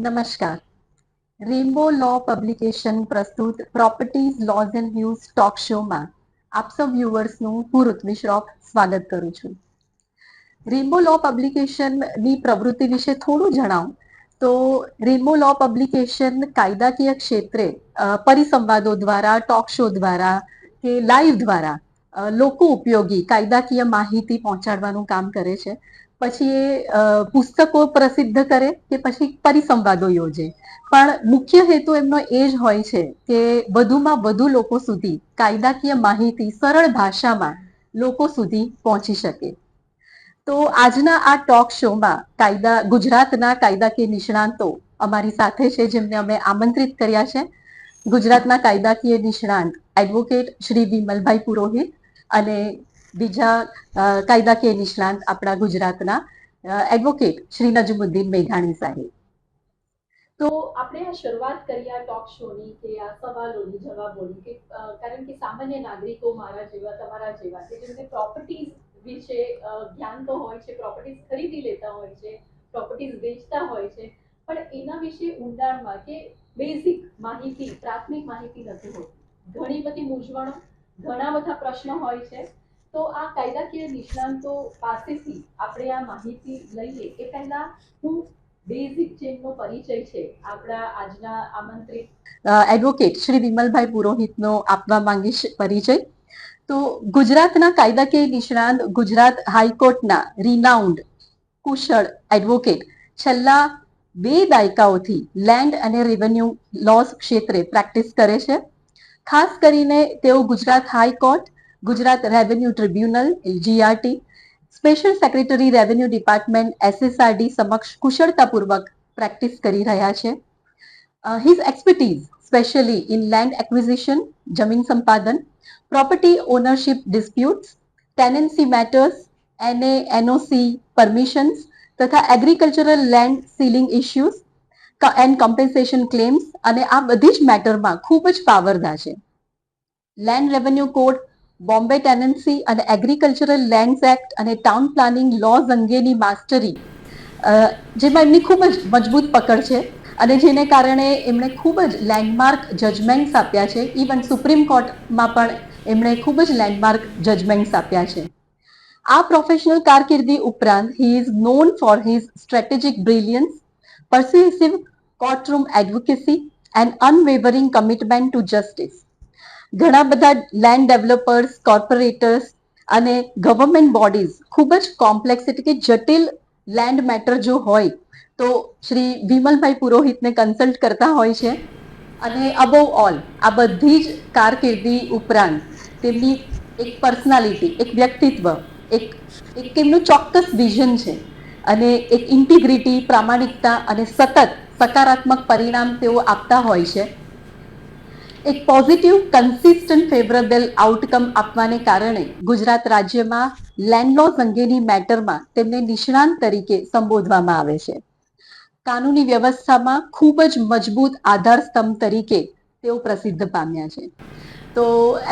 नमस्कार। રેઇનબો લો પબ્લિકેશન પ્રસ્તુત properties lose and views talk શોમાં આપ સૌ વ્યુઅર્સનું હું ઋત્વી શ્રોફ સ્વાગત કરું છું. રેઇનબો લો પબ્લિકેશનની પ્રવૃત્તિ વિશે થોડું જણાવું તો રેઇનબો લો પબ્લિકેશન કાયદાકીય ક્ષેત્રે પરિસંવાદો દ્વારા, ટોક શો દ્વારા કે લાઈવ દ્વારા લોકો ઉપયોગી કાયદાકીય માહિતી પહોંચાડવાનું કામ કરે છે. પછી એ પુસ્તકો પ્રસિદ્ધ કરે કે પછી પરિસંવાદો યોજે, પણ મુખ્ય હેતુ એમનો એ જ હોય છે કે વધુમાં વધુ લોકો સુધી કાયદાકીય માહિતી સરળ ભાષામાં લોકો સુધી પહોંચી શકે. તો આજના આ ટોક શોમાં ગુજરાતના કાયદાકીય નિષ્ણાંતો અમારી સાથે છે, જેમને અમે આમંત્રિત કર્યા છે. ગુજરાતના કાયદાકીય નિષ્ણાંત એડવોકેટ શ્રી વિમલભાઈ પુરોહિત અને બીજા કાયદાકીય નિષ્ણાંત આપણા ગુજરાતના એડવોકેટ શ્રી નજમુદ્દીન મેઘાણી સાહેબ. તો આપણે આ શરૂઆત કરી આ ટોક શોની કે આ સવાલોની જવાબોની કે કારણ કે સામાન્ય નાગરિકો મારા જેવા તમારા જેવા કે જેમને પ્રોપર્ટીઝ વિશે જ્ઞાન તો હોય છે, પ્રોપર્ટીઝ ખરીદી લેતા હોય છે, પ્રોપર્ટીઝ વેચતા હોય છે, પણ એના વિશે ઊંડાણમાં કે બેઝિક માહિતી, પ્રાથમિક માહિતી નથી હોતી. ઘણી બધી મૂંઝવણો, ઘણા બધા પ્રશ્નો હોય છે. તો આ કાયદાકીય નિષ્ણાંતો પાસેથી આપણે આ માહિતી લઈએ એ પહેલા હું બેઝિક જેમનો પરિચય છે આપણા આજના આમંત્રિત એડવોકેટ શ્રી વિમલભાઈ પુરોહિતનો આપવા માંગીશ પરિચય. તો ગુજરાતના કાયદાકીય નિષ્ણાંત ગુજરાત હાઈકોર્ટના રિનાઉન્ડ કુશળ એડવોકેટ છેલ્લા 2 દાયકાઓથી લેન્ડ અને રેવન્યુ લોઝ ક્ષેત્રે પ્રેક્ટિસ કરે છે. ખાસ કરીને તેઓ Gujarat high court, Gujarat revenue tribunal GRT, special secretary revenue department SSRD સમક્ષ કુશળતાપૂર્વક પ્રેક્ટિસ કરી રહ્યા છે. His expertise, especially in land acquisition, જમીન સંપાદન, property ownership disputes, tenancy matters, NA, NOC permissions તથા agricultural land sealing issues and compensation claims અને આ બધી જ મેટરમાં ખૂબ જ પાવરદાર છે. Land revenue code, Bombay tenancy અને એગ્રીકલ્ચરલ લેન્ડ્સ એક્ટ અને ટાઉન પ્લાનિંગ લોઝ અંગેની માસ્ટરી, જેમાં એમની ખૂબ જ મજબૂત પકડ છે અને જેને કારણે એમણે ખૂબ જ લેન્ડમાર્ક જજમેન્ટ્સ આપ્યા છે. ઇવન સુપ્રીમ કોર્ટમાં પણ એમણે ખૂબ જ લેન્ડમાર્ક જજમેન્ટ્સ આપ્યા છે. આ પ્રોફેશનલ કારકિર્દી ઉપરાંત he is known for his strategic brilliance, persuasive courtroom advocacy and unwavering commitment to justice. ઘણા બધા લેન્ડ ડેવલપર્સ, કોર્પોરેટર્સ અને ગવર્મેન્ટ બોડીઝ ખૂબ જ કોમ્પ્લેક્સ એટલે કે જટિલ લેન્ડ મેટર જો હોય તો શ્રી વિમલભાઈ પુરોહિતને કન્સલ્ટ કરતા હોય છે. અને અબોવ ઓલ આ બધી જ કારકિર્દી ઉપરાંત તેમની એક પર્સનાલિટી, એક વ્યક્તિત્વ, એક એમનું ચોક્કસ વિઝન છે અને એક ઇન્ટિગ્રિટી, પ્રામાણિકતા અને સતત સકારાત્મક પરિણામ તેઓ આપતા હોય છે. એક પોઝિટિવ, કન્સિસ્ટન્ટ, ફેવરેબલ આઉટકમ આપવાને કારણે ગુજરાત રાજ્યમાં લેન્ડ લોઝ અંગેની મેટરમાં તેમને નિષ્ણાંત તરીકે સંબોધવામાં આવે છે. કાનૂની વ્યવસ્થામાં ખૂબ જ મજબૂત આધાર સ્તંભ તરીકે તેઓ પ્રસિદ્ધ પામ્યા છે. તો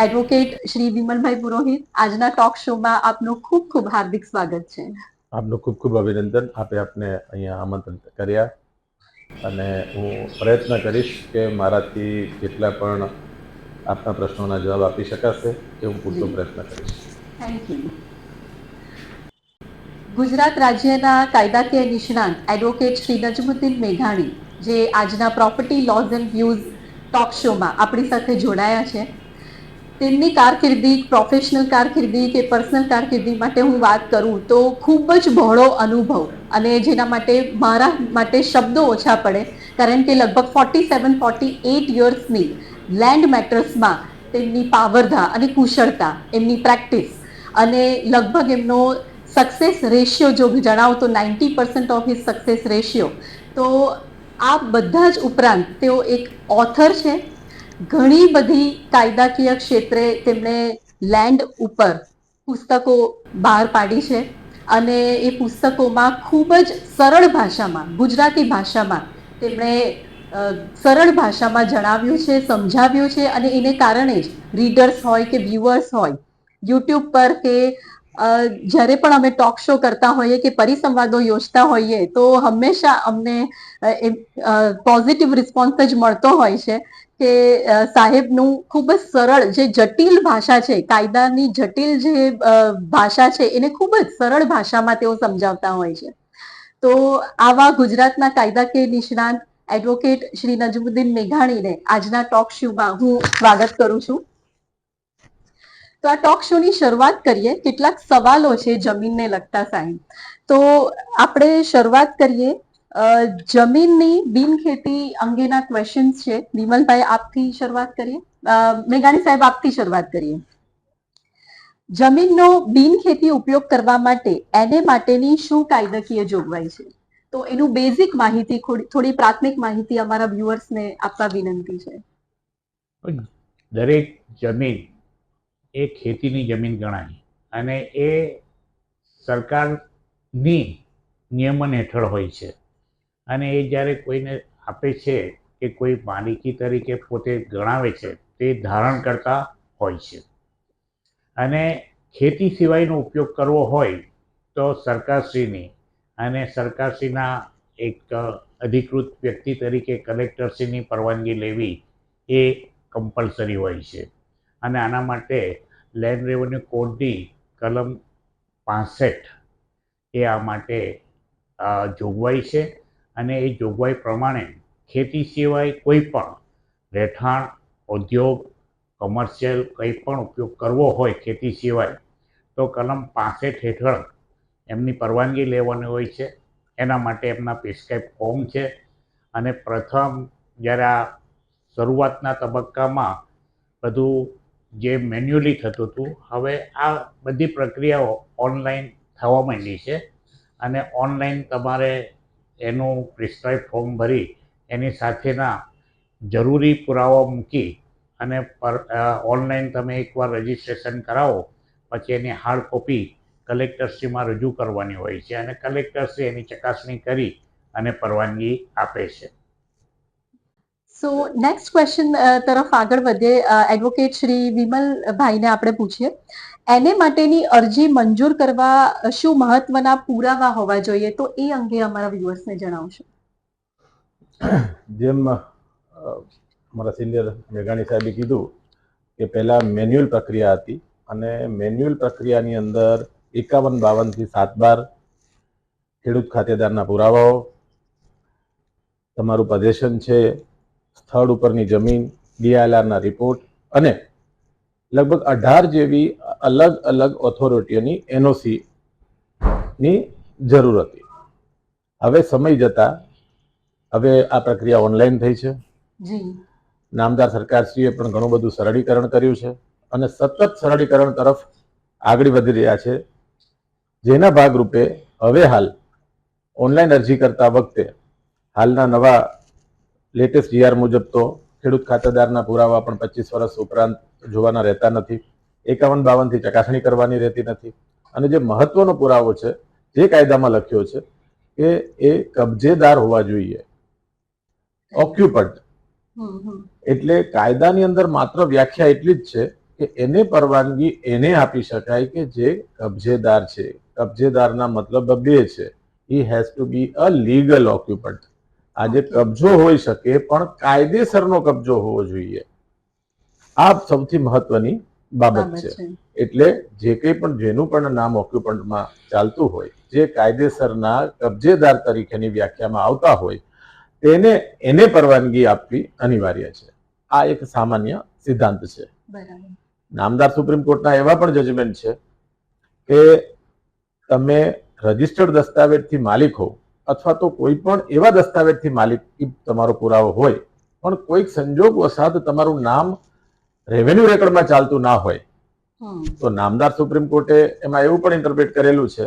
એડવોકેટ શ્રી વિમલભાઈ પુરોહિત, આજના ટોક શોમાં આપનું ખૂબ ખૂબ હાર્દિક સ્વાગત છે. આપનું ખૂબ ખૂબ અભિનંદન. આપને અહીંયા આમંત્રણ કર્યા અને હું પ્રયત્ન કરીશ કે મારાથી જેટલા પણ આપના પ્રશ્નોના જવાબ આપી શકાશે એ હું પૂરતો પ્રયત્ન કરીશ. Thank you. ગુજરાત રાજ્યના કાયદાકીય નિષ્ણાંત એડવોકેટ શ્રી નજમુદ્દીન મેઘાણી, જે આજના property lose and views talk શોમાં આપણી સાથે જોડાયા છે, તેમની કારકિર્દી, પ્રોફેશનલ કારકિર્દી કે પર્સનલ કારકિર્દી માટે હું વાત કરું તો ખૂબ જ બહોળો અનુભવ અને જેના માટે મારા માટે શબ્દો ઓછા પડે, કારણ કે લગભગ 47-48 યર્સની લેન્ડ મેટર્સમાં તેમની પાવરધા અને કુશળતા, એમની પ્રેક્ટિસ અને લગભગ એમનો સક્સેસ રેશિયો જો જણાવો તો 90% ઓફ હિઝ સક્સેસ રેશિયો. તો આ બધા જ ઉપરાંત તેઓ એક ઓથર છે. ઘણી બધી કાયદાકીય ક્ષેત્રે તેમણે લેન્ડ ઉપર પુસ્તકો બહાર પાડી છે અને એ પુસ્તકોમાં ખૂબ જ સરળ ભાષામાં, ગુજરાતી ભાષામાં તેમણે સરળ ભાષામાં જણાવ્યું છે, સમજાવ્યું છે અને એને કારણે જ રીડર્સ હોય કે વ્યુઅર્સ હોય, યુટ્યુબ પર કે જ્યારે પણ અમે ટોક શો કરતા હોઈએ કે પરિસંવાદો યોજતા હોઈએ તો હંમેશા અમને પોઝિટિવ રિસ્પોન્સ જ મળતો હોય છે કે સાહેબનું ખૂબ જ સરળ જે જટિલ ભાષા છે, કાયદાની જટિલ જે ભાષા છે એને ખૂબ જ સરળ ભાષામાં તેઓ સમજાવતા હોય છે. તો આવા ગુજરાતના કાયદાકીય નિષ્ણાત એડવોકેટ શ્રી નજમુદ્દીન મેઘાણીને આજના ટોક શોમાં હું સ્વાગત કરું છું. તો આ ટોક શોની શરૂઆત કરીએ. કેટલાક સવાલો છે જમીનને લગતા સાહેબ. તો આપણે શરૂઆત કરીએ જમીનની બિનખેતી અંગેના ક્વેશ્ચન્સ છે. વિમલભાઈ આપથી શરૂઆત કરીએ. મેઘાણી સાહેબ આપથી શરૂઆત કરીએ. જમીનનો બિનખેતી ઉપયોગ કરવા માટે એને માટેની શું કાયદાકીય જોગવાઈ છે? તો એનું બેઝિક માહિતી થોડી પ્રાથમિક માહિતી અમારા વ્યુઅર્સને આપવા વિનંતી છે. દરેક જમીન એ ખેતીની જમીન ગણાય અને એ સરકારની નિયમન હેઠળ હોય છે અને એ જ્યારે કોઈને આપે છે કે કોઈ માલિકી તરીકે પોતે ગણાવે છે તે ધારણ કરતા હોય છે. અને ખેતી સિવાયનો ઉપયોગ કરવો હોય તો સરકારશ્રીની અને સરકારશ્રીના એક અધિકૃત વ્યક્તિ તરીકે કલેક્ટરશ્રીની પરવાનગી લેવી એ કમ્પલસરી હોય છે. અને આના માટે લેન્ડ રેવન્યુ કોડની કલમ 65 એ આ માટે જોગવાઈ છે. અને એ જોગવાઈ પ્રમાણે ખેતી સિવાય કોઈ પણ રહેઠાણ, ઉદ્યોગ, કોમર્શિયલ કંઈ પણ ઉપયોગ કરવો હોય ખેતી સિવાય તો કલમ 65 હેઠળ એમની પરવાનગી લેવાની હોય છે. એના માટે એમના પ્રિસ્ક્રાઇબ ફોર્મ છે. અને પ્રથમ જ્યારે આ શરૂઆતના તબક્કામાં બધું જે મેન્યુઅલી થતું હતું, હવે આ બધી પ્રક્રિયાઓ ઓનલાઈન થવા માંડી છે. અને ઓનલાઈન તમારે એનું પ્રિસ્ક્રાઇબ ફોર્મ ભરી એની સાથેના જરૂરી પુરાવા મૂકી અને ઓનલાઈન તમે એકવાર રજિસ્ટ્રેશન કરાવો પછી એની હાર્ડ કોપી કલેક્ટરશ્રીમાં રજૂ કરવાની હોય છે અને કલેક્ટરશ્રી એની ચકાસણી કરી અને પરવાનગી આપે છે. સો નેક્સ્ટ ક્વેશ્ચન તરફ આગળ વધીએ. એડવોકેટ શ્રી વિમલભાઈને આપણે પૂછીએ. એને માટેની અરજી મંજૂર કરવા શું મહત્વના પુરાવા હોવા જોઈએ? તો એ અંગે અમારા વ્યુઅર્સને જણાવશો. જેમ મારા સિનિયર મેઘાણી સાહેબે કીધું કે પહેલા મેન્યુઅલ પ્રક્રિયા હતી અને મેન્યુઅલ પ્રક્રિયાની અંદર 51-52 થી 7/12 ખેડૂત ખાતેદારના પુરાવાઓ, તમારું પોઝેશન છે, સ્થળ ઉપરની જમીન, ડીઆઈએલઆરના રિપોર્ટ અને લગભગ 18 જેવી અલગ અલગ ઓથોરિટીઓની એનઓસી ની જરૂર હતી. હવે સમય જતા હવે આ પ્રક્રિયા ઓનલાઈન થઈ છે. નામદાર સરકારશ્રીએ પણ ઘણું બધું સરળીકરણ કર્યું છે અને સતત સરળીકરણ તરફ આગળ વધી રહ્યા છે. જેના ભાગરૂપે હવે હાલ ઓનલાઈન અરજી કરતા વખતે હાલના નવા લેટેસ્ટ જીઆર મુજબ તો ખેડૂત ખાતેદારના પુરાવા પણ 25 વર્ષ ઉપરાંત જોવાના રહેતા નથી. 51-52 થી ચકાસણી કરવાની રહેતી નથી. અને જે મહત્વનો પુરાવો છે જે કાયદામાં લખ્યો છે કે એ કબજેદાર હોવા જોઈએ, ઓક્યુપન્ટ. એટલે કાયદાની અંદર માત્ર વ્યાખ્યા એટલી જ છે કે એને પરવાનગી એને આપી શકાય કે જે કબજેદાર છે. કબજેદારના મતલબ બે છે. he has to be a legal occupant. આજે કબજો હોઈ શકે પણ કાયદેસરનો કબજો હોવો જોઈએ. આ સૌથી મહત્વની બાબત છે. એટલે જે કંઈ પણ જેનું પણ નામ ઓક્યુપન્ટમાં ચાલતું હોય, જે કાયદેસરના કબજેદાર તરીકેની વ્યાખ્યામાં આવતા હોય એને પરવાનગી આપવી અનિવાર્ય છે. આ એક સામાન્ય સિદ્ધાંત છે. નામદાર સુપ્રીમ કોર્ટના એવા પણ જજમેન્ટ છે કે તમે રજિસ્ટર્ડ દસ્તાવેજથી માલિક હો અથવા તો કોઈ પણ એવા દસ્તાવેજથી માલિક તમારો પુરાવો હોય પણ કોઈક સંજોગ વસાત તમારું નામ રેવન્યુ રેકોર્ડમાં ચાલતું ના હોય તો નામદાર સુપ્રીમ કોર્ટે એમાં એવું પણ ઇન્ટરપ્રેટ કરેલું છે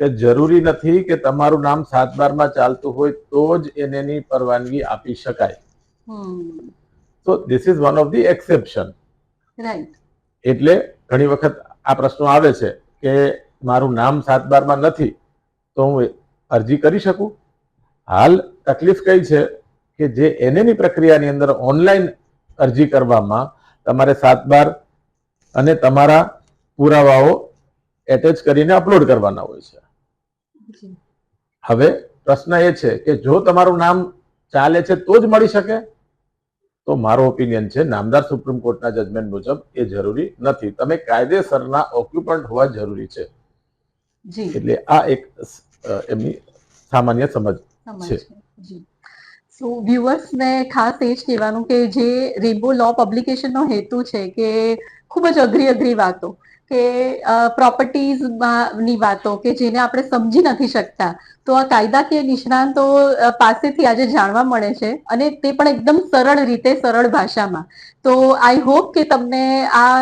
કે જરૂરી નથી કે તમારું નામ 7/12 ચાલતું હોય તો જ એની પરવાનગી આપી શકાય. So this is one of the exception. Right. એટલે ઘણી વખત આ પ્રશ્નો આવે છે કે મારું નામ 7/12 નથી તો હું અરજી કરી શકું? હાલ તકલીફ કઈ છે કે જે એની પ્રક્રિયાની અંદર ઓનલાઈન અરજી કરવામાં તમારે 7/12 અને તમારા પુરાવાઓ એટેચ કરીને અપલોડ કરવાના હોય છે. જી. હવે પ્રશ્ન એ છે કે જો તમારું નામ ચાલે છે તો જ મળી શકે, તો મારો ઓપિનિયન છે નામદાર સુપ્રીમ કોર્ટના જજમેન્ટ મુજબ એ જરૂરી નથી. તમે કાયદેસરના ઓક્યુપન્ટ હોવા જરૂરી છે. જી. એટલે આ એક એમની સામાન્ય સમજ સમજ છે. છે. જી. સો વ્યુઅર્સને ખાસ એ જ કહેવાનું કે જે રેઇનબો લો પબ્લિકેશનનો હેતુ છે કે ખૂબ જ અઘરી વાતો કે પ્રોપર્ટીઝની વાતો કે જેને આપણે સમજી નથી શકતા, તો આ કાયદાકીય નિષ્ણાંતો પાસેથી આજે જાણવા મળે છે, અને તે પણ એકદમ સરળ રીતે, સરળ ભાષામાં. તો આઈ હોપ કે તમને આ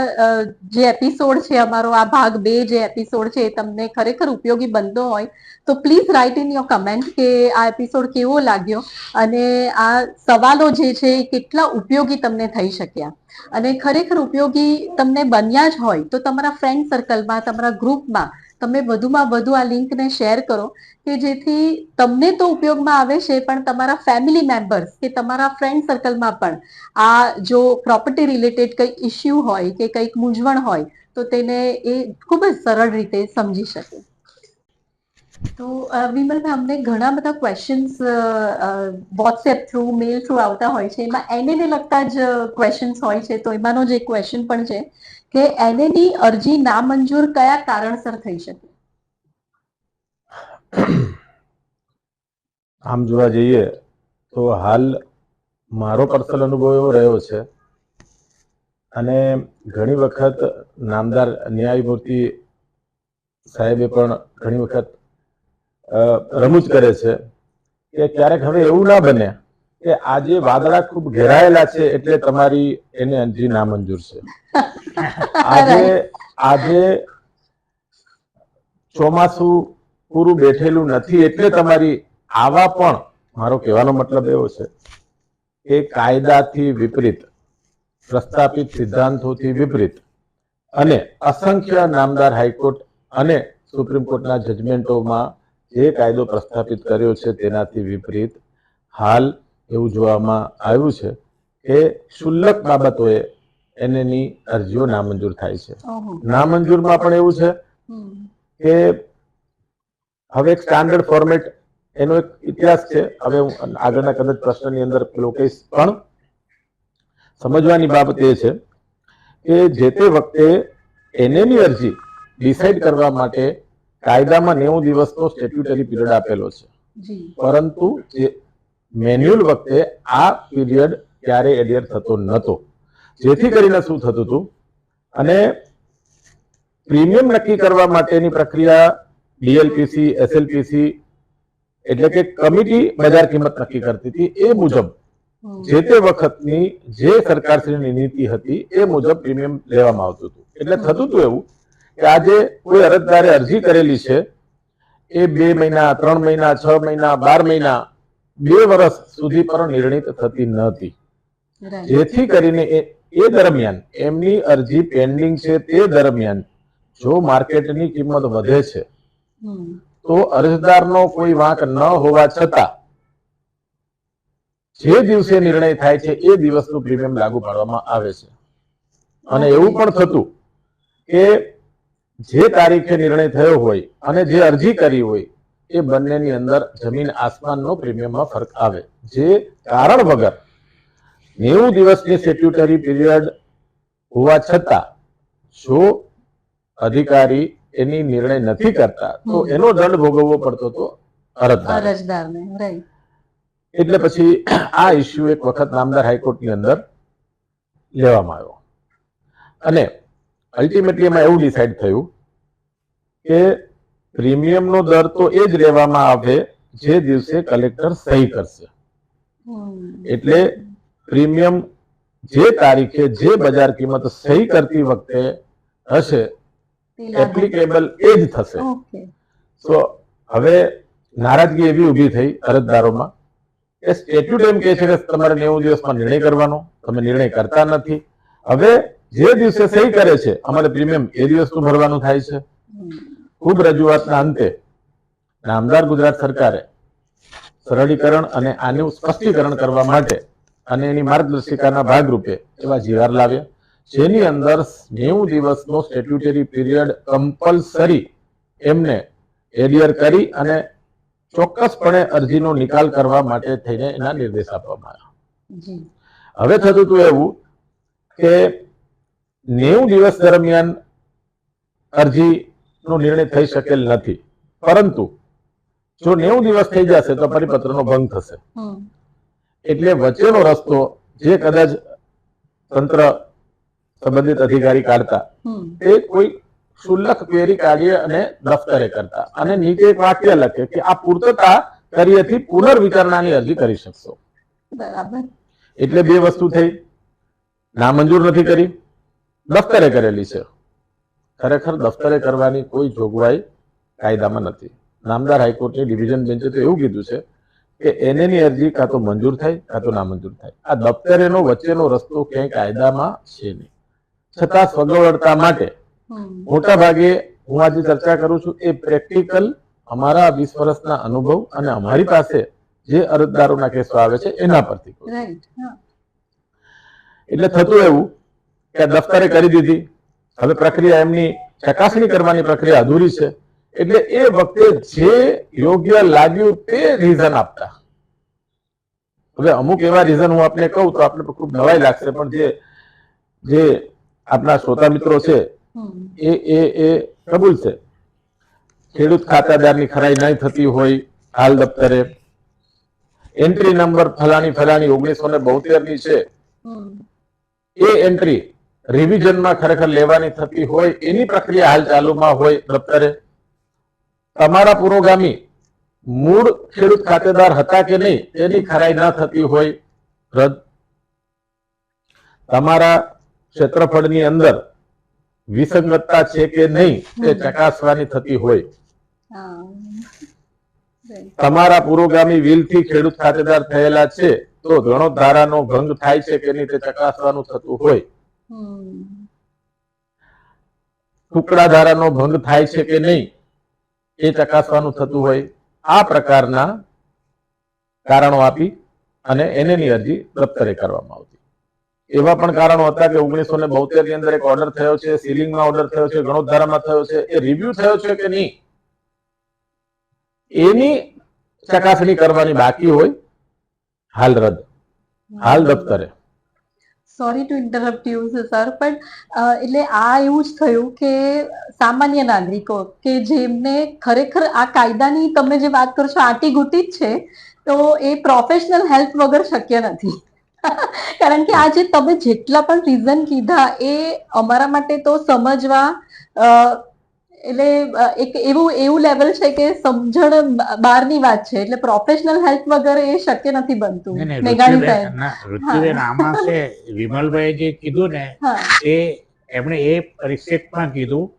જે એપિસોડ છે અમારો, આ ભાગ 2 જે એપિસોડ છે એ તમને ખરેખર ઉપયોગી બનતો હોય. તો please write in your comment કે આ એપિસોડ કેવો લાગ્યો અને આ સવાલો જે છે એ કેટલા ઉપયોગી તમને થઈ શક્યા. અને ખરેખર ઉપયોગી તમને બન્યા જ હોય તો તમારા ફ્રેન્ડ સર્કલમાં, તમારા ગ્રુપમાં તમે વધુમાં વધુ આ લિંકને શેર કરો કે જેથી તમને તો ઉપયોગમાં આવે છે, પણ તમારા ફેમિલી મેમ્બર્સ કે તમારા ફ્રેન્ડ સર્કલમાં પણ આ જો પ્રોપર્ટી રિલેટેડ કંઈક ઇસ્યુ હોય કે કંઈક મૂંઝવણ હોય તો તેને એ ખૂબ જ સરળ રીતે સમજી શકે. તો વિમલભાઈ, અમને ઘણા બધા ક્વેશ્ચન્સ વોટ્સએપ થ્રુ, મેલ થ્રુ આવતા હોય છે. એમાં એને લગતા જ ક્વેશ્ચન્સ હોય છે. તો એમાંનો જ એક ક્વેશ્ચન પણ છે કે એનએની અરજી નામંજૂર કયા કારણસર થઈ શકે? આમ જોવા જઈએ તો હાલ મારો પર્સનલ અનુભવ એવો રહ્યો છે, અને ઘણી વખત નામદાર ન્યાયમૂર્તિ સાહેબે પણ ઘણી વખત રમૂજ કરે છે કે ક્યારેક હવે એવું ના બને કે આજે વાદળા ખૂબ ઘેરાયેલા છે એટલે તમારી એને અરજી નામંજૂર છે. આજે ચોમાસું પૂરું બેઠેલું નથી એટલે તમારી, આવા પણ, મારો કહેવાનો મતલબ એવો છે કે કાયદાથી વિપરીત, પ્રસ્થાપિત સિદ્ધાંતોથી વિપરીત અને અસંખ્ય નામદાર હાઈકોર્ટ અને સુપ્રીમ કોર્ટના જજમેન્ટોમાં જે કાયદો પ્રસ્થાપિત કર્યો છે તેનાથી વિપરીત હાલ એવું જોવામાં આવ્યું છે કે ક્ષુલ્લક બાબતોએ એની અરજીઓ નામંજૂર થાય છે. નામંજૂરમાં પણ એવું છે કે હવે એક સ્ટાન્ડર્ડ ફોર્મેટ, એનો એક ઇતિહાસ છે. હવે હું આગળના કદાચ પ્રશ્નની અંદર પેલો કહીશ, પણ સમજવાની બાબત એ છે કે જે તે વખતે એનએની અરજી ડિસાઇડ કરવા માટે કાયદામાં 90 દિવસનો સ્ટેટ્યુટરી પીરિયડ આપેલો છે, પરંતુ મેન્યુઅલ વખતે આ પીરિયડ ક્યારે એડહેર થતો નહોતો. જેથી કરીને શું થતું હતું, અને પ્રીમિયમ નક્કી કરવા માટેની પ્રક્રિયા ડીએલપીસી, એસએલપીસી એટલે કે કમિટી બજાર કિંમત નક્કી કરતી હતી. એ મુજબ જે તે વખતની જે સરકારશ્રીની નીતિ હતી એ મુજબ પ્રીમિયમ લેવામાં આવતું હતું. એટલે થતું હતું એવું કે આજે કોઈ અરજદારે અરજી કરેલી છે, એ 2 મહિના, 3 મહિના, 6 મહિના, 12 મહિના, 2 વર્ષ સુધી પણ નિર્ણિત થતી નહોતી. જેથી કરીને એ દરમિયાન એમની અરજી પેન્ડિંગ છે તે દરમિયાન જો માર્કેટની કિંમત વધે છે તો અરજદારનો કોઈ વાંક ન હોવા છતાં જે દિવસે નિર્ણય થાય છે એ દિવસનું પ્રીમિયમ લાગુ પાડવામાં આવે છે. અને એવું પણ થતું કે જે તારીખે નિર્ણય થયો હોય અને જે અરજી કરી હોય એ બંનેની અંદર જમીન આસમાનનો પ્રીમિયમમાં ફરક આવે, જે કારણ વગર 90 દિવસની સ્ટેટ્યુટરી પીરિયડ હોવા છતાં જો અધિકારી એની નિર્ણય નથી કરતા તો એનો દંડ ભોગવવો પડતો હતો અરજદારને. એટલે પછી આ ઇસ્યુ એક વખત નામદાર હાઈકોર્ટની અંદર લેવામાં આવ્યો, અને અલ્ટિમેટલી એમાં એવું ડિસાઇડ થયું કે પ્રીમિયમનો દર તો એ જ લેવામાં આવે જે દિવસે કલેક્ટર સહી કરશે. એટલે પ્રીમિયમ જે તારીખે જે બજાર કિંમત સહી કરતી વખતે હશે એપ્લિકેબલ એ જ થશે. તો હવે નારાજગી એવી ઊભી થઈ અરજદારોમાં કે સ્ટેટ્યુટ એમ કહે છે કે તમારે 90 દિવસમાં નિર્ણય કરવાનો, તમે નિર્ણય કરતા નથી. હવે જે દિવસે સહી કરે છે અમારે પ્રીમિયમ એ દિવસનું ભરવાનું થાય છે. ખૂબ રજૂઆતના અંતે નામદાર ગુજરાત સરકારે સરળીકરણ અને આનું સ્પષ્ટીકરણ કરવા માટે અને એની માર્ગદર્શિકાના ભાગરૂપે એવા જીઆર લાવ્યા. જેની અંદર 90 દિવસનો સ્ટેટ્યુટરી પીરિયડ કમ્પલસરી એમને એડિયર કરી અને ચોક્કસપણે અરજીનો નિકાલ કરવા માટે થઈને એના નિર્દેશ આપવામાં આવ્યા. જી હવે થતું હતું એવું કે 90 દિવસ દરમિયાન અરજીનો નિર્ણય થઈ શકેલ નથી, પરંતુ જો 90 દિવસ થઈ જશે તો પરિપત્રનો ભંગ થશે. હમ એટલે વચ્ચેનો રસ્તો જે કદાચ તંત્ર સંબંધિત અધિકારી કાઢતા હમ તે કોઈ ક્ષુલ્લક ક્વેરી કાઢીએ અને દફતરે કરતા અને નીચે એક વાક્ય લખે કે આ પૂર્તતા કર્યેથી પુનર્વિચારણાની અરજી કરી શકશો. બરાબર. એટલે બે વસ્તુ થઈ, નામંજૂર નથી કરી, દફતરે કરેલી છે. ખરેખર દફતરે કરવાની કોઈ જોગવાઈ કાયદામાં નથી. નામદાર હાઈકોર્ટની ડિવિઝન બેન્ચે તો એવું કીધું છે કે એની અરજી કાં તો મંજૂર થાય કાં તો નામંજૂર થાય. આ દફતરેનો વચ્ચેનો રસ્તો ક્યાંય કાયદામાં છે નહીં. છતાં સગવડતા માટે હમ મોટા ભાગે હું આજે ચર્ચા કરું છું એ પ્રેક્ટિકલ અમારા 20 વર્ષના અનુભવ અને અમારી પાસે જે અરજદારોના કેસો આવે છે એના પરથી કહું છું. રાઈટ. હા એટલે થતું એવું કે દફતરે કરી દીધી, હવે પ્રક્રિયા એમની ચકાસણી કરવાની પ્રક્રિયા અધૂરી છે. એટલે એ વખતે જે યોગ્ય લાગ્યું તે રીઝન આપતા. હવે અમુક એવા રીઝન હું આપને કહું તો આપને ખૂબ નવાઈ લાગશે, પણ જે આપણા શ્રોતા મિત્રો છે હમ એ કબૂલ છે. ખેડૂત ખાતાદારની ખરાઈ નહીં થતી હોય હાલ દફતરે, એન્ટ્રી નંબર ફલાણી 1972 ની છે હમ એ એન્ટ્રી રિવિઝનમાં ખરેખર લેવાની થતી હોય એની પ્રક્રિયા હાલ ચાલુમાં હોય દફતરે, તમારા પુરોગામી મૂળ ખેડૂત ખાતેદાર હતા કે નહીં એની ખરાઈ ન થતી હોય રદ, તમારા ક્ષેત્રફળની અંદર વિસંગતતા છે કે નહીં તે ચકાસવાની થતી હોય, હા રાઈટ. તમારા પુરોગામી વિલથી ખેડૂત ખાતેદાર થયેલા છે તો ગણોત ધારાનો ભંગ થાય છે કે નહીં તે ચકાસવાનું થતું હોય, હમ ટુકડા ધારાનો ભંગ થાય છે કે નહીં એ ચકાસવાનું થતું હોય, આ પ્રકારના કારણો આપી અને એની અરજી દફતરે કરવામાં આવતી. એવા પણ કારણો હતા કે 1972 ની અંદર એક ઓર્ડર થયો છે, સીલિંગમાં ઓર્ડર થયો છે, ગણોત ધારામાં થયો છે, એ રિવ્યુ થયો છે કે નહીં એની ચકાસણી કરવાની બાકી હોય, હાલ રદ, હાલ દફતરે. Sorry to interrupt you sir, પણ એટલે આ એવું જ થયું કે સામાન્ય નાગરિકો કે જેમને ખરેખર આ કાયદાની તમે જે વાત કરો છો આંટીઘૂંટી જ છે, તો એ પ્રોફેશનલ હેલ્પ વગર શક્ય નથી. કારણ કે આ જે તમે જેટલા પણ રીઝન કીધા એ અમારા માટે તો સમજવા એટલે એક એવું લેવલ છે કે સમજણ બહારની વાત છે. એટલે પ્રોફેશનલ હેલ્પ વગર એ શક્ય નથી બનતું. મેઘાણી સાહેબ. ઋત્વિબેન આમાં છે વિમલભાઈ જે કીધું ને હા એ એમણે એ પરિસ્થિતિમાં કીધું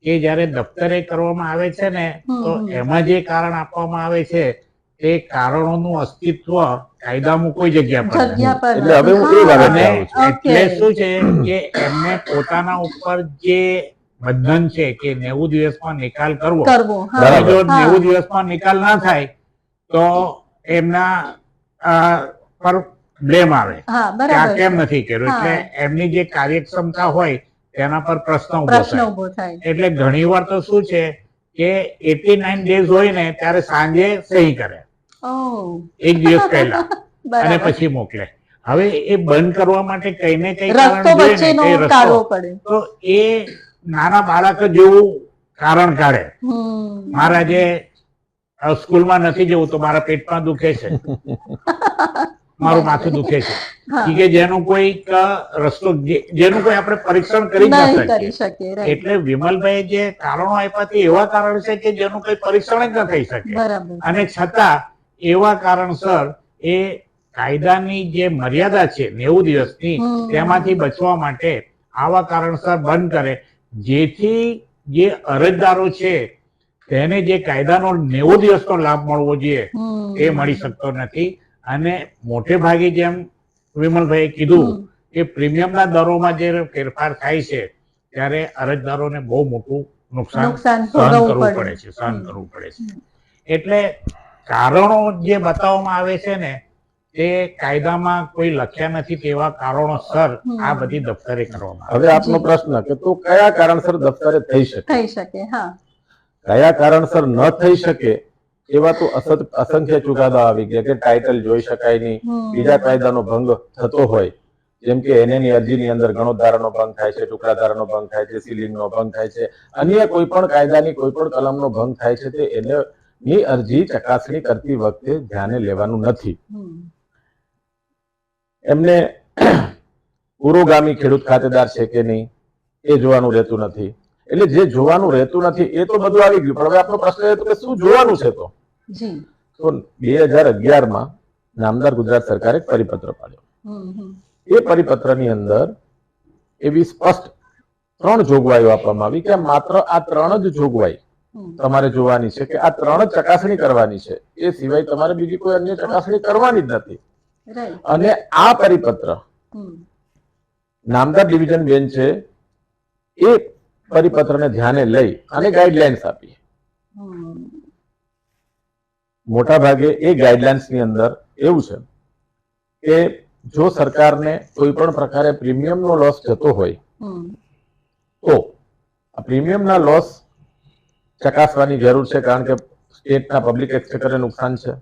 કે જ્યારે દફતરે કરવામાં આવે છે ને તો એમાં જે કારણ આપવામાં આવે છે તે કારણોનું અસ્તિત્વ કાયદામાં કોઈ જગ્યા પર નથી. જગ્યા પર એટલે હવે હું એ વાત અને આવું છું. એટલે શું છે કે એમને પોતાના ઉપર જે બંધન છે કે 90 દિવસમાં નિકાલ કરવો, કરવો. હા અને જો હા. 90 દિવસમાં નિકાલ ના થાય તો એમના પર બ્લેમ આવે હા કે આ બરાબર. કેમ નથી કર્યું, હા. એટલે એમની જે કાર્યક્ષમતા હોય તેના પર પ્રશ્ન ઉભો પ્રશ્ન થાય. ઉભો થાય. એટલે ઘણી વાર તો શું છે કે 89 ડેઝ હોય ને ત્યારે સાંજે સહી કરે ઓહ એક દિવસ પહેલા અને બરાબર. પછી મોકલે. હવે એ બંધ કરવા માટે કઈ ને કઈ રસ્તો કારણ જોઈએ ને, વચ્ચેનો કઈ રસ્તો. કાઢવો પડે. તો એ નાના બાળક જેવું કારણ કાઢે. હમ મારા જે સ્કૂલમાં નથી જવું તો મારા પેટમાં દુખે છે, મારું માથું દુખે છે, હા. કે જેનું કોઈ રસ્તો જેનું કોઈ આપણે પરીક્ષણ કરી જ ના નહીં કરી શકીએ. શકીએ. right. એટલે વિમલભાઈ જે કારણો આપ્યા તે એવા કારણ છે કે જેનું કોઈ પરીક્ષણ જ ન થઈ શકે, બરાબર. અને છતાં એવા કારણસર એ કાયદાની જે મર્યાદા છે 90 દિવસની તેમાંથી બચવા માટે આવા કારણસર બંધ કરે, જેથી જે અરજદારો છે તેને જે કાયદાનો 90 દિવસનો લાભ મળવો જોઈએ એ મળી શકતો નથી. અને મોટે ભાગે જેમ વિમલભાઈએ કીધું કે પ્રીમિયમના દરોમાં જે ફેરફાર થાય છે ત્યારે અરજદારોને બહુ મોટું નુકસાન સહન કરવું પડે છે, સહન કરવું પડે છે. એટલે કારણો જે બતાવવામાં આવે છે ને તે કાયદામાં કોઈ લખ્યા નથી તેવા કારણોસર આ બધી દફતરે કરવામાં આવે. હવે આપનો પ્રશ્ન કે તો કયા કારણસર દફતરે થઈ શકે, થઈ શકે. હા. કયા કારણસર ન થઈ શકે એવા તો અસંખ્ય ચુકાદા આવી ગયા કે ટાઇટલ જોઈ શકાય નહીં, બીજા કાયદાનો ભંગ થતો હોય, જેમ કે એની અરજીની અંદર ગણોદ્ધારાનો ભંગ થાય છે, ટુકડાધારાનો ભંગ થાય છે, સીલિંગનો ભંગ થાય છે, અન્ય કોઈ પણ કાયદાની કોઈ પણ કલમનો ભંગ થાય છે, તે એની અરજી ચકાસણી કરતી વખતે ધ્યાને લેવાનું નથી. એમને પુરોગામી ખેડૂત ખાતેદાર છે કે નહીં એ જોવાનું રહેતું નથી. એટલે જે જોવાનું રહેતું નથી એ તો બધું આવી ગયું, પણ હવે આપણો પ્રશ્ન એ હતો કે શું જોવાનું છે? તો 2011માં નામદાર ગુજરાત સરકારે એક પરિપત્ર પાડ્યો. એ પરિપત્રની અંદર એવી સ્પષ્ટ 3 જોગવાઈઓ આપવામાં આવી કે માત્ર આ 3 જ જોગવાઈ તમારે જોવાની છે, કે આ 3 જ ચકાસણી કરવાની છે, એ સિવાય તમારે બીજી કોઈ અન્ય ચકાસણી કરવાની જ નથી. અને આ પરિપત્ર નામદાર ડિવિઝન બેન્ચે એ પરિપત્રને ધ્યાને લઈ અને ગાઈડલાઇન્સ આપી. મોટા ભાગે એ ગાઈડલાઇન્સ ની અંદર એવું છે કે જો સરકારને કોઈ પણ પ્રકારે પ્રીમિયમનો લોસ જતો હોય તો આ પ્રીમિયમના લોસ ચકાસવાની જરૂર છે, કારણ કે સ્ટેટના પબ્લિક એક્સચેકરને નુકસાન છે.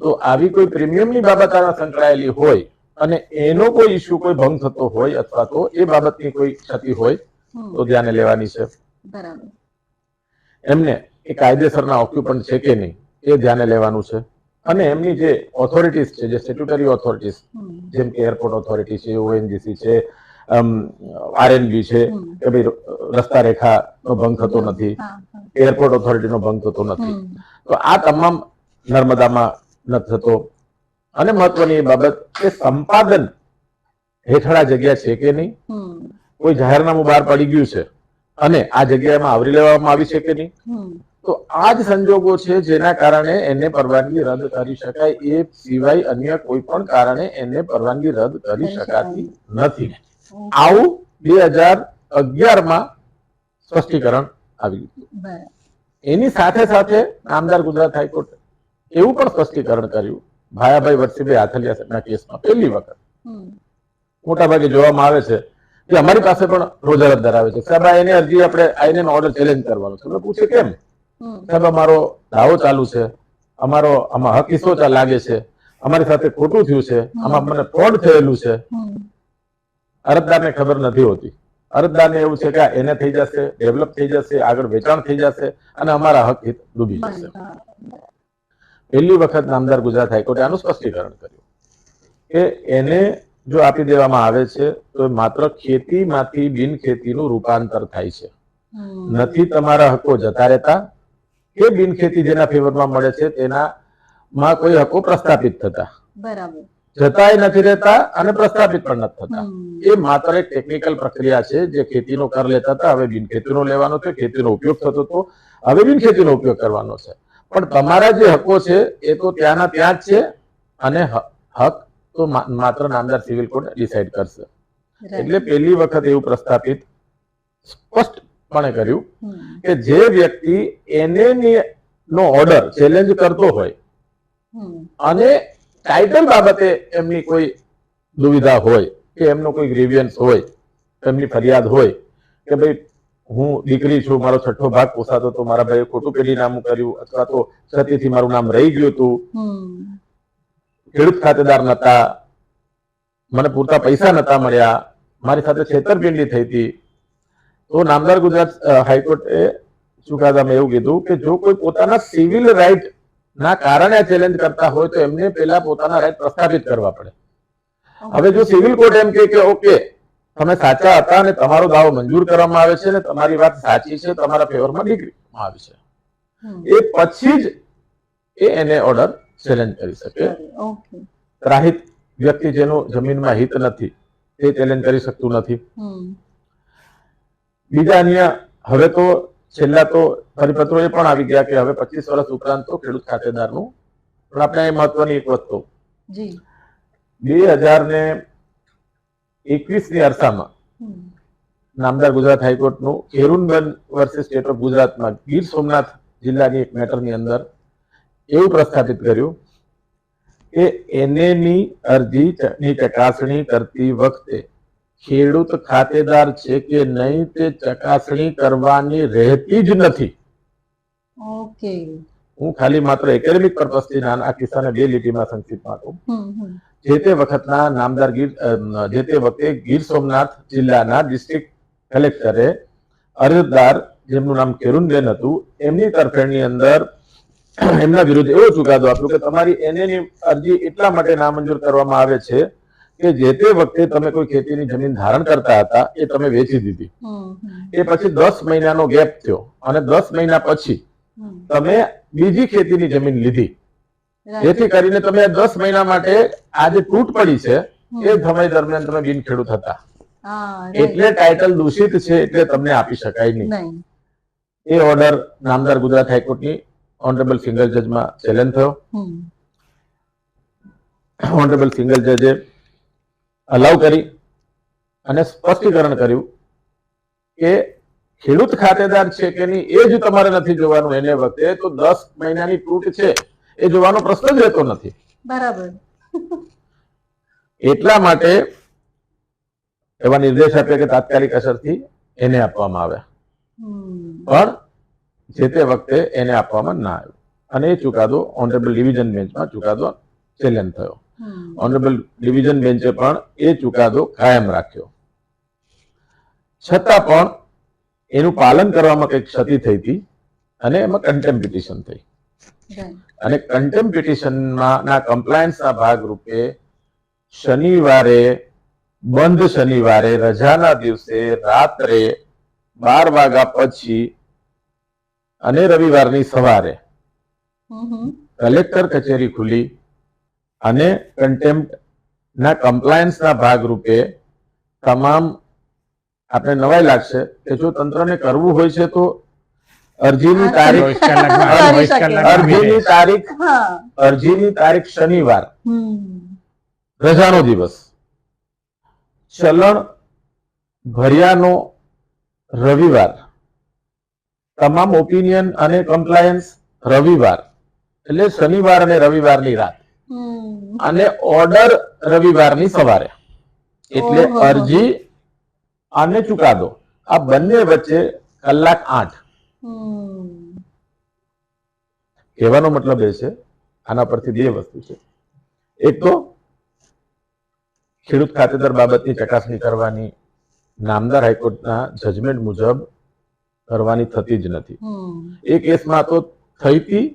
તો આવી કોઈ પ્રીમિયમની બાબત આમાં સંકળાયેલી હોય અને એનો કોઈ ઇસ્યુ કોઈ ભંગ થતો હોય અથવા તો એ બાબતની કોઈ ક્ષતિ હોય તો ધ્યાને લેવાની છે. એમને એ કાયદેસરના ઓક્યુપન્ટ છે કે નહીં એ ધ્યાને લેવાનું છે. અને એમની જે ઓથોરિટીઝ છે, જે સ્ટેટ્યુટરી ઓથોરિટીઝ, જેમ કે એરપોર્ટ ઓથોરિટી છે, ઓએનજીસી છે, આરએનબી છે, કે ભાઈ રસ્તા રેખાનો ભંગ થતો નથી, એરપોર્ટ ઓથોરિટીનો ભંગ થતો નથી, તો આ તમામ નર્મદામાં નથી થતો. અને મહત્વની એ બાબત કે સંપાદન હેઠળ આ જગ્યા છે કે નહીં, કોઈ જાહેરનામું બહાર પડી ગયું છે અને આ જગ્યામાં આવરી લેવામાં આવી છે કે નહીં, તો આ જ સંજોગો છે જેના કારણે એને પરવાનગી રદ કરી શકાય. એ સિવાય અન્ય કોઈ પણ કારણે એને પરવાનગી રદ કરી શકાતી નથી. આવું 2011માં સ્પષ્ટીકરણ આવી ગયું. એની સાથે સાથે નામદાર ગુજરાત હાઈકોર્ટ એવું પણ સ્પષ્ટીકરણ કર્યું ભાયાભાઈ વરસીભાઈ આથલિયાના કેસમાં પહેલી વખત મોટાભાગે જોવામાં આવે છે કે અમારી પાસે પણ રોજ અરજદાર આવે છે, સાહેબ એની અરજી આપણે આઈને ઓર્ડર ચેલેન્જ કરવાનો છે. પૂછે કેમ? સાહેબ અમારો દાવો ચાલુ છે, અમારો આમાં હક હિસ્સો લાગે છે, અમારી સાથે ખોટું થયું છે, આમાં મને ફ્રોડ થયેલું છે. અરજદારને ખબર નથી હોતી. અરજદારને એવું છે કે એને થઈ જશે, ડેવલપ થઈ જશે, આગળ વેચાણ થઈ જશે અને અમારા હક હિત ડૂબી જશે. પહેલી વખત નામદાર ગુજરાત હાઈકોર્ટે આનું સ્પષ્ટીકરણ કર્યું કે એને જો આપી દેવામાં આવે છે તો માત્ર ખેતીમાંથી બિનખેતીનું રૂપાંતર થાય છે, નથી તમારા હકો જતા રહેતા કે બિનખેતી જેના ફેવરમાં મળે છે તેનામાં કોઈ હકો પ્રસ્થાપિત થતા. બરાબર. જતાય નથી રહેતા અને પ્રસ્થાપિત પણ નથી થતા. એ માત્ર એક ટેકનિકલ પ્રક્રિયા છે. જે ખેતીનો કર લેતા હતા હવે બિનખેતીનો લેવાનો છે, ખેતીનો ઉપયોગ થતો હતો હવે બિનખેતીનો ઉપયોગ કરવાનો છે. પણ તમારા જે હકો છે એ તો ત્યાંના ત્યાં જ છે અને હક તો માત્ર નામદાર સિવિલ કોર્ટ ડિસાઈડ કરશે. એટલે પહેલી વખત એવું પ્રસ્થાપિત સ્પષ્ટપણે કર્યું કે જે વ્યક્તિ એને નો ઓર્ડર ચેલેન્જ કરતો હોય અને ટાઇટલ બાબતે એમની કોઈ દુવિધા હોય કે એમનો કોઈ ગ્રીવિયન્સ હોય, એમની ફરિયાદ હોય કે ભાઈ હું દીકરી છું, મારો 6ઠ્ઠો ભાગ પોસાતો તો મારા ભાઈએ ખોટું પેઢી નામું કર્યું અથવા તો ક્ષતિથી મારું નામ રહી ગયું હતું, ખેડૂત ખાતેદાર નતા, મને પૂરતા પૈસા નતા મળ્યા, મારી સાથે છેતરપિંડી થઈ હતી, તો નામદાર ગુજરાત હાઈકોર્ટે ચુકાદામાં એવું કીધું કે જો કોઈ પોતાના સિવિલ રાઇટ ના કારણે ચેલેન્જ કરતા હોય તો એમને પહેલા પોતાના રાઇટ પ્રસ્થાપિત કરવા પડે. હવે જો સિવિલ કોર્ટ એમ કે ઓકે તમે સાચા હતા અને તમારો દાવો મંજૂર કરવામાં આવે છે અને તમારી વાત સાચી છે, તમારા ફેવરમાં ડિગ્રીમાં આવી છે, એ પછી જ એને ઓર્ડર ચેલેન્જ કરી શકે. ત્રાહિત વ્યક્તિ જેનું જમીનમાં હિત નથી તે ચેલેન્જ કરી શકતું નથી. બીજા અન્ય હવે તો છેલ્લા તો પરિપત્રો એ પણ આવી ગયા કે હવે 25 વર્ષ ઉપરાંત તો ખેડૂત ખાતેદારનું પણ આપણે એ મહત્વની એક વસ્તુ 2021ની અરસામાં નામદાર ગુજરાત હાઈકોર્ટનું ખેરુનબેન વર્સિસ સ્ટેટ ઓફ ગુજરાતમાં ગીર સોમનાથ જિલ્લાની એક મેટરની અંદર એવું પ્રસ્થાપિત કર્યું કે એનએની અરજીની ચકાસણી કરતી વખતે ખેડૂત ખાતેદાર છે કે નહીં તે ચકાસણી કરવાની રહેતી જ નથી. ઓકે. હું ખાલી માત્ર એકેડેમિક પર્પઝથી આ કિસ્સાને 2 લીટીમાં સંક્ષિપ્તમાં કહું. હમ. જે તે વખતના નામદાર જે તે વખતે ગીર સોમનાથ જિલ્લાના ડિસ્ટ્રિક્ટ કલેક્ટરે અરજદાર જેમનું નામ કેરુનબેન હતું એમની તરફેણની અંદર એમના વિરુદ્ધ એવો ચુકાદો આપ્યો કે તમારી એનએની અરજી એટલા માટે નામંજૂર કરવામાં આવે છે કે જે તે વખતે તમે કોઈ ખેતીની જમીન ધારણ કરતા હતા એ તમે વેચી દીધી. એ પછી 10 મહિનાનો ગેપ થયો અને 10 મહિના પછી તમે બીજી ખેતીની જમીન લીધી, જેથી કરીને તમે 10 મહિના માટે આ જે તૂટ પડી છે એ સમય દરમિયાન તમે બિન ખેડૂત હતા, એટલે ટાઇટલ દૂષિત છે એટલે તમને આપી શકાય નહીં. એ ઓર્ડર નામદાર ગુજરાત હાઈકોર્ટની ઓનરેબલ સિંગલ જજમાં ચેલેન્જ થયો. ઓનરેબલ સિંગલ જજે અલાઉ કરી અને સ્પષ્ટીકરણ કર્યું કે ખેડૂત ખાતેદાર છે કે નહીં એ જ તમારે નથી જોવાનું. એને વખતે તો 10 મહિનાની તૂટ છે એ જોવાનો પ્રશ્ન જ રહેતો નથી. બરાબર. એટલા માટે એવા નિર્દેશ આપ્યા કે તાત્કાલિક અસરથી એને આપવામાં આવે, પણ જે તે વખતે એને આપવામાં ના આવ્યું અને એ ચુકાદો ઓનરેબલ ડિવિઝન બેન્ચમાં ચુકાદો ચેલેન્જ થયો. ઓનરેબલ ડિવિઝન બેન્ચે પણ એ ચુકાદો કાયમ રાખ્યો. છતાં પણ એનું પાલન કરવામાં કંઈક ક્ષતિ થઈ હતી અને એમાં કન્ટેમ્પ પિટિશન થઈ અને કન્ટેમ્પ પિટિશનના કમ્પ્લાયન્સના ભાગરૂપે શનિવારે બંધ શનિવારે રજાના દિવસે રાત્રે 12 વાગ્યા પછી અને રવિવારની સવારે કલેક્ટર કચેરી ખુલી અને કન્ટેમ્પ્ટ ના કમ્પ્લાયન્સના ભાગરૂપે તમામ આપણે નવાઈ લાગશે કે જો તંત્રને કરવું હોય છે તો અરજીની તારીખ શનિવાર, રજાનો દિવસ, ચલણ ભર્યાનો રવિવાર, તમામ ઓપિનિયન અને કમ્પ્લાયન્સ રવિવાર, એટલે શનિવાર અને રવિવારની રાત અને ઓર્ડર રવિવારની સવારે, એટલે અરજી અને ચુકાદો આ બંને વચ્ચે કલાક 8. કહેવાનો મતલબ એ છે આના પરથી 2 વસ્તુ છે. એક તો ખેડૂત ખાતેદાર બાબતની ચકાસણી કરવાની નામદાર હાઈકોર્ટના જજમેન્ટ મુજબ કરવાની થતી જ નથી. એ કેસમાં તો થઈ હતી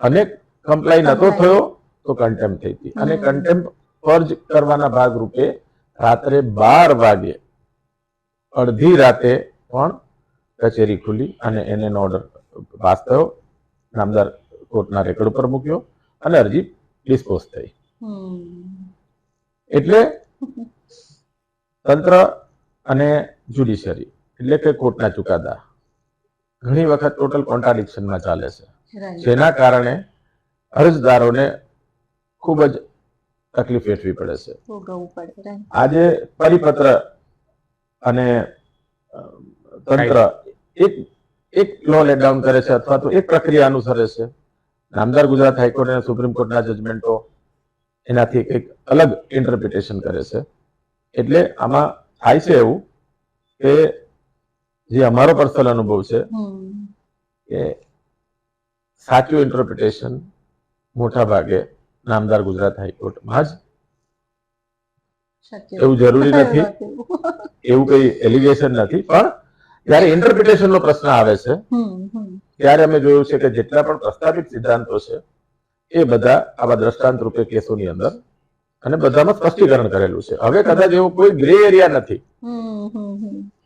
અને કમ્પ્લાય નતો થયો તો કન્ટેમ્પ થઈ હતી અને કન્ટેમ્પ ફર્જ કરવાના ભાગરૂપે રાત્રે 12 વાગે અડધી રાતે પણ કચેરી ખુલી અને એને ઓર્ડર પાસ થયો, નામદાર કોર્ટના રેકોર્ડ ઉપર મૂક્યો અને અરજી ડિસ્પોઝ થઈ. એટલે તંત્ર અને જ્યુડિશિયરી એટલે કે કોર્ટના ચુકાદા ઘણી વખત ટોટલ કોન્ટ્રાડિક્શનમાં ચાલે છે, જેના કારણે અરજદારોને ખૂબ જ તકલીફ વેઠવી પડે છે. આજે પરિપત્ર અને તંત્ર એક લો લેટ ડાઉન કરે છે અથવા તો એક પ્રક્રિયા અનુસરે છે. નામદાર ગુજરાત હાઈકોર્ટ અને સુપ્રીમ કોર્ટના જજમેન્ટો એનાથી એક અલગ ઇન્ટરપ્રિટેશન કરે છે. એટલે આમાં થાય છે એવું કે જે અમારો પર્સનલ અનુભવ છે કે સાચું ઇન્ટરપ્રિટેશન મોટા ભાગે નામદાર ગુજરાત હાઈકોર્ટમાં જ, એવું જરૂરી નથી, એવું કઈ એલિગેશન નથી, પણ જયારે ઇન્ટરપ્રિટેશનનો પ્રશ્ન આવે છે ત્યારે અમે જોયું છે કે જેટલા પણ પ્રસ્તાવિત સિદ્ધાંતો છે એ બધા આવા દ્રષ્ટાંત રૂપે કેસોની અંદર અને બધામાં સ્પષ્ટીકરણ કરેલું છે. હવે કદાચ એવો કોઈ ગ્રે એરિયા નથી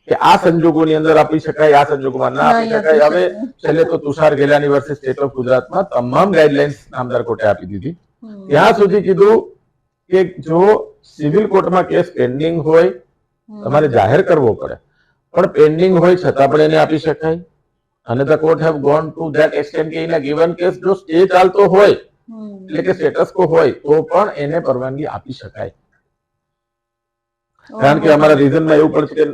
કે આ સંજોગોની અંદર આપી શકાય, આ સંજોગોમાં ના આપી શકાય. હવે છેલ્લે તો તુષાર ગેલાની વર્સિસ સ્ટેટ ઓફ ગુજરાતમાં તમામ ગાઈડલાઇન્સ નામદાર કોર્ટે આપી દીધી. ત્યાં સુધી કીધું કે જો સિવિલ કોર્ટમાં કેસ પેન્ડિંગ હોય તમારે જાહેર કરવો પડે, પણ પેન્ડિંગ હોય છતાં પણ એને આપી શકાય. અને the court have gone to that extent કે ઇન અ ગિવન કેસ જો સ્ટે ચાલતો હોય એટલે કે સ્ટેટસ કો હોય તો પણ એને પરવાનગી આપી શકાય. કારણ કે અમારા રીઝનમાં એવું પણ છે કે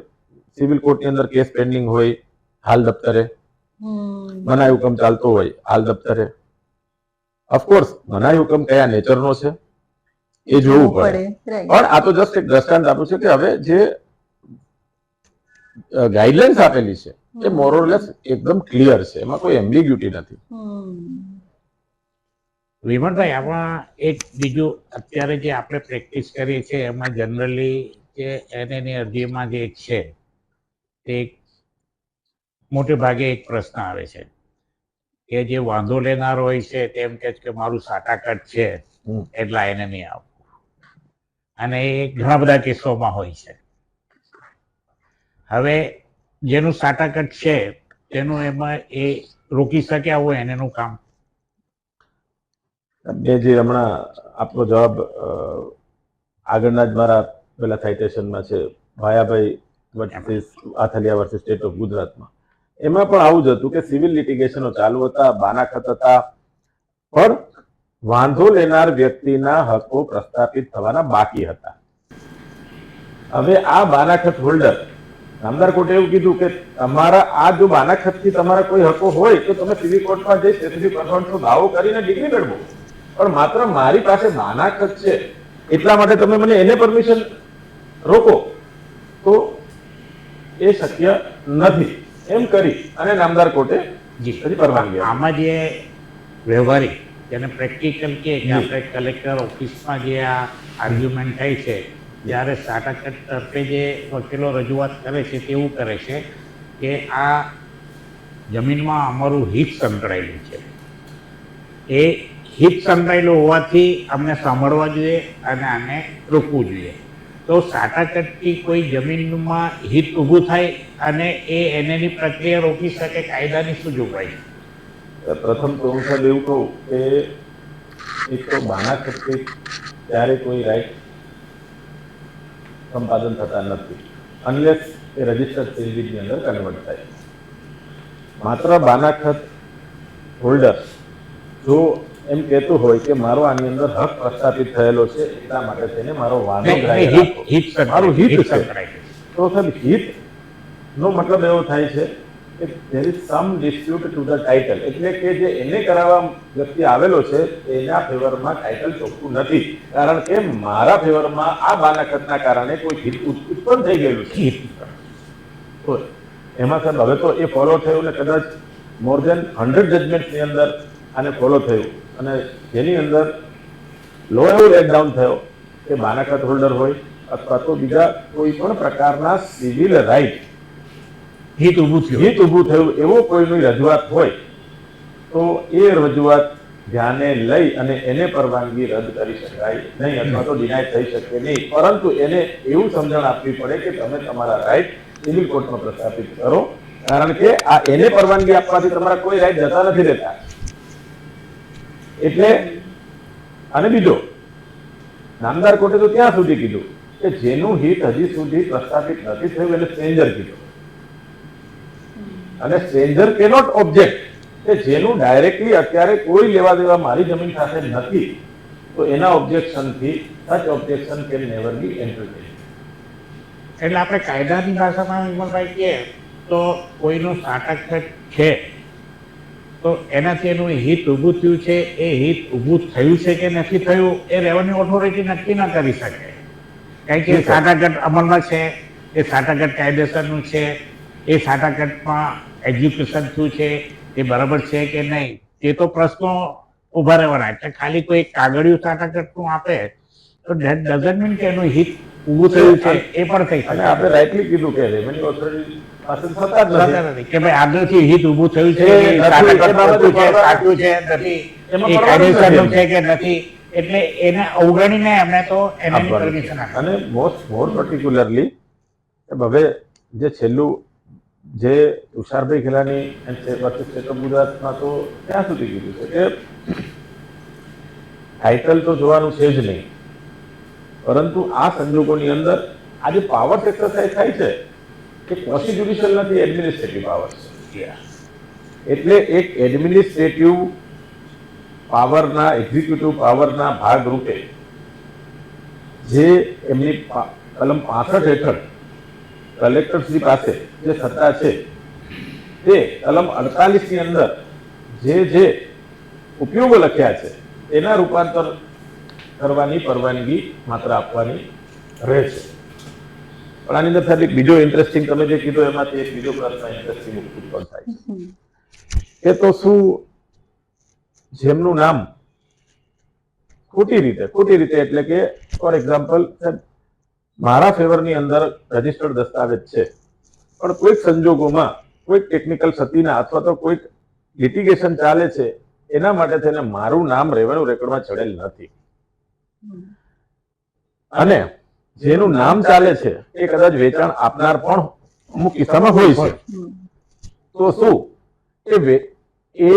સિવિલ કોર્ટની અંદર કેસ પેન્ડિંગ હોય હાલ દફતરે, મનાઈ હુકમ ચાલતો હોય હાલ દફતરે, ઓફકોર્સ મનાઈ હુકમ કયા નેચરનો છે એ જોવું પડે, Right. પણ આ તો જસ્ટ એક દ્રષ્ટાંત આપું છું કે હવે જે ગાઈડલાઇન્સ આપેલી છે એ મોરલેસ એકદમ ક્લિયર છે, એમાં કોઈ એમ્બિગ્યુટી નથી. વિમલભાઈ, આમાં એક બીજું અત્યારે જે આપણે પ્રેક્ટિસ કરીએ છીએ એમાં જનરલી જે એની અરજીમાં જે છે તે મોટે ભાગે એક પ્રશ્ન આવે છે કે જે વાંધો લેનાર હોય છે તેમ કહે છે કે મારું સાટાકટ છે એટલે એને નહીં આપવું, અને એ ઘણા બધા કેસોમાં હોય છે. હવે જેનું સાટાકટ છે તેનું એમાં એ રોકી શકે આવું એનું કામ. મેં જે હમણાં આપનો જવાબ આગળના જ મારા પેલા સાઇટેશનમાં છે Bhayabhai versus આથલિયા versus state of ગુજરાતમાં, એમાં પણ આવું જ હતું કે સિવિલ લિટિગેશનો ચાલુ હતા, બાનાખત હતા, પણ વાંધો લેનાર વ્યક્તિના હકો પ્રસ્થાપિત થવાના બાકી હતા. હવે આ બાનાખત હોલ્ડર નામદાર કોર્ટે એવું કીધું કે તમારા આ જો બાનાખતથી તમારા કોઈ હકો હોય તો તમે સિવિલ કોર્ટમાં જઈ સ્પેસિફિક પરફોર્મન્સનો દાવો કરીને ડિગ્રી મેળવો, પણ માત્ર મારી પાસે બાનાખત છે એટલા માટે તમે મને એને પરમિશન રોકો તો એ શક્ય નથી એમ કરી અને નામદાર કોર્ટે હજી પરવાનગી આપી. આમાં જે વ્યવહારિક જેને પ્રેક્ટિકલ કે આપણે કલેક્ટર ઓફિસમાં જે આ આર્ગ્યુમેન્ટ થાય છે ત્યારે સાટાકટ તરફે જે વકીલો રજૂઆત કરે છે તેવું કરે છે કે આ જમીનમાં અમારું હિત સંકળાયેલું છે, એ હિત સંકળાયેલું હોવાથી અમને સાંભળવા જોઈએ અને આને રોકવું જોઈએ. તો સાટાકટથી કોઈ જમીનમાં હિત ઊભું થાય અને એની પ્રક્રિયા રોકી શકે, કાયદાની શું જોગવાઈ? પ્રથમ તો હું સાહેબ એવું કહું કે એક તો બાનાખતથી ત્યારે કોઈ રાઈટ સંપાદન થતા નથી અનલેસ એ રજિસ્ટર્ડ સેલની અંદર કન્વર્ટ થાય. માત્ર બાનાખત હોલ્ડર જો એમ કહેતું હોય કે મારો આની અંદર હક પ્રસ્થાપિત થયેલો છે એટલા માટે તેને મારો વાંધો મારું હિત છે, તો સાહેબ હિત નો મતલબ એવો થાય છે કે there is some dispute to the title, એટલે કે જે એને કરાવવા વ્યક્તિ આવેલો છે એના ફેવરમાં ટાઇટલ ચોખ્ખું નથી, કારણ કે મારા ફેવરમાં આ બાનાખતના કારણે કોઈ હિત ઉત્પન્ન થઈ ગયેલું છે. તો એમાં સાહેબ હવે તો એ ફોલો થયું ને કદાચ મોર દેન 100 જજમેન્ટની અંદર આને ફોલો થયું અને જેની અંદર લો એવો લેકડાઉન થયો કે બાનાખત હોલ્ડર હોય અથવા તો બીજા કોઈ પણ પ્રકારના સિવિલ રાઇટ હિત ઊભું થયું એવો કોઈની રજૂઆત હોય તો એ રજૂઆત ધ્યાને લઈ અને એને પરવાનગી રદ કરી શકાય નહીં અથવા તો ડિનાય થઈ શકે નહીં, પરંતુ એને એવું સમજણ આપવી પડે કે તમે તમારા રાઇટ સિવિલ કોર્ટમાં પ્રસ્થાપિત કરો, કારણ કે આ એને પરવાનગી આપવાથી તમારા કોઈ રાઇટ જતા નથી રહેતા. એટલે અને બીજો નામદાર કોર્ટે તો ત્યાં સુધી કીધું કે જેનું હિત હજી સુધી પ્રસ્થાપિત નથી થયું એને સ્ટ્રેન્જર કીધું, અને સ્ટ્રેન્જર કેનોટ ઓબ્જેક્ટ કે જેનું ડાયરેક્ટલી અત્યારે કોઈ લેવા દેવા મારી જમીન સાથે નથી તો એના ઓબ્જેક્શનથી સચ ઓબ્જેક્શન કેન નેવર બી એન્ટરટેન્ડ. એટલે આપણે કાયદાની ભાષામાં વિમલભાઈ કહીએ તો કોઈનું સાટાકટ છે તો એનાથી એનું હિત ઊભું થયું છે, એ હિત ઊભું થયું છે કે નથી થયું એ રેવન્યુ ઓથોરિટી નક્કી ન કરી શકે, કારણ કે સાટાકટ અમલમાં છે, એ સાટાકટ કાયદેસરનું છે, એ સાટાકટમાં એક્ઝિક્યુશન થયું છે એ બરાબર છે કે નહીં તે તો પ્રશ્નો ઊભા રહેવાના. એટલે ખાલી કોઈ કાગળિયું સાટાકટનું આપે તો ધેટ ડઝન્ટ મીન કે એનું હિત ઊભું થયું છે એ પણ થઈ અને શકે. આપણે રાઇટલી કીધું કે રેવન્યુ ઓથોરિટી પાસે થતા જ નથી કે ભાઈ આગળથી હિત ઊભું થયું છે, સાચું છે નથી, એ કાયદેસરનું છે કે નથી, એટલે એને અવગણીને એમને તો એને પરમિશન આપે. અને મોર પર્ટિક્યુલરલી હવે જે છેલ્લું જે તુષારભાઈ ખેલાની વર્સિસ સ્ટેટ ઓફ ગુજરાતમાં તો ત્યાં સુધી કીધું છે કે ટાઇટલ તો જોવાનું છે જ નહીં, પરંતુ આ સંજોગોની અંદર આ જે પાવર્સ એક્સરસાઇઝ થાય છે એ ક્વોસી જ્યુડિશિયલ નથી, એડમિનિસ્ટ્રેટિવ પાવર્સ છે. એટલે એક એડમિનિસ્ટ્રેટિવ પાવરના એક્ઝિક્યુટિવ પાવરના ભાગરૂપે જે એમની કલમ 65 હેઠળ કલેક્ટરશ્રી પાસે જે સત્તા છે તે કલમ 48 ની અંદર જે ઉપયોગો લખ્યા છે એના રૂપાંતર કરવાની પરવાનગી માત્ર આપવાની રહે છે. પણ આની અંદર સાહેબ એક બીજો ઇન્ટરેસ્ટિંગ તમે જે કીધું એમાંથી એક બીજો પ્રશ્ન ઇન્ટરેસ્ટિંગ ઉત્પન્ન થાય હમ. કે તો શું જેમનું નામ ખોટી રીતે એટલે કે ફોર એક્ઝામ્પલ મારા ફેવરની અંદર રજીસ્ટર્ડ દસ્તાવેજ છે પણ કોઈક સંજોગોમાં કોઈક ટેકનિકલ સતીના અથવા તો કોઈક લિટિગેશન ચાલે છે એના માટે થઈને મારું નામ રેવન્યુ રેકોર્ડમાં ચડેલ નથી અને જેનું નામ ચાલે છે એ કદાચ વેચાણ આપનાર પણ અમુક કિસ્સામાં હોય છે, તો શું એ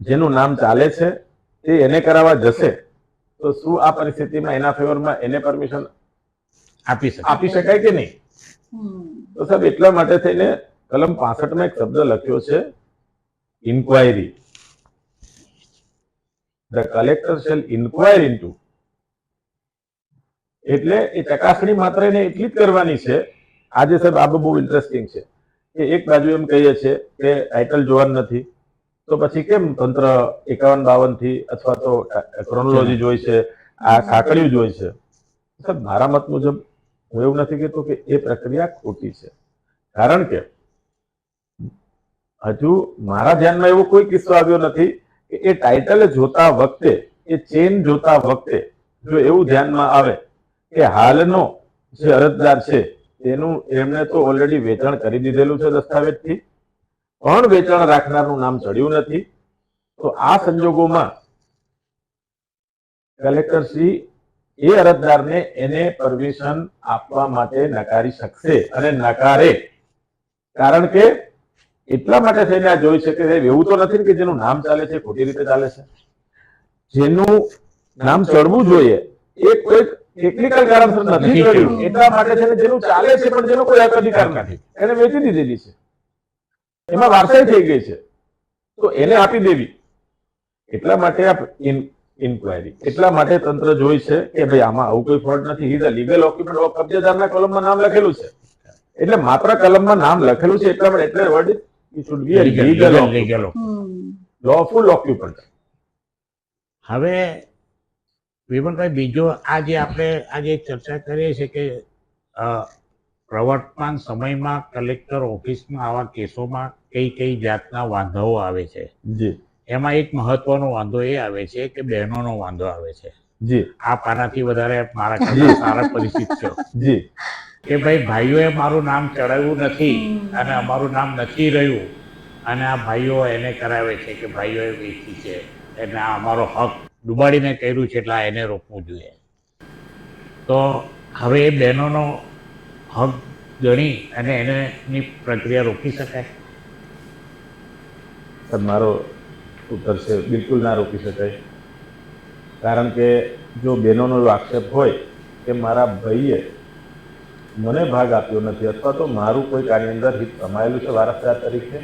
જેનું નામ ચાલે છે તે એને કરાવવા જશે તો શું આ પરિસ્થિતિમાં એના ફેવરમાં એને પરમિશન આપી શકાય કે નહીં? તો સાહેબ એટલા માટે થઈને કલમ 65 માં એક શબ્દ લખ્યો છે inquiry. The collector shall inquire into, એટલે એ ચકાસણી માત્ર એને એટલી જ કરવાની છે. આજે સાહેબ આ બહુ ઇન્ટરેસ્ટિંગ છે કે એક બાજુ એમ કહીએ છે કે ટાઇટલ જોવાનું નથી, તો પછી કેમ તંત્ર 51-52 થી અથવા તો ક્રોનોલોજી જોઈ છે, આ સાંકળ્યું જોઈ છે? સાહેબ મારા મત મુજબ હું એવું નથી કહેતો કે એ પ્રક્રિયા ખોટી છે, કારણ કે હજુ મારા ધ્યાનમાં એવો કોઈ કિસ્સો આવ્યો નથી કે એ ટાઇટલ જોતા વખતે, એ ચેન જોતા વખતે જો એવું ધ્યાનમાં આવે કે હાલનો જે અરજદાર છે તેનું એમણે તો ઓલરેડી વેચાણ કરી દીધેલું છે દસ્તાવેજથી, પણ વેચાણ રાખનારનું નામ ચડ્યું નથી, તો આ સંજોગોમાં કલેક્ટર શ્રી એ અરજદારને એને પરમિશન આપવા માટે નકારી શકશે અને નકારે. કારણ કે એટલા માટે થઈને આ જોઈ છે કે એવું તો નથી કે જેનું નામ ચાલે છે ખોટી રીતે ચાલે છે. જેનું નામ ચડવું જોઈએ એ કોઈ ટેકનિકલ કારણસર નથી ચડ્યું, એટલા માટે છે જેનું ચાલે છે પણ જેનો કોઈ હક અધિકાર નથી, એને વેચી દીધેલી છે, એમાં વારસાઈ થઈ ગઈ છે, તો એને આપી દેવી. એટલા માટે આ ઇન્ક્વાયરી, એટલા માટે તંત્ર જોઈ છે કે ભાઈ આમાં આવું કોઈ ફ્રોડ નથી. હી ધ લીગલ ઓક્યુપન્ટ ઓફ કબજેદારના કલમમાં નામ લખેલું છે, એટલે માત્ર કલમમાં નામ લખેલું છે એટલા માટે એટલે word it should be a legal lawful occupant. હવે વિમલભાઈ, બીજો આ જે આપણે આજે ચર્ચા કરીએ છીએ કે પ્રવર્તમાન સમયમાં કલેક્ટર ઓફિસમાં આવા કેસોમાં કઈ જાતના વાંધાઓ આવે છે. જી. એમાં એક મહત્વનો વાંધો એ આવે છે કે બહેનોનો વાંધો આવે છે. જી. આપ આનાથી વધારે મારા કરતા સારા પરિચિત છો. જી. કે ભાઈ ભાઈઓએ મારું નામ ચડાવ્યું નથી અને અમારું નામ નથી રહ્યું અને આ ભાઈઓ એને કરાવે છે કે ભાઈઓએ વેચી છે એટલે આ અમારો હક ડુબાડીને કર્યું છે એટલે આ એને રોકવું જોઈએ. તો હવે એ બહેનોનો હક ગણી અને એની પ્રક્રિયા રોકી શકાય? મારો ઉત્તર છે બિલકુલ ના રોકી શકાય. કારણ કે જો બહેનોનો આક્ષેપ હોય કે મારા ભાઈએ મને ભાગ આપ્યો નથી અથવા તો મારું કોઈ આની અંદર હિત સમાયેલું છે વારસદાર તરીકે,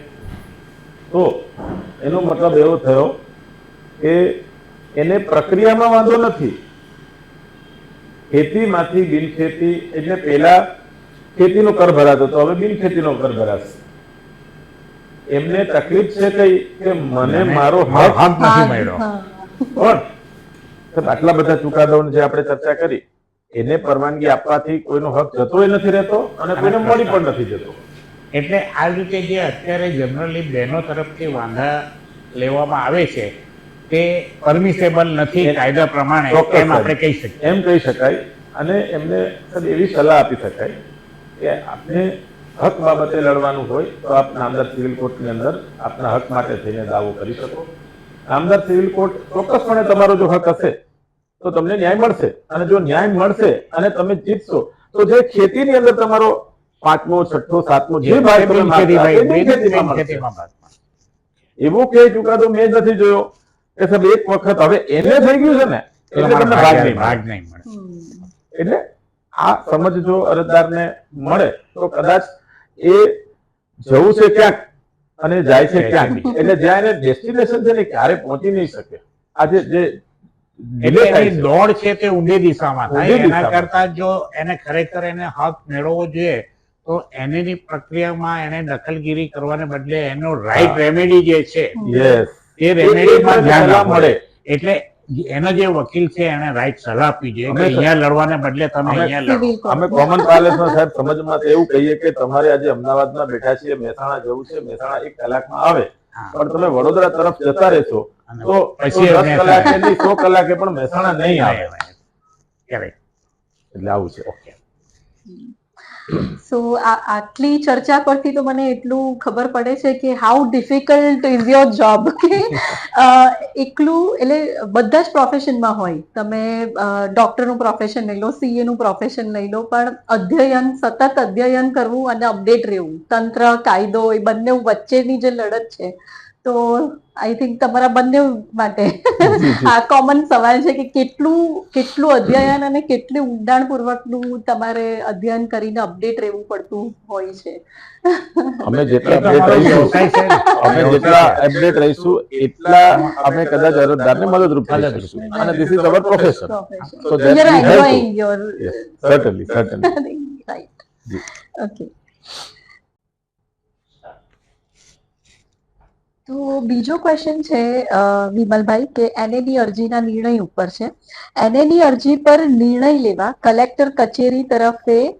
તો એનો મતલબ એવો થયો કે એને પ્રક્રિયામાં વાંધો નથી. ખેતીમાંથી બિનખેતી, એટલે પહેલા ખેતીનો કર ભરાતો હતો, હવે બિનખેતીનો કર ભરાશે. એમને તકલીફ છે કઈ કે મને મારો હક નથી મળ્યો. પણ આટલા બધા ચુકાદાઓની જે આપણે ચર્ચા કરી એને પરવાનગી આપવાથી કોઈનો હક જતોય નથી રહેતો અને કોઈને મળી પણ નથી જતો. એટલે આ રીતે જે અત્યારે જનરલી બહેનો તરફથી વાંધા લેવામાં આવે છે તે પરમિસેબલ નથી કાયદા પ્રમાણે, એમ આપણે કહી શકીએ. એમ કહી શકાય. અને એમને એવી સલાહ આપી શકાય કે આપને હક બાબતે લડવાનું હોય તો આપ નામદાર સિવિલ કોર્ટની અંદર આપના હક માટે થઈને દાવો કરી શકો. નામદાર સિવિલ કોર્ટ ચોક્કસપણે તમારો જો હક હશે તો તમને ન્યાય મળશે, અને જો ન્યાય મળશે અને તમે જીતશો તો જે ખેતીની અંદર તમારો 5મો 6થો 7મો જે ભાગ તમે એવો કે ચુકાદો મેં નથી જોયો કે સાહેબ એક વખત હવે એને થઈ ગયું છે ને એટલે તમને ભાગ નહીં મળે. એટલે આ સમજ જો અરજદારને મળે તો કદાચ એ જવું છે ક્યાંક અને જાય છે ક્યાંક, એટલે જ્યાં એને ડેસ્ટિનેશન છે ને ક્યારે પહોંચી નહીં શકે. આજે જે એટલે એની દોડ છે તે ઊંડી દિશામાં થાય. એના કરતા જો એને ખરેખર એને હક મેળવવો જોઈએ તો એની પ્રક્રિયામાં એને દખલગીરી કરવાને બદલે એનો રાઈટ રેમેડી જે છે એ રેમેડીમાં એ ધ્યાન સલાહ આપવું મળે. એટલે એનો જે વકીલ છે એને રાઈટ સલાહ આપવી જોઈએ કે અમે- અહીંયા લડવાને બદલે તમે અમે- અહીંયા લડો. સિવિલ અમે કોર્ટ. કોમન પાર્લન્સમાં સાહેબ સમજમાં તો એવું કહીએ કે તમારે આજે અમદાવાદમાં બેઠા છીએ, મહેસાણા જવું છે, મહેસાણા 1 કલાકમાં આવે, હા. પણ તમે વડોદરા તરફ જતા રહેશો અને તો પછી 10 મહેસાણા. કલાકે નહીં 100 કલાકે પણ મહેસાણા નહીં આવે. Correct. એટલે આવું છે. Okay. સો આટલી ચર્ચા પરથી તો મને એટલું ખબર પડે છે કે how difficult is your job કે એકલું એટલે બધા જ પ્રોફેશનમાં હોય, તમે ડોક્ટરનું પ્રોફેશન લઈ લો, સીએ નું પ્રોફેશન લઈ લો, પણ અધ્યયન, સતત અધ્યયન કરવું અને અપડેટ રહેવું, તંત્ર, કાયદો એ બંને વચ્ચેની જે લડત છે, તો આઈ થિંક તમારા બંને માટે આ કોમન સવાલ છે કે કેટલું અધ્યયન અને કેટલું ઊંડાણપૂર્વકનું તમારે અધ્યયન કરીને અપડેટ રહેવું પડતું હોય છે. અમે એ જેટલા તો અપડેટ અમારો રહીશું, વ્યવસાય છે ને. અમે જેટલા અપડેટ રહીશું એટલા અમે કદાચ અરજદારને મદદરૂપ થઈ મદદરૂપ. શકશું. અને this is our profession. Profession. So that You're we have to. enjoying your Yes, certainly. right. જી. Okay. તો બીજો ક્વેશ્ચન છે વિમલભાઈ કે એનએની અરજીના નિર્ણય ઉપર છે. એનએની અરજી પર નિર્ણય લેવા કલેક્ટર કચેરી તરફે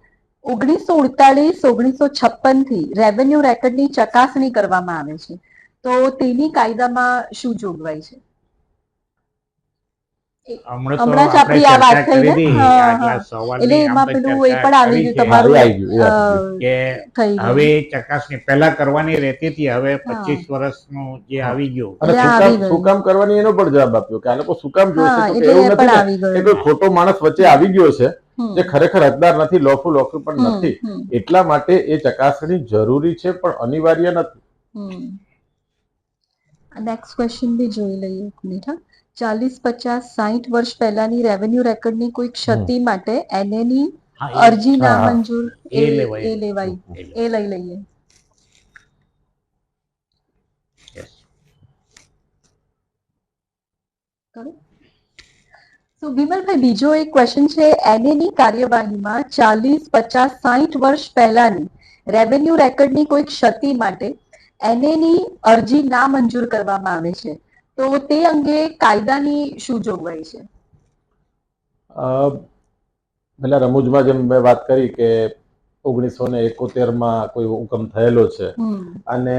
1948-1956 થી રેવન્યુ રેકર્ડની ચકાસણી કરવામાં આવે છે, તો તેની કાયદામાં શું જોગવાઈ છે? હમણાં જ આપણી આ વાત થઈ ને, એટલે એમાં પેલું એ પણ આવી ગયું તમારું કે થઈ હવે ગયું. ચકાસણી પહેલા કરવાની રહેતી હતી, હવે હા. 25 વર્ષનું જે આવી ગયું. અને એટલે શું આવી કામ- ગયું. શું કામ કરવાની એનો પણ જવાબ આપ્યો કે આ લોકો શું કામ જોઈશે, હા, તો કે એટલે એવું એ નથી પણ ને આવી કે ગયું. કોઈ ખોટો માણસ વચ્ચે આવી ગયો છે હમ. જે ખરેખર હકદાર નથી, લોફુલ પણ હમ, નથી, હમ, એટલા માટે એ ચકાસણી જરૂરી છે પણ અનિવાર્ય નથી. હમ. નેક્સ્ટ ક્વેશ્ચન બી જોઈ લઈએ એક મિનિટ. હા, 40, 50, 60 વર્ષ પહેલાની રેવન્યુ રેકર્ડની કોઈ ક્ષતિ માટે એનએની હા, અરજી હા, હા. નામંજૂર એ લેવાય. એ લેવાય, એ લઈ લઈએ. Yes. તો વિમલભાઈ બીજો એક ક્વેશ્ચન છે, એનએની કાર્યવાહીમાં 40, 50, 60 વર્ષ પહેલાની રેવન્યુ રેકર્ડની કોઈ ક્ષતિ માટે એનએની અરજી નામંજૂર કરવામાં આવે છે, તો તે અંગે કાયદાની શું જોગવાઈ છે? પેલા રમૂજમાં જેમ મેં વાત કરી કે 1971માં કોઈ હુકમ થયેલો છે અને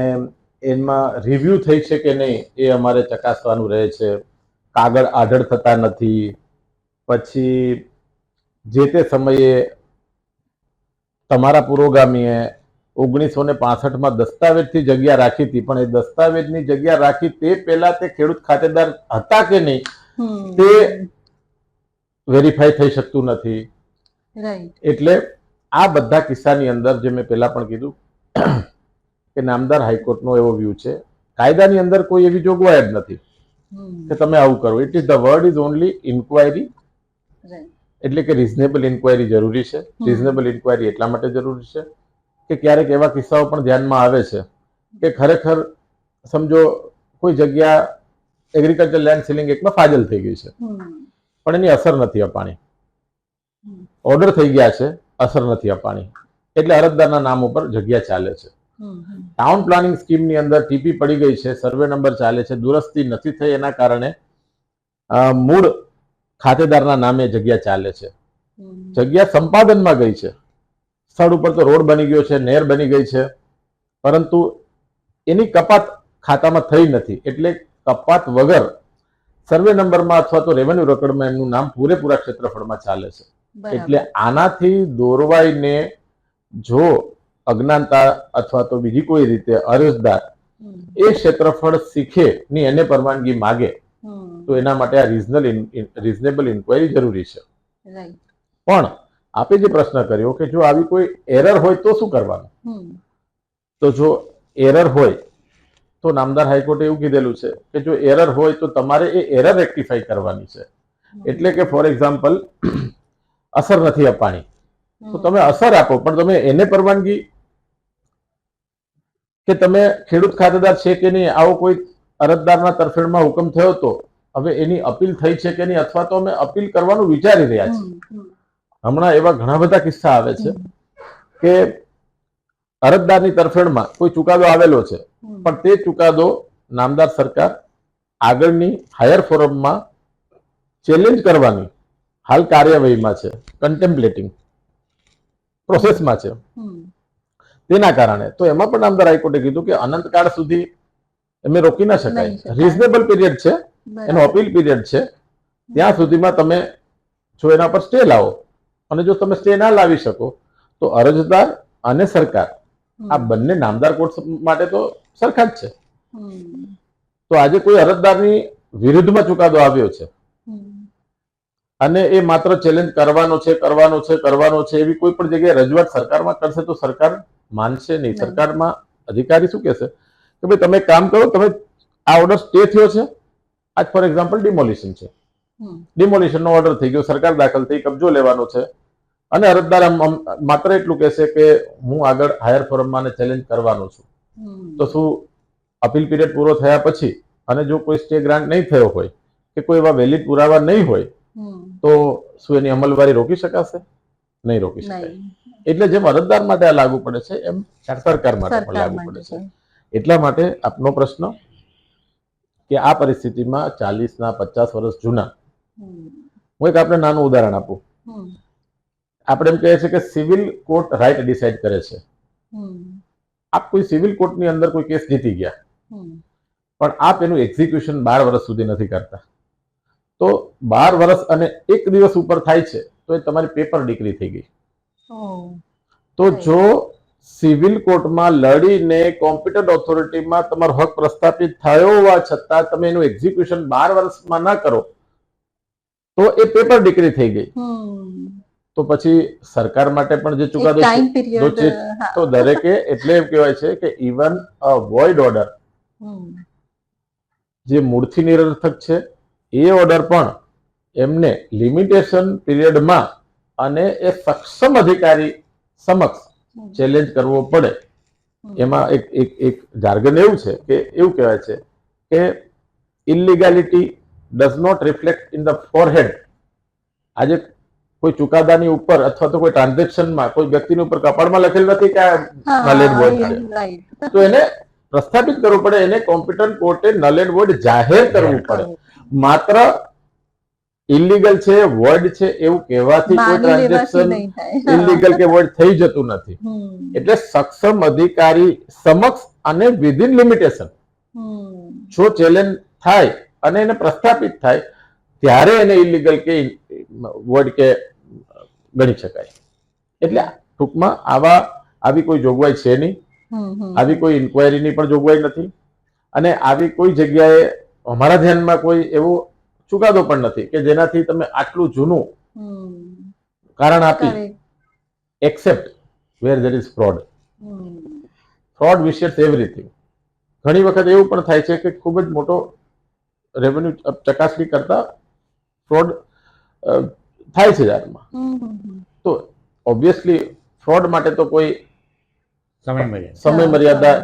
એમાં રિવ્યુ થઈ છે કે નહીં એ અમારે ચકાસવાનું રહે છે. કાગળ આઢળ થતા નથી. પછી જે તે સમયે તમારા પુરોગામીએ 1965માં દસ્તાવેજથી જગ્યા રાખી હતી, પણ એ દસ્તાવેજની જગ્યા રાખી તે પહેલા તે ખેડૂત ખાતેદાર હતા કે નહીં તે વેરીફાઈ થઈ શકતું નથી. રાઈટ. એટલે આ બધા કિસ્સાની અંદર જે મેં પહેલા પણ કીધું કે નામદાર હાઈકોર્ટનો એવો વ્યૂ છે, કાયદાની અંદર કોઈ એવી જોગવાઈ જ નથી કે તમે આવું કરો. It is the word is only inquiry. એટલે કે રિઝનેબલ ઇન્ક્વાયરી જરૂરી છે. રિઝનેબલ ઇન્ક્વાયરી એટલા માટે જરૂરી છે કે ક્યારેક એવા કિસ્સાઓ પણ ધ્યાનમાં આવે છે કે ખરેખર સમજો કોઈ જગ્યા એગ્રીકલ્ચર લેન્ડ સીલિંગ એક્ટમાં ફાજલ થઈ ગઈ છે પણ એની અસર નથી અપાણી, ઓર્ડર થઈ ગયા છે, અસર નથી અપાણી, એટલે અરજદારના નામ ઉપર જગ્યા ચાલે છે. ટાઉન પ્લાનિંગ સ્કીમની અંદર ટીપી પડી ગઈ છે, સર્વે નંબર ચાલે છે, દુરસ્તી નથી થઈ, એના કારણે મૂળ ખાતેદારના નામે જગ્યા ચાલે છે. જગ્યા સંપાદનમાં ગઈ છે, સ્થળ ઉપર તો રોડ બની ગયો છે, નહેર બની ગઈ છે, પરંતુ એની કપાત ખાતામાં થઈ નથી. એટલે કપાત વગર સર્વે નંબરમાં અથવા તો રેવન્યુ રેકોર્ડમાં એમનું નામ પૂરેપૂરા ક્ષેત્રફળમાં ચાલે છે. એટલે આનાથી દોરવાઈને જો અજ્ઞાનતા અથવા તો બીજી કોઈ રીતે અરજદાર એ ક્ષેત્રફળ શીખે ની એને પરવાનગી માગે તો એના માટે આ રિઝનેબલ ઇન્ક્વાયરી જરૂરી છે. પણ આપે જે પ્રશ્ન કર્યો કે જો આવી કોઈ એરર હોય તો શું કરવાનું, તો જો એરર હોય તો નામદાર હાઈકોર્ટે એવું કીધેલું છે કે જો એરર હોય તો તમારે એ એરર રેક્ટિફાઈ કરવાની છે. એટલે કે ફોર એક્ઝામ્પલ અસર નથી અપાણી તો તમે અસર આપો, પણ તમે એને પરવાનગી કે તમે ખેડૂત ખાતેદાર છે કે નહીં આવો કોઈ અરજદારના તરફેણમાં હુકમ થયો તો હવે એની અપીલ થઈ છે કે નહીં, અથવા તો અમે અપીલ કરવાનું વિચારી રહ્યા છીએ. હમણાં એવા ઘણા બધા કિસ્સા આવે છે કે અરજદારની તરફેણમાં કોઈ ચુકાદો આવેલો છે પણ તે ચુકાદો નામદાર સરકાર આગળની હાયર ફોરમમાં ચેલેન્જ કરવાની હાલ કાર્યવાહીમાં છે, કન્ટેમ્પલેટિંગ પ્રોસેસમાં છે. તેના કારણે તો એમાં પણ નામદાર હાઈકોર્ટે કીધું કે અનંતકાળ સુધી એમને રોકી ના નહીં શકાય. શકાય. રીઝનેબલ પીરિયડ છે, એનો અપીલ પીરિયડ છે, ત્યાં સુધીમાં તમે જો એના પર સ્ટે લાવો, અને જો તમે સ્ટે ના લાવી શકો તો અરજદાર અને સરકાર આ બંને નામદાર કોર્ટ માટે તો સરખા જ છે. તો આજે કોઈ અરજદારની વિરુદ્ધમાં ચુકાદો આવ્યો છે અને એ માત્ર ચેલેન્જ કરવાનો છે એવી કોઈ પણ જગ્યાએ રજૂઆત સરકારમાં કરશે તો સરકાર માનશે નહીં. સરકારમાં અધિકારી શું કહેશે કે ભાઈ તમે કામ કરો, તમે આ ઓર્ડર સ્ટે થયો છે, આજ ફોર એક્ઝામ્પલ ડિમોલિશન છે, ડિમોલિશનનો ઓર્ડર થઈ ગયો, સરકાર દાખલ થઈ, કબજો લેવાનો છે, અને અરજદાર માત્ર એટલું કહેશે કે હું આગળ હાયર ફોરમમાં ચેલેન્જ કરવાનો છું. તો શું અપીલ પીરિયડ પૂરો થયા પછી અને જો કોઈ સ્ટે ગ્રાન્ટ નહીં થયો હોય કે કોઈ એવા વેલિડ પુરાવા નહીં હોય તો શું એની અમલવારી રોકી શકાશે? નહીં રોકી શકાય. એટલે જેમ અરજદાર માટે આ લાગુ પડે છે એમ સરકાર માટે પણ લાગુ પડે છે. એટલા માટે આપનો પ્રશ્ન કે આ પરિસ્થિતિમાં 40ના 50 વર્ષ જૂના, હું એક આપણે નાનું ઉદાહરણ આપું. આપણે એમ કહીએ છીએ કે સિવિલ કોર્ટ રાઈટ ડિસાઇડ કરે છે. આપ કોઈ સિવિલ કોર્ટની અંદર કોઈ કેસ જીતી ગયા, પણ આપ એનું એક્ઝિક્યુશન 12 વર્ષ સુધી નથી કરતા, તો 12 વર્ષ અને 1 દિવસ ઉપર થાય છે તો એ તમારી પેપર ડિક્રી થઈ ગઈ. તો જો સિવિલ કોર્ટમાં લડીને કોમ્પિટન્ટ ઓથોરિટીમાં તમારો હક પ્રસ્થાપિત થયો હોવા છતાં તમે એનું એક્ઝિક્યુશન 12 વર્ષમાં ના કરો તો એ પેપર ડિક્રી થઈ ગઈ. તો પછી સરકાર માટે પણ જે ચુકાદો છે તો દરેકે એટલે એમ કહેવાય છે કે ઇવન અ વોઇડ ઓર્ડર જે મૂળથી નિરર્થક છે એ ઓર્ડર પણ એમને લિમિટેશન પીરિયડમાં અને એ સક્ષમ અધિકારી સમક્ષ ચેલેન્જ કરવો પડે. એમાં એક જાર્ગન એવું છે કે એવું કહેવાય છે કે illegality does not reflect in the forehead. આજે કોઈ ચુકાદાની ઉપર અથવા તો કોઈ ટ્રાન્ઝેક્શનમાં કોઈ વ્યક્તિની ઉપર કપાળમાં લખેલું નથી કે આ નલ એન્ડ વોઇડ છે, તો એને પ્રસ્થાપિત કરવું પડે, એને કોમ્પિટન્ટ કોર્ટે નલ એન્ડ વોઇડ જાહેર કરવું પડે. માત્ર ઇલીગલ છે, વોઇડ છે એવું કહેવાથી કોઈ ટ્રાન્ઝેક્શન ઇલીગલ કે વોઇડ થઈ જતું નથી. એટલે સક્ષમ અધિકારી સમક્ષ અને વિધિન લિમિટેશન જો ચેલેન્જ થાય અને એને પ્રસ્થાપિત થાય ત્યારે એને ઇલીગલ કે વોઇડ કે ગણી શકાય. એટલે ટૂંકમાં આવી કોઈ જોગવાઈ છે નહીં, આવી કોઈ ઇન્કવાયરીની પણ જોગવાઈ નથી, અને આવી કોઈ જગ્યાએ અમારા ધ્યાનમાં કોઈ એવો ચુકાદો પણ નથી કે જેનાથી તમે આટલું જૂનું કારણ આપી accept where there is fraud. Fraud vitiates everything. ઘણી વખત એવું પણ થાય છે કે ખૂબ જ મોટો રેવન્યુ ચકાસણી કરતા ફ્રોડ થાય છે જાહેરમાં. તો ઓબ્વિયસલી ફ્રોડ માટે તો કોઈ સમય મર્યાદા,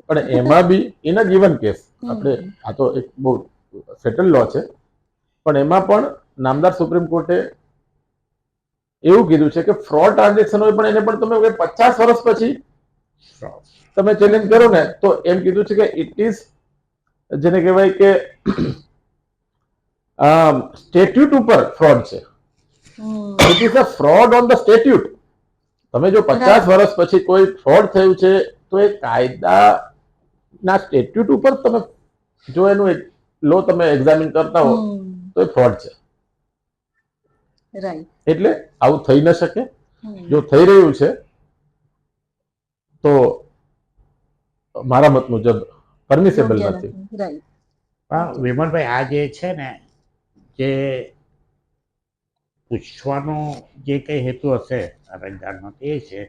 પણ એમાં બી ઇન અ ગિવન કેસ આપણે આ તો એક બહુ સેટલ લો છે, પણ એમાં પણ નામદાર સુપ્રીમ કોર્ટે એવું કીધું છે કે ફ્રોડ ટ્રાન્ઝેક્શન હોય પણ એને પણ તમે 50 વર્ષ પછી તમે ચેલેન્જ કરો ને તો એમ કીધું છે કે ઇટ ઇઝ જેને કહેવાય કે સ્ટેટ્યુટ ઉપર ફ્રોડ છે. It is a fraud on the statute. તમે જો 50 વર્ષ પછી કોઈ ફ્રોડ થયું છે તો એ કાયદાના સ્ટેટ્યુટ ઉપર તમે જો એનું લો તમે એક્ઝામિન કરતા હો તો એ ફ્રોડ છે. એટલે આવું થઈ ન શકે. જો થઈ રહ્યું છે તો મારા મત મુજબ પરમિસેબલ નથી. વિમલભાઈ, આ જે છે ને જે પૂછવાનો જે કંઈ હેતુ હશે અરજદારનો એ છે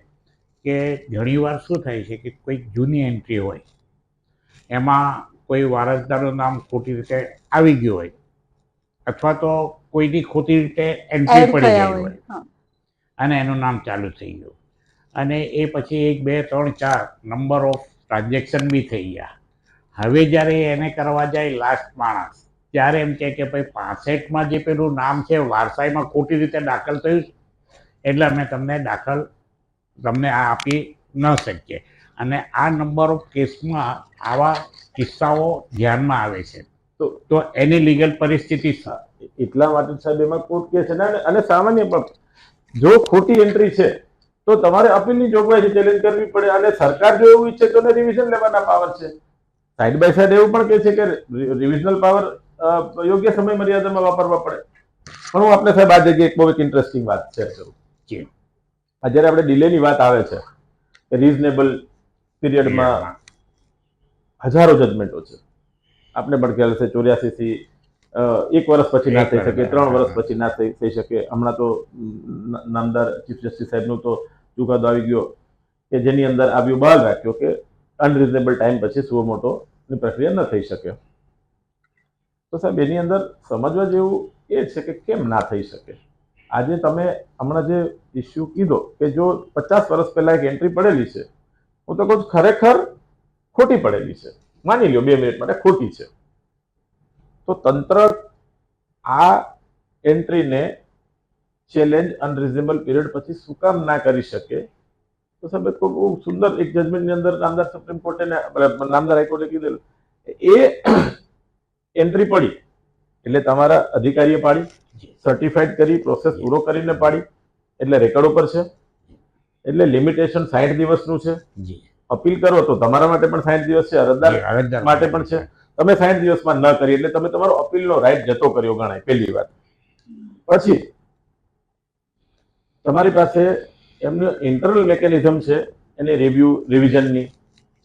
કે ઘણીવાર શું થાય છે કે કોઈ જૂની એન્ટ્રી હોય એમાં કોઈ વારસદારનું નામ ખોટી રીતે આવી ગયું હોય અથવા તો કોઈની ખોટી રીતે એન્ટ્રી પડી ગઈ હોય અને એનું નામ ચાલુ થઈ ગયું અને એ પછી 1 2 3 4 નંબર ઓફ ટ્રાન્ઝેક્શન બી થઈ ગયા. હવે જ્યારે એને કરવા જાય લાસ્ટ માણસ ત્યારે એમ કહે કે ભાઈ 65માં જે પેલું નામ છે વારસાઈમાં ખોટી રીતે દાખલ થયું એટલે અમે તમને આ આપી ન શકીએ. અને આ નંબર ઓફ કેસમાં આવા કિસ્સાઓ ધ્યાનમાં આવે છે. તો એની લીગલ પરિસ્થિતિ શું? એટલા માટે સાહેબ એમાં કોર્ટ કે છે ને, અને સામાન્ય જો ખોટી એન્ટ્રી છે તો તમારે અપીલની જોગવાઈ ચેલેન્જ કરવી પડે, અને સરકાર જો એવું ઈચ્છે તો રિવિઝન લેવાના પાવર છે. સાઈડ બાય સાઈડ એવું પણ કે છે કે રિવિઝનલ પાવર યોગ્ય સમય મર્યાદામાં વાપરવા પડે. પણ હું આપણે સાહેબ આ જગ્યાએ બહુ એક ઇન્ટરેસ્ટિંગ વાત શેર કરું. જ્યારે આપણે ડિલેની વાત આવે છે, રીઝનેબલ પીરિયડમાં હજારો જજમેન્ટો છે. આપને પણ ખ્યાલ છે 84 થી 1 વર્ષ પછી ના થઈ શકે, 3 વર્ષ પછી ના થઈ શકે. હમણાં તો નામદાર ચીફ જસ્ટિસ સાહેબનું તો ચુકાદો આવી ગયો કે જેની અંદર આવ્યું બહાર રાખ્યો કે અનરિઝનેબલ ટાઈમ પછી સુઓ મોટોની પ્રક્રિયા ન થઈ શકે. તો સાહેબ એની અંદર સમજવા જેવું એ છે કે કેમ ના થઈ શકે. આજે તમે હમણાં જે ઇસ્યુ કીધો કે જો 50 વર્ષ પહેલા એક એન્ટ્રી પડેલી છે, હું તો કહું ખરેખર ખોટી પડેલી છે, માની લ્યો 2 મિનિટ માટે ખોટી છે, તો તંત્ર આ એન્ટ્રીને ચેલેન્જ અનરિઝનેબલ પીરિયડ પછી શું કામ ના કરી શકે? તો સાહેબ બહુ સુંદર એક જજમેન્ટની અંદર નામદાર સુપ્રીમ કોર્ટે નામદાર હાઈકોર્ટે કીધેલું, એ એન્ટ્રી પડી એટલે તમારા અધિકારીએ પાડી, સર્ટિફાઈડ કરી, પ્રોસેસ પૂરો કરીને પાડી, એટલે રેકોર્ડ ઉપર છે, એટલે લિમિટેશન 60 દિવસનું છે. અપીલ કરો તો તમારા માટે પણ 60 દિવસ છે, અરજદાર માટે પણ છે. તમે 60 દિવસમાં ન કરી એટલે તમે તમારો અપીલનો રાઈટ જતો કર્યો ગણાય, પહેલી વાત. પછી તમારી પાસે એમનું ઇન્ટરનલ મેકેનિઝમ છે એની રિવિઝનની,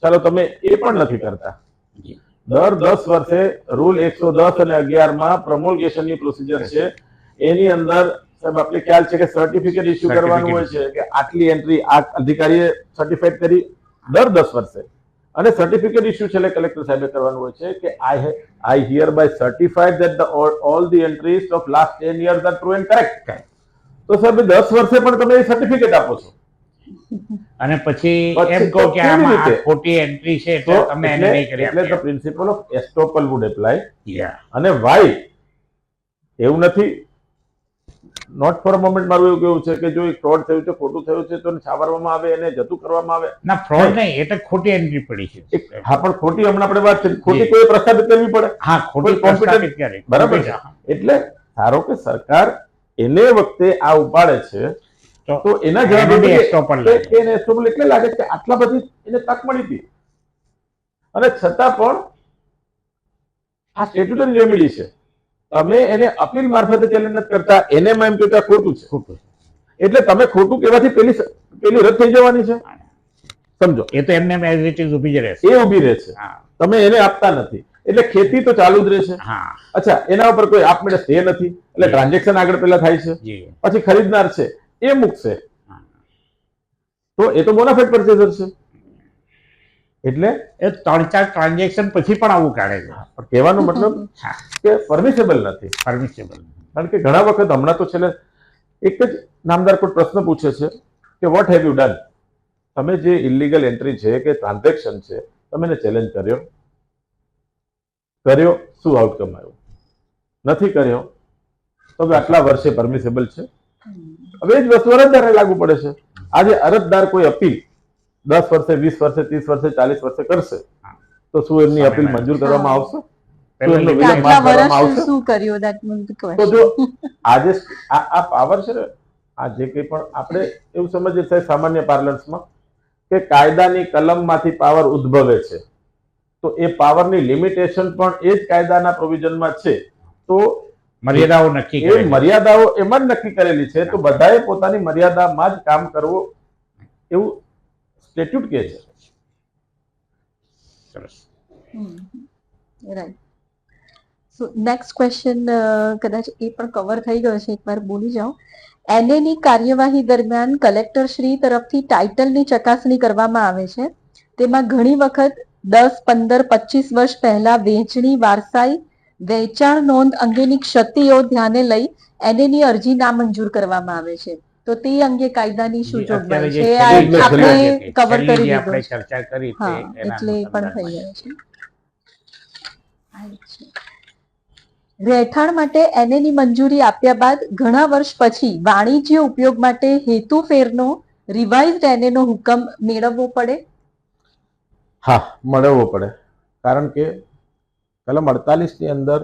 ચાલો તમે એ પણ નથી કરતા. દર 10 વર્ષે રૂલ 110 અને 11 માં પ્રમોલ્ગેશનની પ્રોસિજર છે, એની અંદર સાહેબ આપણે ખ્યાલ છે કે સર્ટિફિકેટ ઇસ્યુ કરવાનું હોય છે કે આટલી એન્ટ્રી આ અધિકારીએ સર્ટિફાઈડ કરી દર 10 વર્ષે, અને સર્ટિફિકેટ ઇસ્યુ છેલ્લે કલેક્ટર સાહેબે કરવાનું હોય છે કે I hereby certified that all the entries of last 10 years are true and correct. તો સાહેબ 10 વર્ષે પણ તમે એ સર્ટિફિકેટ આપો છો અને પછી એમ કહો કે આમાં આ ખોટી એન્ટ્રી છે તો તમે એને નહીં કરી એટલે the principle of estoppel would apply. અને વાય એવું નથી, નોટ ફોર અ મોમેન્ટ મારું એવું કેવું છે કે જો ફ્રોડ થયું છે, ખોટું થયું છે તો છાવરવામાં આવે, એને જતું કરવામાં આવે. ના, ફ્રોડ નહીં, એટલે ખોટી એન્ટ્રી પડી છે. હા, પણ ખોટી હમણાં આપણે વાત કરી, ખોટી કોઈ પ્રસ્થાપિત કરવી પડે. હા, ખોટી પ્રસ્થાપિત કરે, બરાબર છે. એટલે ધારો કે સરકાર એને વખતે આ ઉપાડે છે તો એના જવાબ એને એસ્ટોપલ એટલે લાગે કે આટલા બધી એને તક મળી હતી, અને છતાં પણ આ સ્ટેટ્યુટરી રેમેડી છે, તમે એને અપીલ મારફતે ચેલેન્જ નથી કરતા, એને એમ કે ખોટું છે, એટલે તમે ખોટું કહેવાથી પેલી રદ થઈ જવાની છે. સમજો, એ તો એમને એઝ ઇટ ઇઝ ઊભી જ રહેશે, એ ઊભી રહે છે, તમે એને આપતા નથી એટલે ખેતી તો ચાલુ જ રહેશે. અચ્છા, એના ઉપર કોઈ આપમેળે સ્ટે નથી એટલે ટ્રાન્ઝેક્શન આગળ પેલા થાય છે, પછી ખરીદનાર છે એ મૂકશે, તો એ તો બોનાફાઇડ પરચેઝર છે. એટલે એ 3-4 ટ્રાન્ઝેક્શન પછી પણ આવું કાઢે છે. કહેવાનો મતલબ કે પરમિસેબલ નથી, કારણ કે ઘણા વખત હમણાં તો છેલ્લે એક જ નામદાર કોર્ટ પ્રશ્ન પૂછે છે કે વોટ હેવ યુ ડન? તમે જે ઇલીગલ એન્ટ્રી છે કે ટ્રાન્ઝેક્શન છે, તમે એને ચેલેન્જ કર્યો, શું આઉટકમ આવ્યો? નથી કર્યો તો આટલા વર્ષે પરમિસેબલ છે. હવે જ વસ્તુ અરજદારને લાગુ પડે છે. આજે અરજદાર કોઈ અપીલ 10 વર્ષે, 20 વર્ષે, 30 વર્ષે, 40 વર્ષે કરશે તો શું એમની અપીલ મંજૂર કરવામાં આવશે? તો જો આજે આ પાવર છે ને, આ જે કંઈ પણ આપણે એવું સમજીએ છે સામાન્ય પાર્લન્સમાં કે કાયદાની કલમમાંથી પાવર ઉદ્ભવે છે, તો એ પાવરની લિમિટેશન પણ એ જ કાયદાના પ્રોવિઝનમાં છે. તો મર્યાદાઓ એમાં જ નક્કી કરેલી છે, તો બધાએ પોતાની મર્યાદામાં જ કામ કરવું એવું સ્ટેટ્યુટ કહે છે. રાઈટ. સો નેક્સ્ટ ક્વેશ્ચન કદાચ એ પણ કવર થઈ ગયો છે, એકવાર બોલી જાઓ. એનએની કાર્યવાહી દરમિયાન કલેક્ટર શ્રી તરફથી ટાઇટલની ચકાસણી કરવામાં આવે છે, તેમાં ઘણી વખત 10, 15, 25 વર્ષ પહેલા વહેંચણી, વારસાઈ, વેચાણ નોંધ અંગેની ક્ષતિઓ ધ્યાને લઈ એનએની અરજી નામંજૂર કરવામાં આવે છે. તો તે અંગે કાયદાની શું જોગવાઈ છે? આપણે કવર કરી દીધું, ચર્ચા કરી, એટલે એ પણ થઈ ગયો છે. રહેઠાણ માટે એનએની મંજૂરી આપ્યા બાદ ઘણા વર્ષ પછી વાણિજ્ય ઉપયોગ માટે હેતુ ફેરનો રિવાઇઝડ એનએનો હુકમ મેળવવો પડે? હા, મેળવવો પડે, કારણ કે કલમ 48 ની અંદર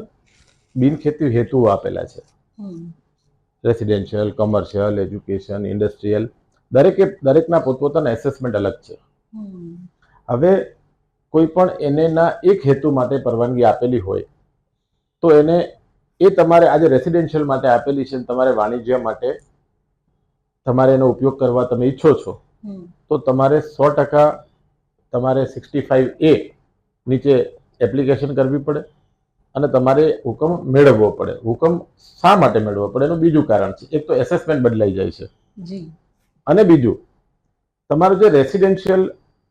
બિનખેતી હેતુઓ આપેલા છે. રેસિડેન્શિયલ, કોમર્શિયલ, એજ્યુકેશન, ઇન્ડસ્ટ્રીયલ, દરેકના પોતપોતાના એસેસમેન્ટ અલગ છે. હવે કોઈ પણ એનેના એક હેતુ માટે પરવાનગી આપેલી હોય તો એને એ તમારે આજે રેસિડેન્શિયલ માટે આપેલી છે, તમારે વાણિજ્ય માટે તમારે એનો ઉપયોગ કરવા તમે ઈચ્છો છો તો તમારે 100% તમારે 65A નીચે એપ્લિકેશન કરવી પડે અને તમારે હુકમ મેળવવો પડે. હુકમ શા માટે મેળવવો પડે એનું બીજું કારણ છે. એક તો એસેસમેન્ટ બદલાઈ જાય છે અને બીજું તમારું જે રેસિડેન્શિયલ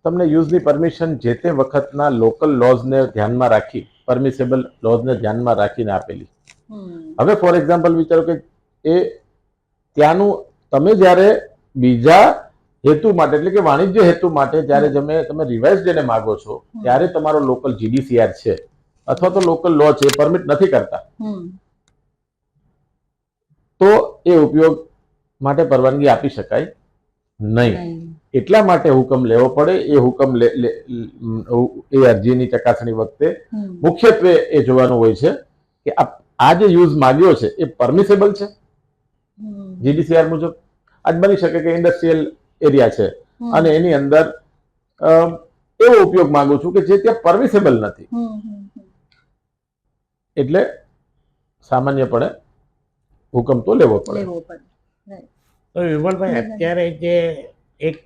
તમને યુઝની પરમિશન જે તે વખતના લોકલ લોઝને ધ્યાનમાં રાખી, પરમિસેબલ લોઝને ધ્યાનમાં રાખીને આપેલી. હવે ફોર એક્ઝામ્પલ વિચારો કે એ ત્યાંનું તમે જ્યારે બીજા હેતુ માટે એટલે કે વાણિજ્ય હેતુ માટે જ્યારે તમે રિવાઇઝ જેને માગો છો ત્યારે તમારો લોકલ GDCR છે અથવા તો લોકલ લો છે પરમિટ નથી કરતા તો એ ઉપયોગ માટે પરવાનગી આપી શકાય નહીં. એટલા માટે હુકમ લેવો પડે. એ હુકમ એ અરજીની ચકાસણી વખતે મુખ્યત્વે એ જોવાનું હોય છે કે આ જે યુઝ માંગ્યો છે એ પરમિસેબલ છે GDCR મુજબ. આજ બની શકે કે ઇન્ડસ્ટ્રીયલ એરિયા છે અને એની અંદર એવો ઉપયોગ માંગુ છું કે જે ત્યાં પરમિસેબલ નથી, એટલે સામાન્યપણે હુકમ તો લેવો પડે. તો વિમલભાઈ, અત્યારે જે એક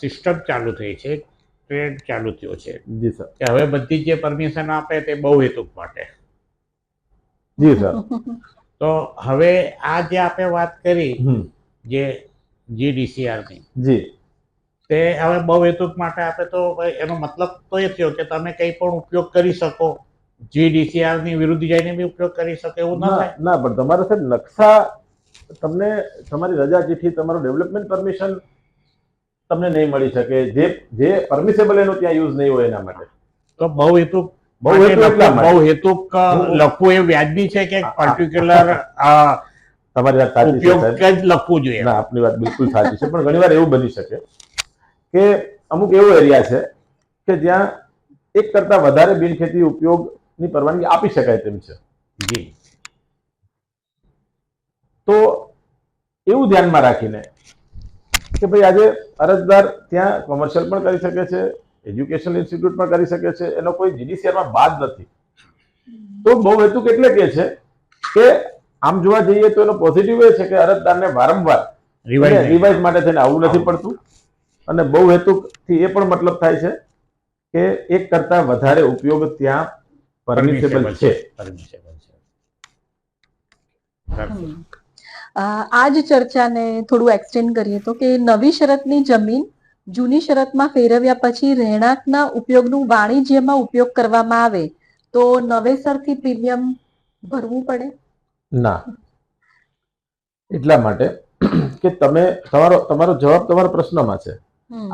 સિસ્ટમ ચાલુ થઈ છે, ટ્રેન્ડ ચાલુ થયો છે જી સર. કે હવે બધી જે પરમિશન આપે તે બહુ હેતુક માટે. જી સર. તો હવે આ જે આપણે વાત કરી જે GDCR ની, જી, તે હવે બહુ હેતુક માટે આપે તો એનો મતલબ તો એ થયો કે તમે કંઈ પણ ઉપયોગ કરી શકો, GDCR ની વિરુદ્ધ જઈને બી ઉપયોગ કરી શકો એવું ના થાય? ના, પણ તમારે સાહેબ નકશા તમને તમારી રજા ચિઠ્ઠી, તમારું ડેવલપમેન્ટ પરમિશન તમને નહીં મળી શકે. જે પરમિસેબલ એનો ત્યાં યુઝ નહીં હોય એના માટે. તો બહુ હેતુક લખવું એ વ્યાજબી છે કે પર્ટિક્યુલર તમારી વાત સાચી છે ઉપયોગ જ લખવું જોઈએ? ના, આપની વાત બિલકુલ સાચી છે, પણ ઘણીવાર એવું બની શકે કે અમુક એવો એરિયા છે કે જ્યાં એક કરતા વધારે બિનખેતી ઉપયોગની પરવાનગી આપી શકાય તેમ છે. જી. તો એવું ધ્યાનમાં રાખીને કે ભાઈ આજે અરજદાર ત્યાં કોમર્શિયલ પણ કરી શકે છે, એજ્યુકેશન ઇન્સ્ટિટ્યૂટ પણ કરી શકે છે, એનો કોઈ GDCRમાં બાદ નથી. તો બહુ હેતુક એટલે કે છે કે આમ જોવા જઈએ તો એનો પોઝિટિવ એ છે કે અરજદારને વારંવાર રિવાઇઝ માટે થઈને આવવું નથી પડતું અને બહુ હેતુકથી એ પણ મતલબ થાય છે કે એક કરતા વધારે ઉપયોગ ત્યાં પરમિસેબલ છે. આ જ ચર્ચાને થોડું એક્સટેન્ડ કરીએ તો કે નવી શરતની જમીન જૂની શરતમાં ફેરવ્યા પછી રહેણાંકના ઉપયોગનું વાણિજ્યમાં ઉપયોગ કરવામાં આવે તો નવેસરથી પ્રીમિયમ ભરવું પડે? ના, એટલા માટે કે તમારો જવાબ તમારા પ્રશ્નમાં છે.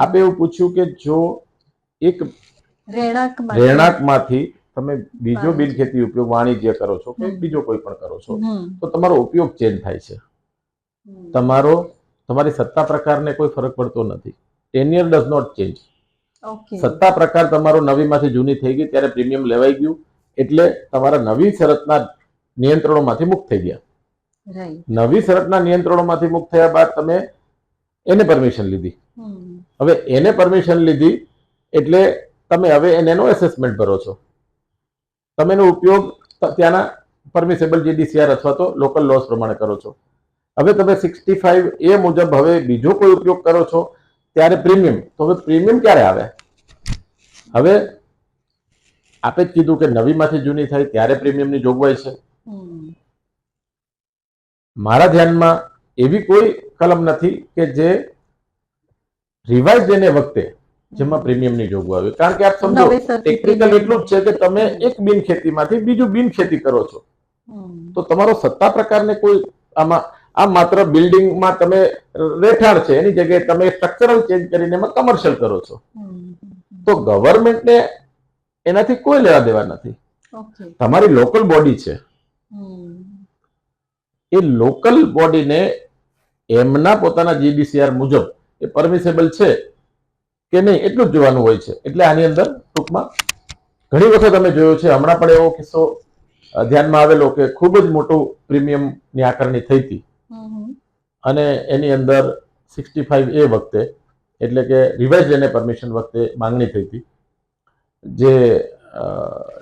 આપે એવું પૂછ્યું કે જો એક રહેણાંકમાંથી તમે બીજો બિનખેતી ઉપયોગ વાણિજ્ય કરો છો કે બીજો કોઈ પણ કરો છો તો તમારો ઉપયોગ ચેન્જ થાય છે. તમારી સત્તા પ્રકારને કોઈ ફરક પડતો નથી. Tenure does not change. સત્તા પ્રકાર તમારો નવીમાંથી જૂની થઈ ગઈ ત્યારે પ્રીમિયમ લેવાઈ ગયું એટલે તમારા નવી શરતના નિયંત્રણોમાંથી મુક્ત થઈ ગયા. નવી શરતના નિયંત્રણોમાંથી મુક્ત થયા બાદ તમે એને પરમિશન લીધી. હવે એને પરમિશન લીધી એટલે તમે હવે એનો એસેસમેન્ટ ભરો છો. તમે એનો ઉપયોગ ત્યાંના પરમિસેબલ GDCR અથવા તો લોકલ લોસ પ્રમાણે કરો છો. હવે તમે 65A મુજબ હવે બીજો કોઈ ઉપયોગ કરો છો ત્યારે પ્રીમિયમ. તો હવે પ્રીમિયમ ક્યારે આવે? હવે આપે જ કીધું કે નવીમાંથી જૂની થાય ત્યારે પ્રીમિયમની જોગવાઈ છે. મારા ધ્યાનમાં એવી કોઈ કલમ નથી કે જે રિવાઇઝ એને વખતે જેમાં પ્રીમિયમની જોગવાઈ આવે. કારણ કે આપ સમજો ટેકનિકલ એટલું જ છે કે તમે એક બિનખેતીમાંથી બીજું બિનખેતી કરો છો તો તમારો સત્તા પ્રકારને કોઈ આમ માત્ર બિલ્ડિંગમાં તમે રહેઠાણ છે એની જગ્યાએ તમે સ્ટ્રક્ચરલ ચેન્જ કરીને એમાં કમર્શિયલ કરો છો તો ગવર્મેન્ટને એનાથી કોઈ લેવા દેવા નથી. તમારી લોકલ બોડી છે, એ લોકલ બોડીને એમના પોતાના GDCR મુજબ એ પરમિસેબલ છે કે નહીં એટલું જ જોવાનું હોય છે. એટલે આની અંદર ટૂંકમાં ઘણી વખત અમે જોયું છે, હમણાં પણ એવો કિસ્સો ધ્યાનમાં આવેલો કે ખૂબ જ મોટું પ્રીમિયમની આકારણી થઈ હતી અને એની અંદર 65A વખતે એટલે કે રિવાઇઝ એને પરમિશન વખતે માંગણી થઈ હતી, જે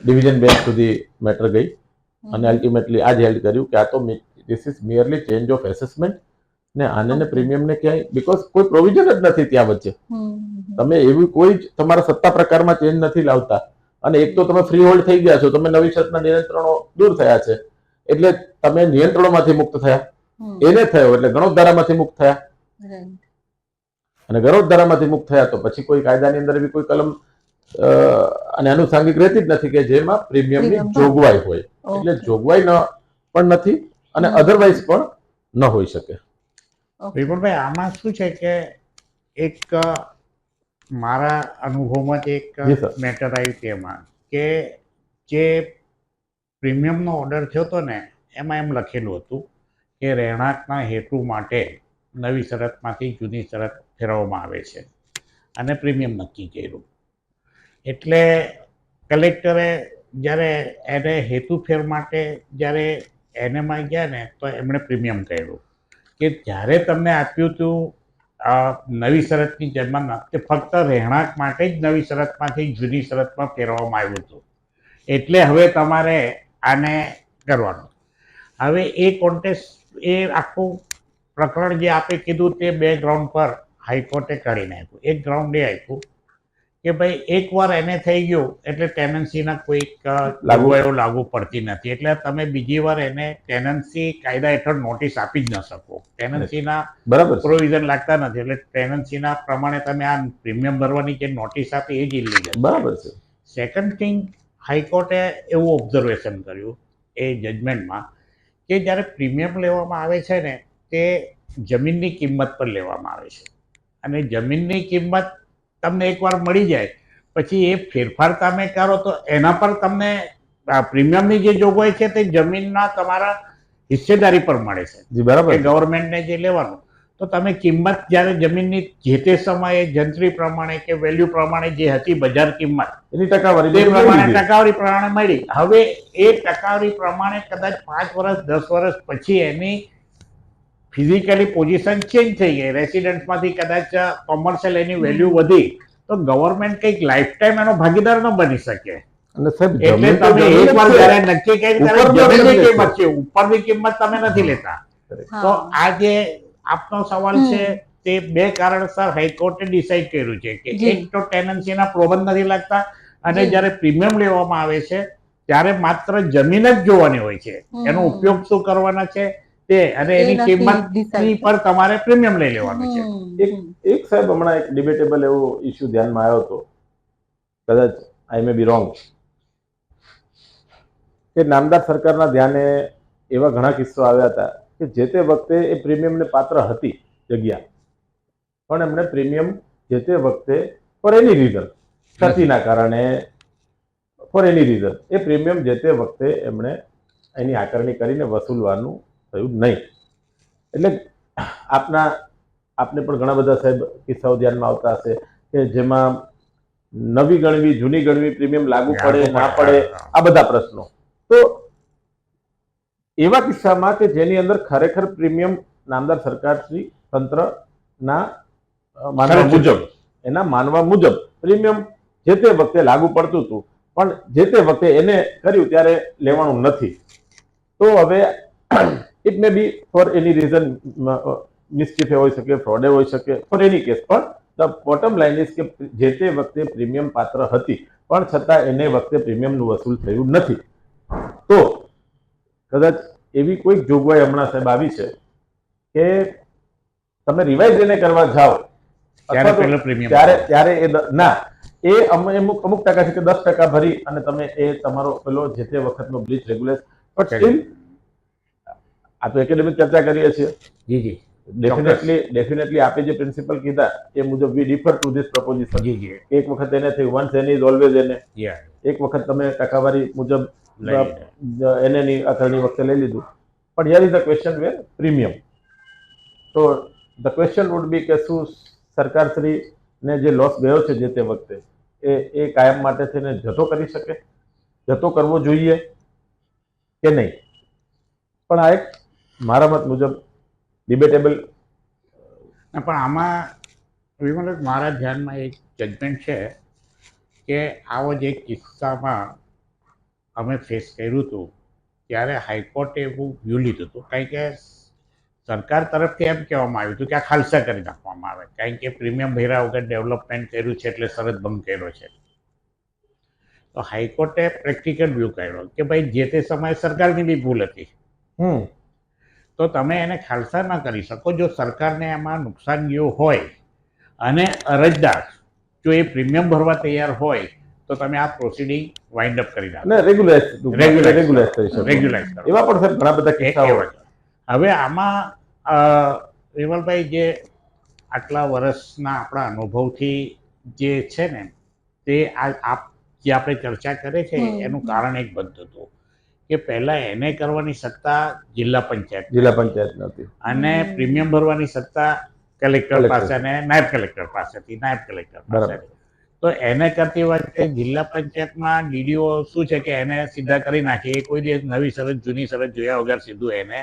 ડિવિઝન બેન્ચ સુધી મેટર ગઈ અને અલ્ટિમેટલી આ જ હેલ્ડ કર્યું કે આ તો this is merely change of assessment ને આને પ્રીમિયમને ક્યાંય બિકોઝ કોઈ પ્રોવિઝન જ નથી ત્યાં વચ્ચે. તમે એવી કોઈ જ તમારા સત્તા પ્રકારમાં ચેન્જ નથી લાવતા અને એક તો તમે ફ્રી હોલ્ડ થઈ ગયા છો, તમે નવી શરતના નિયંત્રણો દૂર થયા છે એટલે તમે નિયંત્રણોમાંથી મુક્ત થયા, એને થયો એટલે ગણોદ્ધારામાંથી મુક્ત થયા અને ગણોદ્ધારામાંથી મુક્ત થયા તો પછી કોઈ કાયદાની અંદર એવી કોઈ કલમ અને આનુષાંગિક રહેતી જ નથી કે જેમાં પ્રીમિયમની જોગવાઈ હોય. એટલે જોગવાઈ પણ નથી અને અધરવાઇઝ પણ ન હોઈ શકે. વિપુલભાઈ, આમાં શું છે કે એક મારા અનુભવમાં જ એક મેટર આવ્યું તેમાં કે જે પ્રીમિયમનો ઓર્ડર થયો હતો ને એમાં એમ લખેલું હતું કે રહેણાંકના હેતુ માટે નવી શરતમાંથી જૂની શરત ફેરવવામાં આવે છે અને પ્રીમિયમ નક્કી કર્યું. એટલે કલેક્ટરે જ્યારે એને હેતુ ફેર માટે જ્યારે એનેમાં ગયા ને તો એમણે પ્રીમિયમ કર્યું કે જ્યારે તમને આપ્યું હતું નવી શરતની જમાનત તે ફક્ત રહેણાંક માટે જ નવી શરતમાંથી જૂની શરતમાં ફેરવવામાં આવ્યું હતું. એટલે હવે તમારે આને કરવાનું. હવે એ કોન્ટેસ્ટ એ આખું પ્રકરણ જે આપે કીધું તે 2 ગ્રાઉન્ડ પર હાઈકોર્ટે કાઢી નાખ્યું. એક ગ્રાઉન્ડ એ આપ્યું કે ભાઈ એકવાર એને થઈ ગયું એટલે ટેનન્સીના કોઈ જોગવાઈઓ લાગુ પડતી નથી, એટલે તમે બીજી વાર એને ટેનન્સી કાયદા હેઠળ નોટિસ આપી જ ન શકો. ટેનન્સીના પ્રોવિઝન લાગતા નથી એટલે ટેનન્સીના પ્રમાણે તમે આ પ્રીમિયમ ભરવાની જે નોટિસ આપી એ જ ઇલીગલ. બરાબર છે. સેકન્ડ થિંગ, હાઈકોર્ટે એવું ઓબ્ઝર્વેશન કર્યું એ જજમેન્ટમાં કે જ્યારે પ્રીમિયમ લેવામાં આવે છે ને તે જમીનની કિંમત પર લેવામાં આવે છે અને જમીનની કિંમત તમને એકવાર મળી જાય પછી એ ફેરફાર તમે કરો તો એના પર તમને પ્રીમિયમની જે જોગવાઈ છે તે જમીનના તમારા હિસ્સેદારી પર મળે છે. જી બરાબર. ગવર્મેન્ટને જે લેવાનું તો તમે કિંમત જ્યારે જમીનની જે તે સમયે જંત્રી પ્રમાણે કે વેલ્યુ પ્રમાણે જે હતી બજાર કિંમત એની ટકાવારી તે પ્રમાણે ટકાવારી પ્રમાણે મળી. હવે એ ટકાવારી પ્રમાણે કદાચ 5 વર્ષ 10 વર્ષ પછી એની ફિઝિકલી પોઝિશન ચેન્જ થઈ ગઈ, રેસિડન્ટમાંથી કદાચ કોમર્શિયલ એની વેલ્યુ વધી તો ગવર્મેન્ટ કંઈક લાઈફ ટાઈમ એનો ભાગીદાર ન બની શકે. અને સાહેબ એટલે તમે એકવાર જ્યારે નક્કી કરી ત્યારે જમીનની કિંમત છે, ઉપરની કિંમત તમે નથી લેતા. તો આ જે આપનો સવાલ છે તે 2 કારણસર હાઈકોર્ટે ડિસાઈડ કર્યું છે કે એક તો ટેનન્સીના પ્રોબંધ નથી લાગતા અને જ્યારે પ્રીમિયમ લેવામાં આવે છે ત્યારે માત્ર જમીન જ જોવાની હોય છે, એનો ઉપયોગ શું કરવાના છે તે અને એની કિંમતની પર તમારે પ્રીમિયમ લઈ લેવાનું છે. એક સાહેબ હમણાં એક ડિબેટેબલ એવો ઇસ્યુ ધ્યાનમાં આવ્યો હતો, કદાચ આઈ મે બી રોંગ, કે નામદાર સરકારના ધ્યાને એવા ઘણા કિસ્સો આવ્યા હતા કે જે તે વખતે એ પ્રીમિયમને પાત્ર હતી જગ્યા, પણ એમણે પ્રીમિયમ જે તે વખતે ફોર એની રીઝન ક્ષતિના કારણે ફોર એની રીઝન એ પ્રીમિયમ જે તે વખતે એમણે એની આકારણી કરીને વસૂલવાનું થયું નહીં. એટલે આપને પણ ઘણા બધા સાહેબ કિસ્સાઓ ધ્યાનમાં આવતા હશે કે જેમાં નવી ગણવી જૂની ગણવી પ્રીમિયમ લાગુ પડે ના પડે આ બધા પ્રશ્નો. તો એવા કિસ્સામાં કે જેની અંદર ખરેખર પ્રીમિયમ નામદાર સરકારશ્રી તંત્રના માનવા મુજબ એના માનવા મુજબ પ્રીમિયમ જે તે વખતે લાગુ પડતું હતું પણ જે તે વખતે એને કર્યું ત્યારે લેવાનું નથી. તો હવે it may be for any reason મિસચીફે હોઈ શકે, ફ્રોડે હોઈ શકે, ફોર એની કેસ, પણ ધ બોટમ લાઇન ઇઝ કે જે તે વખતે પ્રીમિયમ પાત્ર હતી પણ છતાં એને વખતે પ્રીમિયમનું વસૂલ થયું નથી. તો કદાચ એવી કોઈક જોગવાઈ હમણાં સાહેબ આવી છે કે તમે રિવાઇઝ એને કરવા જાઓ ત્યારે એ ના એ અમુક ટકા છે કે 10% ભરી અને તમે એ તમારો પેલો જે તે વખતનો બ્લીચ રેગ્યુલેશન, બટ સ્ટીલ આ તો એકેડેમિક ચર્ચા કરીએ છીએ. જી જી, ડેફિનેટલી આપે જે પ્રિન્સિપલ કીધા એ મુજબ વી ડિફર ટુ ધીસ પ્રોપોઝિશન. જી જી, એક વખત એને થયું વન્સ એની ઇઝ ઓલવેઝ એને, એક વખત તમે ટકાવારી મુજબ એની આકારણી વખતે લઈ લીધું. પણ here is the question where premium. તો ધ ક્વેશ્ચન વુડ બી કે શું સરકારશ્રીને જે લોસ ગયો છે જે તે વખતે એ કાયમ માટે થઈને જતો કરી શકે, જતો કરવો જોઈએ કે નહીં? પણ આ એક મારા મત મુજબ ડિબેટેબલ. પણ આમાં વિમલ, મારા ધ્યાનમાં એક જજમેન્ટ છે કે આવો જે કિસ્સામાં અમે ફેસ કર્યું હતું ત્યારે હાઈકોર્ટે એવું વ્યૂ લીધું હતું, કારણ કે સરકાર તરફથી એમ કહેવામાં આવ્યું હતું કે આ ખાલસા કરી નાખવામાં આવે, કારણ કે પ્રીમિયમ ભર્યા વગર ડેવલપમેન્ટ કર્યું છે એટલે શરત ભંગ કર્યો છે. તો હાઈકોર્ટે પ્રેક્ટિકલ વ્યૂ કર્યો કે ભાઈ જે તે સમયે સરકારની બી ભૂલ હતી, તો તમે એને ખાલસા ન કરી શકો. જો સરકારને એમાં નુકસાન ગયું હોય અને અરજદાર જો એ પ્રીમિયમ ભરવા તૈયાર હોય તો તમે આ પ્રોસિડિંગ વાઇન્ડ અપ કરી નાખો, રેગ્યુલાઇઝ કરી શકો. રેગ્યુલાઇઝ કરો. એવા પણ સર ઘણા બધા કિસ્સાઓ. હવે આમાં વિમલભાઈ, જે આટલા વર્ષના આપણા અનુભવથી જે છે ને તે જે આપણે ચર્ચા કરે છે એનું કારણ એક બધું હતું કે પહેલા એને કરવાની સત્તા જિલ્લા પંચાયત નથી અને પ્રીમિયમ ભરવાની સત્તા કલેક્ટર પાસે અને નાયબ કલેક્ટર પાસેથી. તો એને કરતી વખતે જિલ્લા પંચાયતમાં ડીડીઓ શું છે કે એને સીધા કરી નાખે, એ કોઈ દિવસ નવી શરત જૂની શરત જોયા વગર સીધું એને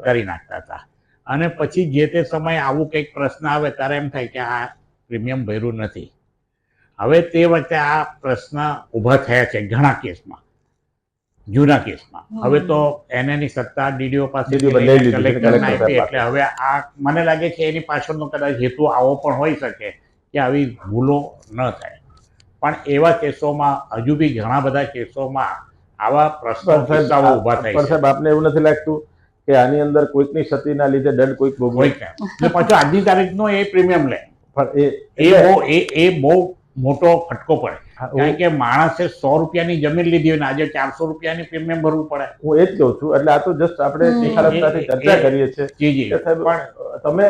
કરી નાખતા હતા. અને પછી જે તે સમયે આવું કંઈક પ્રશ્ન આવે ત્યારે એમ થાય કે આ પ્રીમિયમ ભર્યું નથી. હવે તે વખતે આ પ્રશ્ન ઊભા થયા છે ઘણા કેસમાં, જૂના કેસમાં. હવે તો એની સત્તા ડીડીઓ પાસે કલેક્ટરને આપી, એટલે હવે આ મને લાગે છે એની પાછળનો કદાચ હેતુ આવો પણ હોઈ શકે કે આવી ભૂલો ન થાય. પણ એવા કેસોમાં હજુ બી ઘણા બધા કેસોમાં આવા પ્રશ્નો ઊભા થાય છે. સાહેબ, આપને એવું નથી લાગતું કે આની અંદર કોઈકની ક્ષતિના લીધે દંડ કોઈક ભોગવે? પાછો આજની તારીખનો એ પ્રીમિયમ લે, એ બહુ મોટો ફટકો પડે. કારણ કે માણસે 100 રૂપિયાની જમીન લીધી હોય ને આજે 400 રૂપિયાની પ્રીમિયમ ભરવું પડે. હું એ જ કહું છું. એટલે આ તો જસ્ટ આપણે ચર્ચા કરીએ છીએ. પણ તમે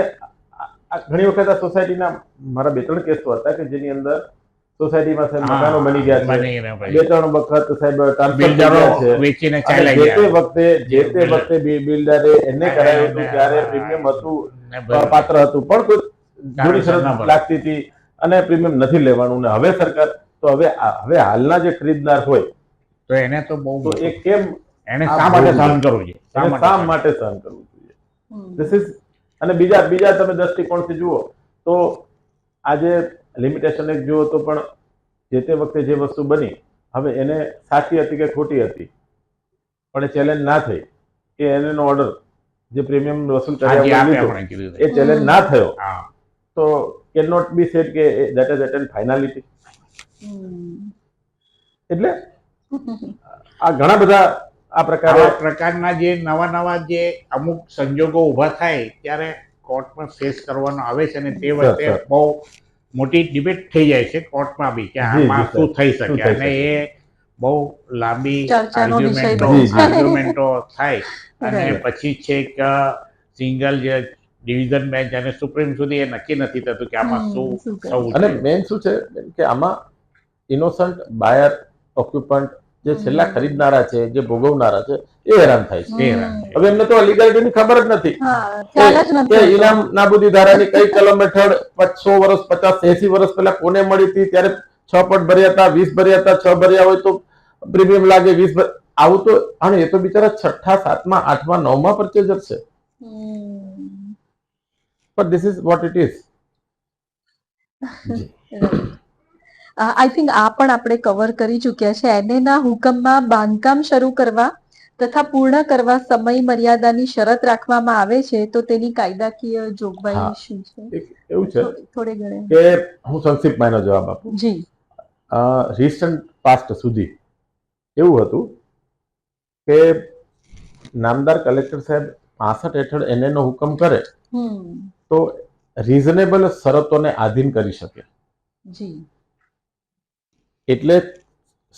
ઘણી વખત આ સોસાયટીના મારા 2-3 કેસો હતા કે જેની અંદર સોસાયટીમાં સાહેબ મકાનો બની ગયા છે, 2-3 વખત સાહેબ ટ્રાન્સફર વેચીને જે તે વખતે બિલ્ડરે એને કરાયું હતું ત્યારે પ્રીમિયમ હતું, પાત્ર હતું, પણ કોઈ જૂની શરત લાગતી હતી અને પ્રીમિયમ નથી લેવાનું. ને હવે સરકાર તો હવે હાલના જે ખરીદનાર હોય તો એને તો બહુ એ કેમ એને શા માટે સહન કરવું જોઈએ, શા માટે સહન કરવું જોઈએ? This is. અને બીજા તમે દ્રષ્ટિકોણથી જુઓ તો આજે લિમિટેશન એક જુઓ તો પણ જે તે વખતે જે વસ્તુ બની, હવે એને સાચી હતી કે ખોટી હતી પણ એ ચેલેન્જ ના થઈ કે એનો ઓર્ડર જે પ્રીમિયમ વસૂલ કર્યા એ ચેલેન્જ ના થયો તો કેન નોટ બી સેડ કે ધેટ ઇઝ એટ એન ફાઇનાલિટી. એટલે આ ઘણા બધા આ પ્રકારના જે નવા જે અમુક સંજોગો ઊભા થાય ત્યારે કોર્ટમાં ફેસ કરવાનો આવે છે અને તે વખતે બહુ મોટી ડિબેટ થઈ જાય છે કોર્ટમાં બી કે આમાં શું થઈ શકે, અને એ બહુ લાંબી આર્ગ્યુમેન્ટો થાય અને પછી છેક સિંગલ જે ડિવિઝન બેન્ચ અને સુપ્રીમ સુધી એ નક્કી નથી થતું કે આમાં શું થવું. અને મેન શું છે કે આમાં ઇનોસન્ટ બાયર, ઓક્યુપન્ટ જે છેલ્લા ખરીદનારા છે, જે ભોગવનારા છે, એ હેરાન થાય છે. હવે એમને તો લીગાલિટીની ખબર જ નથી કે ઇનામ નાબૂદી ધારાની કઈ કલમ હેઠળ 100 વર્ષ 50 80 વર્ષ પહેલા કોને મળી હતી, ત્યારે 6 પટ ભર્યા હતા, 20 ભર્યા હતા, 6 ભર્યા હોય તો પ્રીમિયમ લાગે, 20 આવું તો. અને એ તો બિચારા 6ઠા 7મા 8મા 9મા પરચેઝર છે. But this is what it is. I think આ પણ આપણે કવર કરી ચૂક્યા છે. એનેના હુકમમાં બાંધકામ શરૂ કરવા તથા પૂર્ણ કરવા સમય મર્યાદાની શરત રાખવામાં આવે છે તો તેની કાયદાકીય જોગવાઈ શું છે? એવું છે થોડે ઘણે કે હું સંક્ષિપ્તમાં એનો જવાબ આપું. જી. રિસન્ટ પાસ્ટ સુધી એવું હતું કે નામદાર કલેક્ટર સાહેબ 65 હેઠળ એનએનો હુકમ કરે તો રીઝનેબલ શરતોને આધીન કરી શકે. જી. એટલે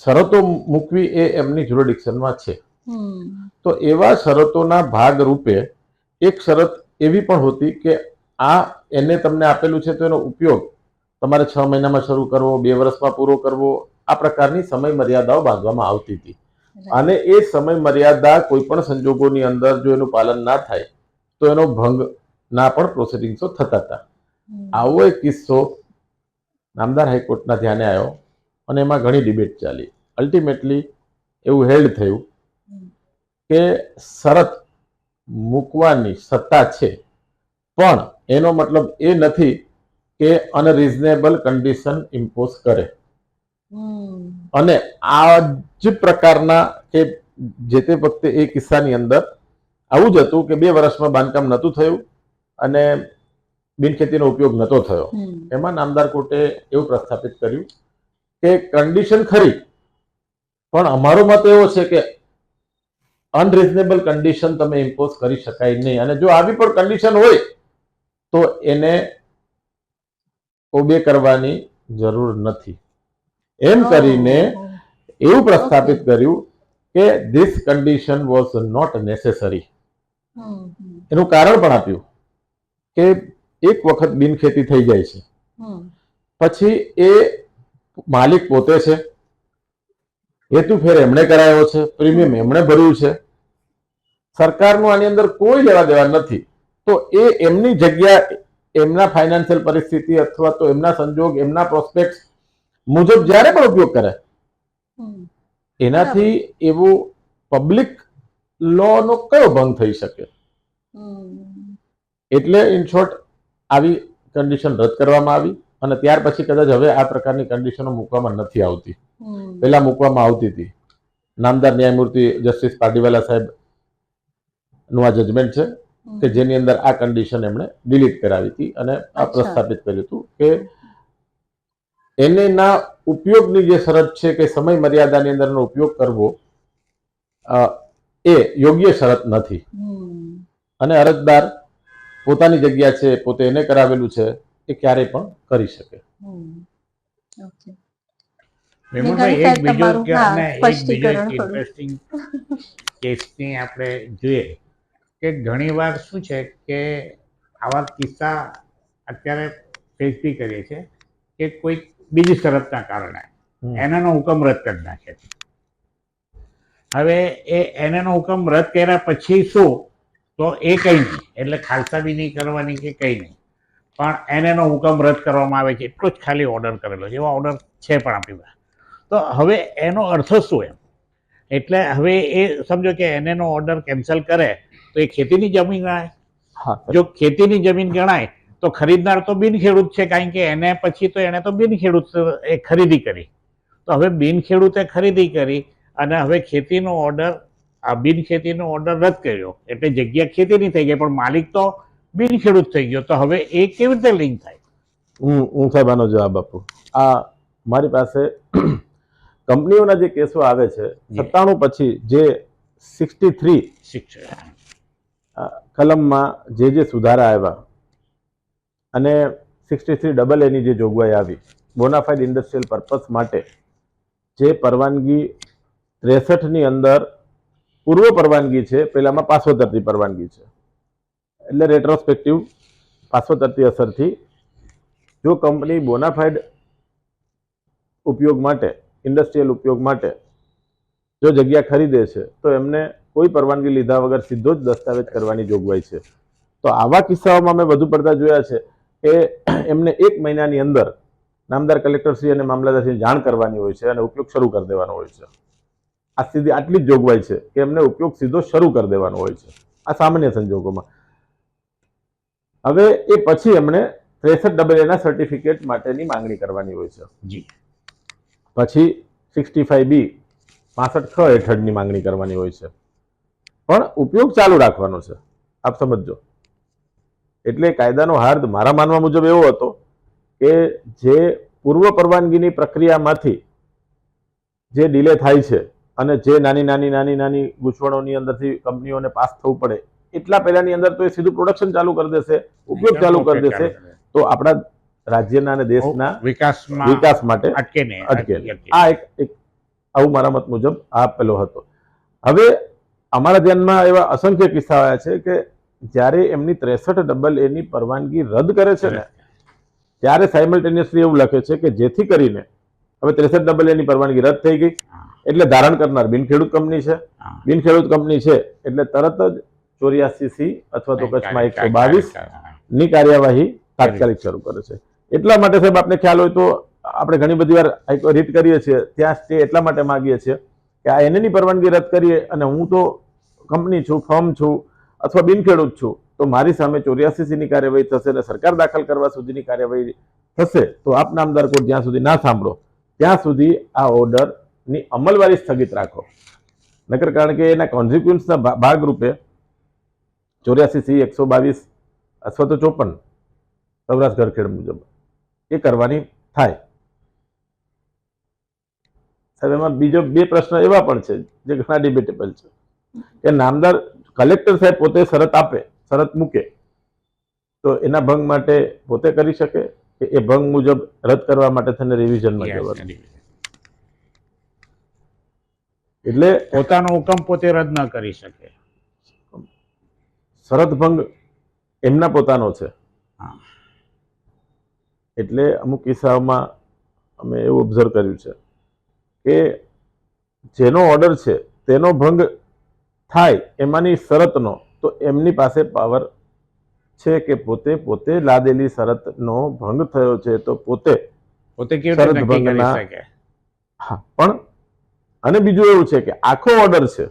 શરતો મૂકવી એ એમની જ્યુરિડિક્શનમાં છે. તો એવા શરતોના ભાગ રૂપે એક શરત એવી પણ હોતી કે આ એને તમને આપેલું છે તો એનો ઉપયોગ તમારે 6 મહિનામાં શરૂ કરવો, 2 વર્ષમાં પૂરો કરવો, આ પ્રકારની સમય મર્યાદાઓ બાંધવામાં આવતી હતી. અને એ સમય મર્યાદા કોઈ પણ સંજોગોની અંદર જો એનું પાલન ના થાય તો એનો ભંગ ના પણ પ્રોસિડિંગ્સો થતા હતા. આવો એક કિસ્સો નામદાર હાઈકોર્ટના ધ્યાને આવ્યો અને એમાં ઘણી ડિબેટ ચાલી. અલ્ટિમેટલી એવું હેલ્ડ થયું કે શરત મૂકવાની સત્તા છે, પણ એનો મતલબ એ નથી કે અનરિઝનેબલ કન્ડિશન ઇમ્પોઝ કરે. અને આ જ પ્રકારના કે જે તે વખતે એ કિસ્સાની અંદર આવું જ હતું કે 2 વર્ષમાં બાંધકામ નહોતું થયું અને બિનખેતીનો ઉપયોગ નહોતો થયો. એમાં નામદાર કોર્ટે એવું પ્રસ્થાપિત કર્યું કે કન્ડિશન ખરી, પણ અમારો મત એવો છે કે અનરિઝનેબલ કન્ડિશન તમે ઇમ્પોઝ કરી શકાય નહીં, અને જો આવી પણ કન્ડિશન હોય તો એને ઓબે કરવાની જરૂર નથી. એમ કરીને એવું પ્રસ્થાપિત કર્યું કે this condition was not necessary. એનું કારણ પણ આપ્યું કે એક વખત બિનખેતી થઈ જાય છે પછી એ માલિક પોતે છે, હેતુફેર એમણે કરાયો છે, પ્રીમિયમ એમણે ભર્યું છે, સરકારનું આની અંદર કોઈ લેવા દેવા નથી. તો એ એમની જગ્યા, એમના ફાઇનાન્શિયલ પરિસ્થિતિ અથવા તો એમના સંજોગ, એમના પ્રોસ્પેક્ટ મુજબ જ્યારે પણ ઉપયોગ કરે, એનાથી એવું પબ્લિક લો નો કયો ભંગ થઈ શકે? એટલે ઇન શોર્ટ આવી કન્ડિશન રદ કરવામાં આવી અને ત્યાર પછી કદાચ હવે આ પ્રકારની કન્ડિશનો મૂકવામાં નથી આવતી. પહેલા મૂકવામાં આવતી હતી. નામદાર ન્યાયમૂર્તિ જસ્ટિસ પાટીવાલા સાહેબ નું આ જજમેન્ટ છે કે જેની અંદર આ કન્ડિશન એમણે ડિલીટ કરાવી હતી અને આ પ્રસ્થાપિત કર્યું હતું કે એને ના ઉપયોગની જે શરત છે કે સમય મર્યાદાની અંદરનો ઉપયોગ કરવો એ યોગ્ય શરત નથી. અને અરજદાર પોતાની જગ્યા છે, પોતે એને કરાવેલું છે, એ ક્યારેય પણ કરી શકે. વિમલભાઈ, એક બીજો ઇન્ટરેસ્ટિંગ કેસની આપણે જોઈએ કે ઘણીવાર શું છે કે આવા કિસ્સા અત્યારે ફેસ બી કરીએ છીએ કે કોઈ બીજી શરતના કારણે એનાનો હુકમ રદ કરી નાખે છે. હવે એ એનાનો હુકમ રદ કર્યા પછી શું, તો એ કંઈ નહીં, એટલે ખાલસા બી નહીં કરવાની કે કંઈ નહીં, પણ એનેનો હુકમ રદ કરવામાં આવે છે, એટલો જ ખાલી ઓર્ડર કરેલો છે. એવા ઓર્ડર છે પણ આપણી પાસે. તો હવે એનો અર્થ શું એમ? એટલે હવે એ સમજો કે એનેનો ઓર્ડર કેન્સલ કરે તો એ ખેતીની જમીન ગણાય. જો ખેતીની જમીન ગણાય તો ખરીદનાર તો બિનખેડૂત છે, કારણ કે એને પછી તો એને તો બિનખેડૂત એ ખરીદી કરી. તો હવે બિનખેડૂતે ખરીદી કરી અને હવે ખેતીનો ઓર્ડર, આ બિનખેતીનો ઓર્ડર રદ કર્યો એટલે જગ્યા ખેતીની થઈ ગઈ, પણ માલિક તો બિનખેડૂત થઈ ગયો. તો હવે એ કેવી રીતે લિંક થાય? હું સાહેબ આનો જવાબ આપું. આ મારી પાસે કંપનીઓના જે કેસો આવે છે 97 પછી જે 63 કલમમાં જે સુધારા આવ્યા અને 63 ની જે જોગવાઈ આવી, બોનાફાઇડ ઇન્ડસ્ટ્રીયલ પર્પસ માટે જે પરવાનગી 63 ની અંદર પૂર્વ પરવાનગી છે, પહેલામાં પાછોતરતી પરવાનગી છે, એટલે રેટ્રોસ્પેક્ટિવ પાછોતરતી અસરથી જો કંપની બોનાફાઇડ ઉપયોગ માટે, ઇન્ડસ્ટ્રીયલ ઉપયોગ માટે જો જગ્યા ખરીદે છે તો એમને કોઈ પરવાનગી લીધા વગર સીધો જ દસ્તાવેજ કરવાની જોગવાઈ છે. તો આવા કિસ્સાઓમાં મેં વધુ પડતા જોયા છે કે એમને 1 મહિનાની અંદર નામદાર કલેક્ટરશ્રી અને મામલતદારશ્રીને જાણ કરવાની હોય છે અને ઉપયોગ શરૂ કરી દેવાનો હોય છે. આ સીધી આટલી જ જોગવાઈ છે કે એમને ઉપયોગ સીધો શરૂ કરી દેવાનો હોય છે, આ સામાન્ય સંજોગોમાં. હવે એ પછી એમણે 63 ના સર્ટિફિકેટ માટેની માંગણી કરવાની હોય છે. પછી 65B 65 હેઠળની માંગણી કરવાની હોય છે, પણ ઉપયોગ ચાલુ રાખવાનો છે. આપ સમજો. એટલે કાયદાનો હાર્દ મારા માનવા મુજબ એવો હતો કે જે પૂર્વ પરવાનગીની પ્રક્રિયામાંથી જે ડિલે થાય છે અને જે નાની ગૂંચવણોની અંદરથી કંપનીઓને પાસ થવું પડે, એટલા પહેલાની અંદર તો એ સીધું પ્રોડક્શન ચાલુ કરી દેશે, ઉપયોગ ચાલુ કરી દેશે, તો આપણા રાજ્યના અને દેશના વિકાસ માટે અટકે. આ એક આવું મારા મત મુજબ આ પેલો હતો. હવે અમારા ધ્યાનમાં એવા અસંખ્ય કિસ્સા આવ્યા છે કે જ્યારે એમની 63 ની પરવાનગી રદ કરે છે ને, ત્યારે સાયમલ્ટેનિયસલી એવું લખે છે કે જેથી કરીને હવે 63 ની પરવાનગી રદ થઈ ગઈ એટલે ધારણ કરનાર બિનખેડૂત કંપની છે. બિનખેડૂત કંપની છે એટલે તરત જ 84C અથવા તો કચ્છમાં 122 ની કાર્યવાહી તાત્કાલિક શરૂ કરે છે. એટલા માટે સાહેબ આપને ખ્યાલ હોય તો આપણે ઘણી બધી વાર રીટ કરીએ છીએ ત્યાં સ્ટે એટલા માટે માગીએ છીએ કે આ એનએની પરવાનગી રદ કરીએ અને હું તો કંપની છું, ફર્મ છું અથવા બિનખેડૂત છું, તો મારી સામે 84C કાર્યવાહી થશે અને સરકાર દાખલ કરવા સુધીની કાર્યવાહી થશે. તો આપ નામદાર કોર્ટ જ્યાં સુધી ના સાંભળો ત્યાં સુધી આ ઓર્ડરની અમલવારી સ્થગિત રાખો. નકર કારણ કે એના કોન્સિક્વન્સના ભાગરૂપે 84C 122 અથવા તો 54 સૌરાષ્ટ્ર ઘરખેડ મુજબ એ કરવાની થાય. સાહેબ, એમાં બીજો 2 પ્રશ્ન એવા પણ છે જે ઘણા ડિબેટેબલ છે કે નામદાર કલેક્ટર સાહેબ પોતે શરત આપે, શરત મૂકે તો એના ભંગ માટે પોતે કરી શકે કે એ ભંગ મુજબ રદ કરવા માટે થઈને રિવિઝનમાં જવાનું. એટલે પોતાનો હુકમ પોતે રદ ન કરી શકે. શરત ભંગ એમના પોતાનો છે. હા. એટલે અમુક કિસ્સાઓમાં અમે એવું ઓબ્ઝર્વ કર્યું છે કે જેનો ઓર્ડર છે તેનો ભંગ થાય એમાંની શરતનો તો એમની પાસે પાવર છે કે પોતે લાદેલી શરતનો ભંગ થયો છે તો પોતે કેવી રીતે શરત નક્કી કરી ભંગના શકે? હા, પણ અને બીજું એવું છે કે આખો ઓર્ડર છે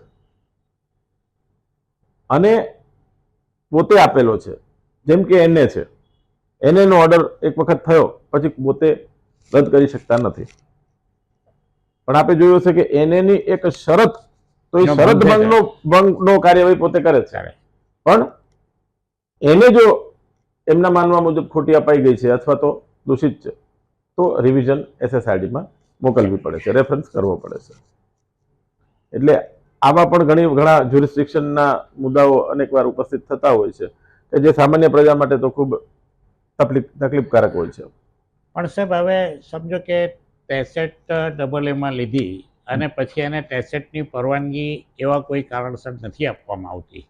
અને પોતે આપેલો છે, જેમ કે એને છે, એને નો ઓર્ડર એક વખત થયો પછી પોતે રદ કરી શકતા નથી. પણ આપણે જોયું છે કે એનેની એક શરત તો એ શરત ભંગનો કાર્યવાહી પોતે કરે છે, પણ એને જો એમના માનવા મુજબ ખોટી અપાઈ ગઈ છે અથવા તો દૂષિત છે તો રિવિઝન SSRDમાં મોકલવી પડે છે, રેફરન્સ કરવો પડે છે. એટલે આમાં પણ ઘણા જ્યુરિસ્ડિક્શનના મુદ્દાઓ અનેકવાર ઉપસ્થિત થતા હોય છે કે જે સામાન્ય પ્રજા માટે તો ખૂબ તકલીફકારક હોય છે. પણ સાહેબ, હવે સમજો કે ટેસેટ AA લીધી અને પછી એને ટેસેટની પરવાનગી એવા કોઈ કારણસર નથી આપવામાં આવતી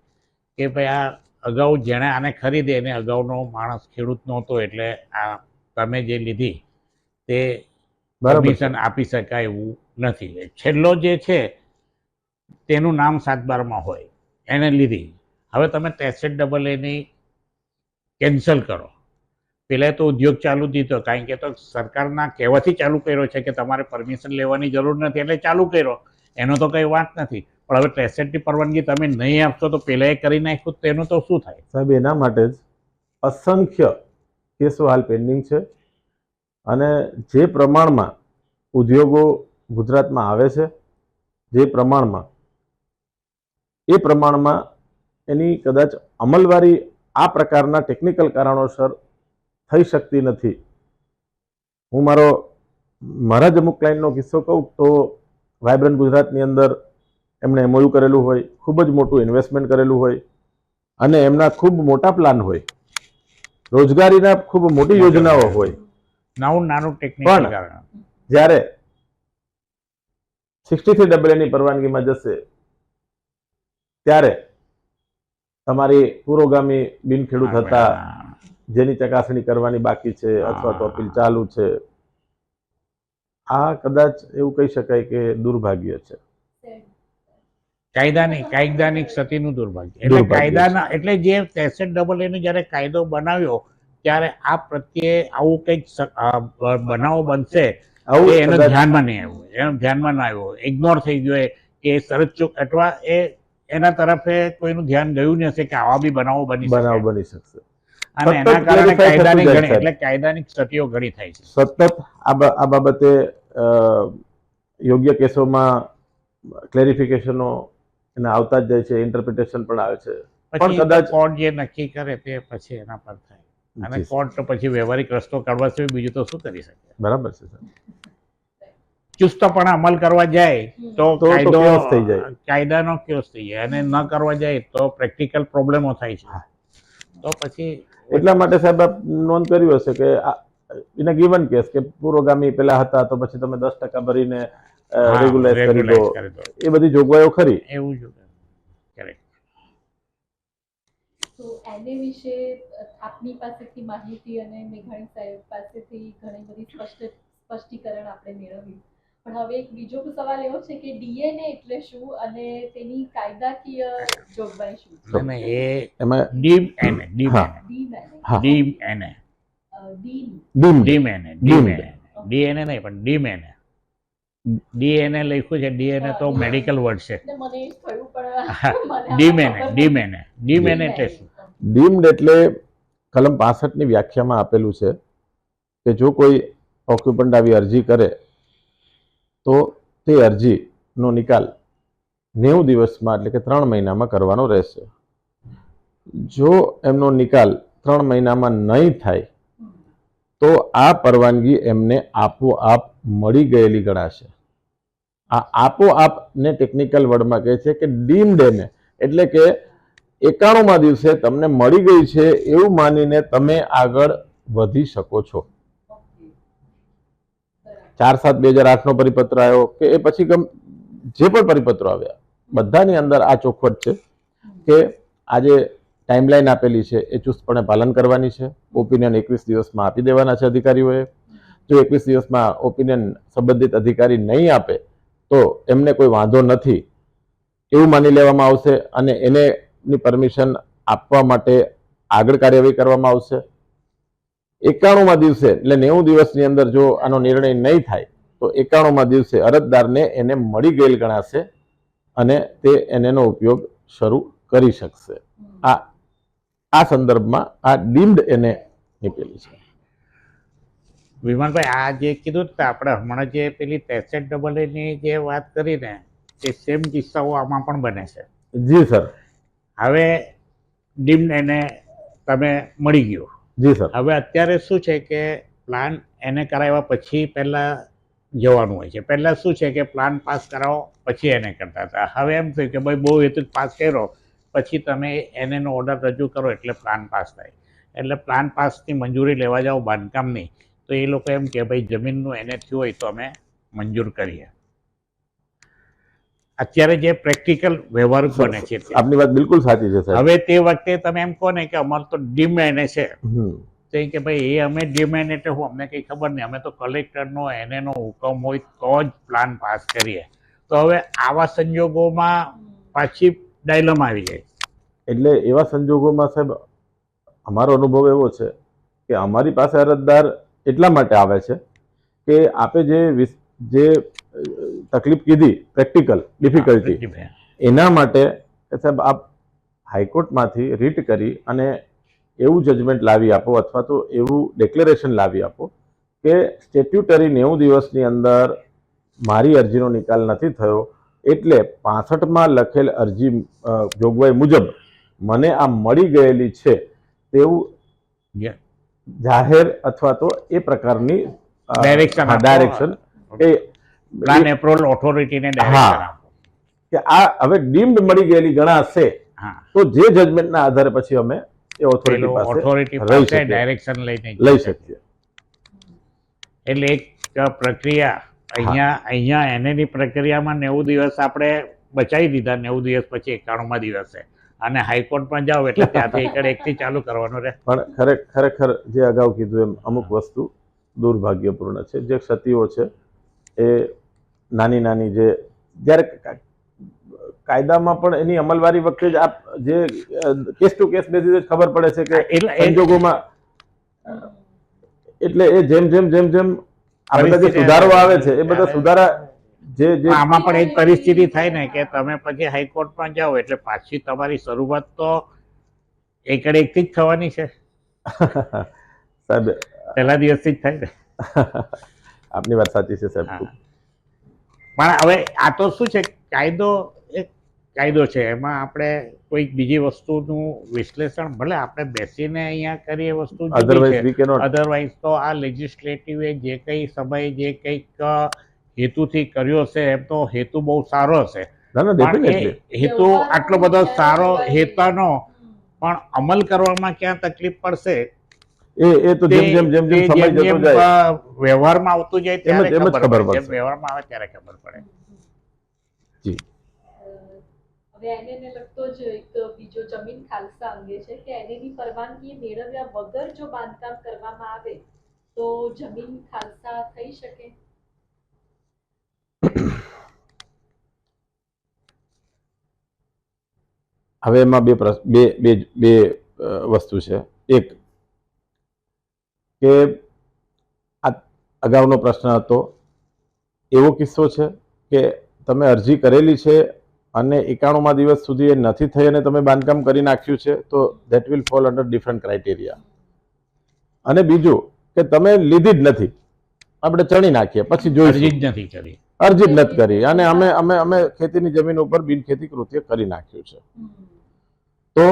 કે ભાઈ આ અગાઉ જેણે આને ખરીદે એને અગાઉનો માણસ ખેડૂત નહોતો એટલે આ તમે જે લીધી તે પરમિશન આપી શકાય એવું નથી. છેલ્લો જે છે તેનું નામ 7/12 હોય, એને લીધી. હવે તમે ટેસેટ AA કેન્સલ કરો. પેલા તો ઉદ્યોગ ચાલુ દીધો, કારણ કે તો સરકારના કહેવાથી ચાલુ કર્યો છે કે તમારે પરમિશન લેવાની જરૂર નથી એટલે ચાલુ કર્યો, એનો તો કંઈ વાત નથી. પણ હવે ટેસેટની પરવાનગી તમે નહીં આપશો તો પેલા એ કરી નાખ્યું તો એનું તો શું થાય? સાહેબ, એના માટે જ અસંખ્ય કેસો હાલ પેન્ડિંગ છે અને જે પ્રમાણમાં ઉદ્યોગો ગુજરાતમાં આવે છે, જે પ્રમાણમાં એની કદાચ અમલવારી આ પ્રકારના ટેકનિકલ કારણોસર થઈ શકતી નથી. હું મારા જ અમુક ક્લાયન્ટનો કિસ્સો કહું તો વાયબ્રન્ટ ગુજરાતની અંદર એમણે MOU કરેલું હોય, ખૂબ જ મોટું ઇન્વેસ્ટમેન્ટ કરેલું હોય અને એમના ખૂબ મોટા પ્લાન હોય, રોજગારીના ખૂબ મોટી યોજનાઓ હોય, નાનું ટેકનિકલ કારણ જ્યારે 63AA પરવાનગીમાં જશે ત્યારે તમારી પુરોગામી બિનખેડૂત હતા જેની ચકાસણી કરવાની બાકી છે અથવા તો અપીલ ચાલુ છે, આ કદાચ એવું કહી શકાય કે દુર્ભાગ્ય છે. કાયદાની ક્ષતિનું દુર્ભાગ્ય. એટલે કાયદાના એટલે જે ટેસેટ AA નો જ્યારે કાયદો બનાવ્યો ત્યારે આ પ્રત્યે આવું કંઈક બનાવો બનશે એનો ધ્યાનમાં નહીં આવ્યો, ઇગ્નોર થઈ ગયો કે શરત ચૂક અથવા એના તરફે કોઈનું ધ્યાન ગયું નહીં હશે કે આવા બી બનાવો બની શકશે અને એના કારણે કાયદાની ક્ષતિઓ ઘણી થાય છે. સતત આ બાબતે યોગ્ય કેસોમાં ક્લેરિફિકેશનો એના આવતા જ જાય છે, ઇન્ટરપ્રિટેશન પણ આવે છે. પણ કદાચ કોર્ટ જે નક્કી કરે તે પછી એના પર થાય અને કોર્ટ તો પછી વ્યવહારિક રસ્તો કાઢવા સિવાય બીજું તો શું કરી શકે? બરાબર છે સર. ચુસ્તપણે અમલ કરવા જાય તો કાયદાનો કેસ થઈ જાય અને ન કરવા જાય તો પ્રેક્ટિકલ પ્રોબ્લેમો થાય છે. તો પછી એટલા માટે સાહેબ આપ નોંધ કર્યું હશે કે ઇન અ ગિવન કેસ કે પુરોગામી પેલા હતા તો પછી તમે 10% ભરીને રેગ્યુલાઇઝ કરી દો, એ બધી જોગવાઈઓ ખરી. એવું જ કરેક્ટ. તો એને વિશે આપની પાસેથી માહિતી અને મેઘાણી સાહેબ પાસેથી ઘણી બધી સ્પષ્ટીકરણ આપણે મેળવ્યું. પણ હવે એક બીજો સવાલ એવો છે કે DNA એટલે શું અને તેની કાયદાકીય જોગવાઈ શું છે? ડીએનએ નહીં પણ ડીએનએ. ડીએનએ લખ્યું છે, ડીએનએ તો મેડિકલ વર્ડ છે. ડીમેન એટલે શું? ડીમ્ડ એટલે કલમ 65ની વ્યાખ્યામાં આપેલું છે કે જો કોઈ ઓક્યુપન્ટ આવી અરજી કરે તો તે અરજીનો નિકાલ 90 દિવસમાં એટલે કે 3 મહિનામાં કરવાનો રહેશે. જો એમનો નિકાલ 3 મહિનામાં નહીં થાય તો આ પરવાનગી એમને આપોઆપ મળી ગયેલી ગણાશે. આ આપોઆપ ને ટેકનિકલ વર્ડમાં કહે છે કે ડીમ્ડ એને એટલે કે 91મા દિવસે તમને મળી ગઈ છે એવું માનીને તમે આગળ વધી શકો છો. 4/7/2008નો પરિપત્ર આવ્યો કે એ પછી જે પણ પરિપત્રો આવ્યા બધાની અંદર આ ચોખવટ છે કે આજે ટાઈમલાઈન આપેલી છે એ ચુસ્તપણે પાલન કરવાની છે. ઓપિનિયન 21 દિવસમાં આપી દેવાના છે અધિકારીઓએ. જો 21 દિવસમાં ઓપિનિયન સંબંધિત અધિકારી નહીં આપે તો એમને કોઈ વાંધો નથી એવું માની લેવામાં આવશે અને એની પરમિશન આપવા માટે આગળ કાર્યવાહી કરવામાં આવશે. 91મા દિવસે એટલે 90 દિવસની અંદર જો આનો નિર્ણય નહીં થાય તો 91મા દિવસે અરજદારને એને મળી ગયેલ ગણાશે અને તે એનો ઉપયોગ શરૂ કરી શકશે. આ સંદર્ભમાં આ ડીમ્ડ એને નીકળેલી છે. વિમાનભાઈ, આ જે કીધું ને આપણે હમણાં જે પેલી TESET ની જે વાત કરીને એ સેમ કિસ્સાઓ આમાં પણ બને છે. જી સર. હવે ડીમ્ડ એને તમે મળી ગયો. જી સર. હવે અત્યારે શું છે કે પ્લાન એને કરાવ્યા પછી પહેલાં જવાનું હોય છે. પહેલાં શું છે કે પ્લાન પાસ કરાવો પછી એને કરતા હતા. હવે એમ થયું કે ભાઈ બહુ હેતુ પાસ કર્યો પછી તમે એનો ઓર્ડર રજૂ કરો એટલે પ્લાન પાસ થાય. એટલે પ્લાન પાસની મંજૂરી લેવા જાઓ બાંધકામની તો એ લોકો એમ કે ભાઈ જમીનનું એને થયું હોય તો અમે મંજૂર કરીએ. અત્યારે જે પ્રેક્ટિકલ વ્યવહાર બને છે આપની વાત બિલકુલ સાચી છે સાહેબ. હવે તે વખતે તમે એમ કહો ને કે અમારે તો ડીમ એને છે તો કે ભાઈ એ અમે ડીમ એને એટલે હું અમને કંઈ ખબર નહીં, અમે તો કલેક્ટરનો એનેનો હુકમ હોય તો જ પ્લાન પાસ કરીએ. તો હવે આવા સંજોગોમાં પાછી ડાયલમ આવી જાય. એટલે એવા સંજોગોમાં સાહેબ અમારો અનુભવ એવો છે કે અમારી પાસે અરજદાર એટલા માટે આવે છે કે આપે જે તકલીફ કીધી પ્રેક્ટિકલ ડિફિકલ્ટી એના માટે સાહેબ આપ હાઈકોર્ટમાંથી રીટ કરી અને એવું જજમેન્ટ લાવી આપો અથવા તો એવું ડિક્લેરેશન લાવી આપો કે સ્ટેટ્યુટરી 90 દિવસની અંદર મારી અરજીનો નિકાલ નથી થયો એટલે 65માં લખેલ અરજી જોગવાઈ મુજબ મને આ મળી ગયેલી છે તેવું જાહેર અથવા તો એ પ્રકારની ડાયરેક્શન એ પ્લાન એપ્રુવલ ઓથોરિટીને ડાયરેક્શન આપો કે આ હવે ડીમ્ડ મળી ગયેલી ગણાશે. તો જે જજમેન્ટના આધારે પછી અમે એ ઓથોરિટી પાસે ડાયરેક્શન લઈ શકીએ. એટલે એક પ્રક્રિયા અહીંયા એની પ્રક્રિયામાં 90 દિવસ આપણે બચાવી દીધા. 90 દિવસ પછી 91મા દિવસે અને હાઈકોર્ટમાં જાઓ એટલે ત્યાંથી એકડ એકથી ચાલુ કરવાનું રહે. પણ ખરેખર જે અગાઉ કીધું એમ અમુક વસ્તુ દુર્ભાગ્યપૂર્ણ છે. જે ક્ષતિઓ છે એ નાની નાની જે જ્યારે કાયદામાં પણ એની અમલવારી વખતે જ આપ જે કેસ ટુ કેસ બેસિસ ખબર પડે છે કે સંજોગોમાં એટલે એ જેમ આ બધા જે સુધારો આવે છે એ બધા સુધારા જે આમાં પણ એક પરિસ્થિતિ થાય ને કે તમે પછી હાઈકોર્ટમાં જાઓ એટલે પાછી તમારી શરૂઆત તો એકડ એકથી જ થવાની છે સાહેબ. પહેલા દિવસથી જ થાય ને. આપની વાત સાચી છે સાહેબ. પણ હવે આ તો શું છે કાયદો એક કાયદો છે એમાં આપણે કોઈક બીજી વસ્તુનું વિશ્લેષણ ભલે આપણે બેસીને અહીંયા કરીએ વસ્તુ અધરવાઇઝ તો આ લેજિસ્લેટિવે જે કંઈ સમયે જે કંઈક હેતુથી કર્યો હશે એમ તો હેતુ બહુ સારો હશે. હેતુ આટલો બધો સારો હેતાનો પણ અમલ કરવામાં ક્યાં તકલીફ પડશે એ તો જેમ સમય જતો જાય વ્યવહારમાં આવતું જાય ત્યારે ખબર પડે. વ્યવહારમાં આવે ત્યારે ખબર પડે. જી. હવે એને લગતો જ એક બીજો જમીન ખાલસા અંગે છે કે એની પરવાનગી મેળવ્યા વગર જો બાંધકામ કરવામાં આવે તો જમીન ખાલસા થઈ શકે. હવે એમાં બે વસ્તુ છે. એક કે અગાઉનો પ્રશ્ન હતો એવો કિસ્સો છે કે તમે અરજી કરેલી છે અને 91 દિવસ સુધી એ નથી થઈ અને તમે બાંધકામ કરી નાખ્યું છે, તો that will fall under different criteria. અને બીજું કે તમે લીધી જ નથી, આપણે ચણી નાખીએ પછી અરજી જોઈશું, જ નથી કરી. અરજી જ નથી કરી અને અમે ખેતીની જમીન ઉપર બિનખેતી કૃત્ય કરી નાખ્યું છે, તો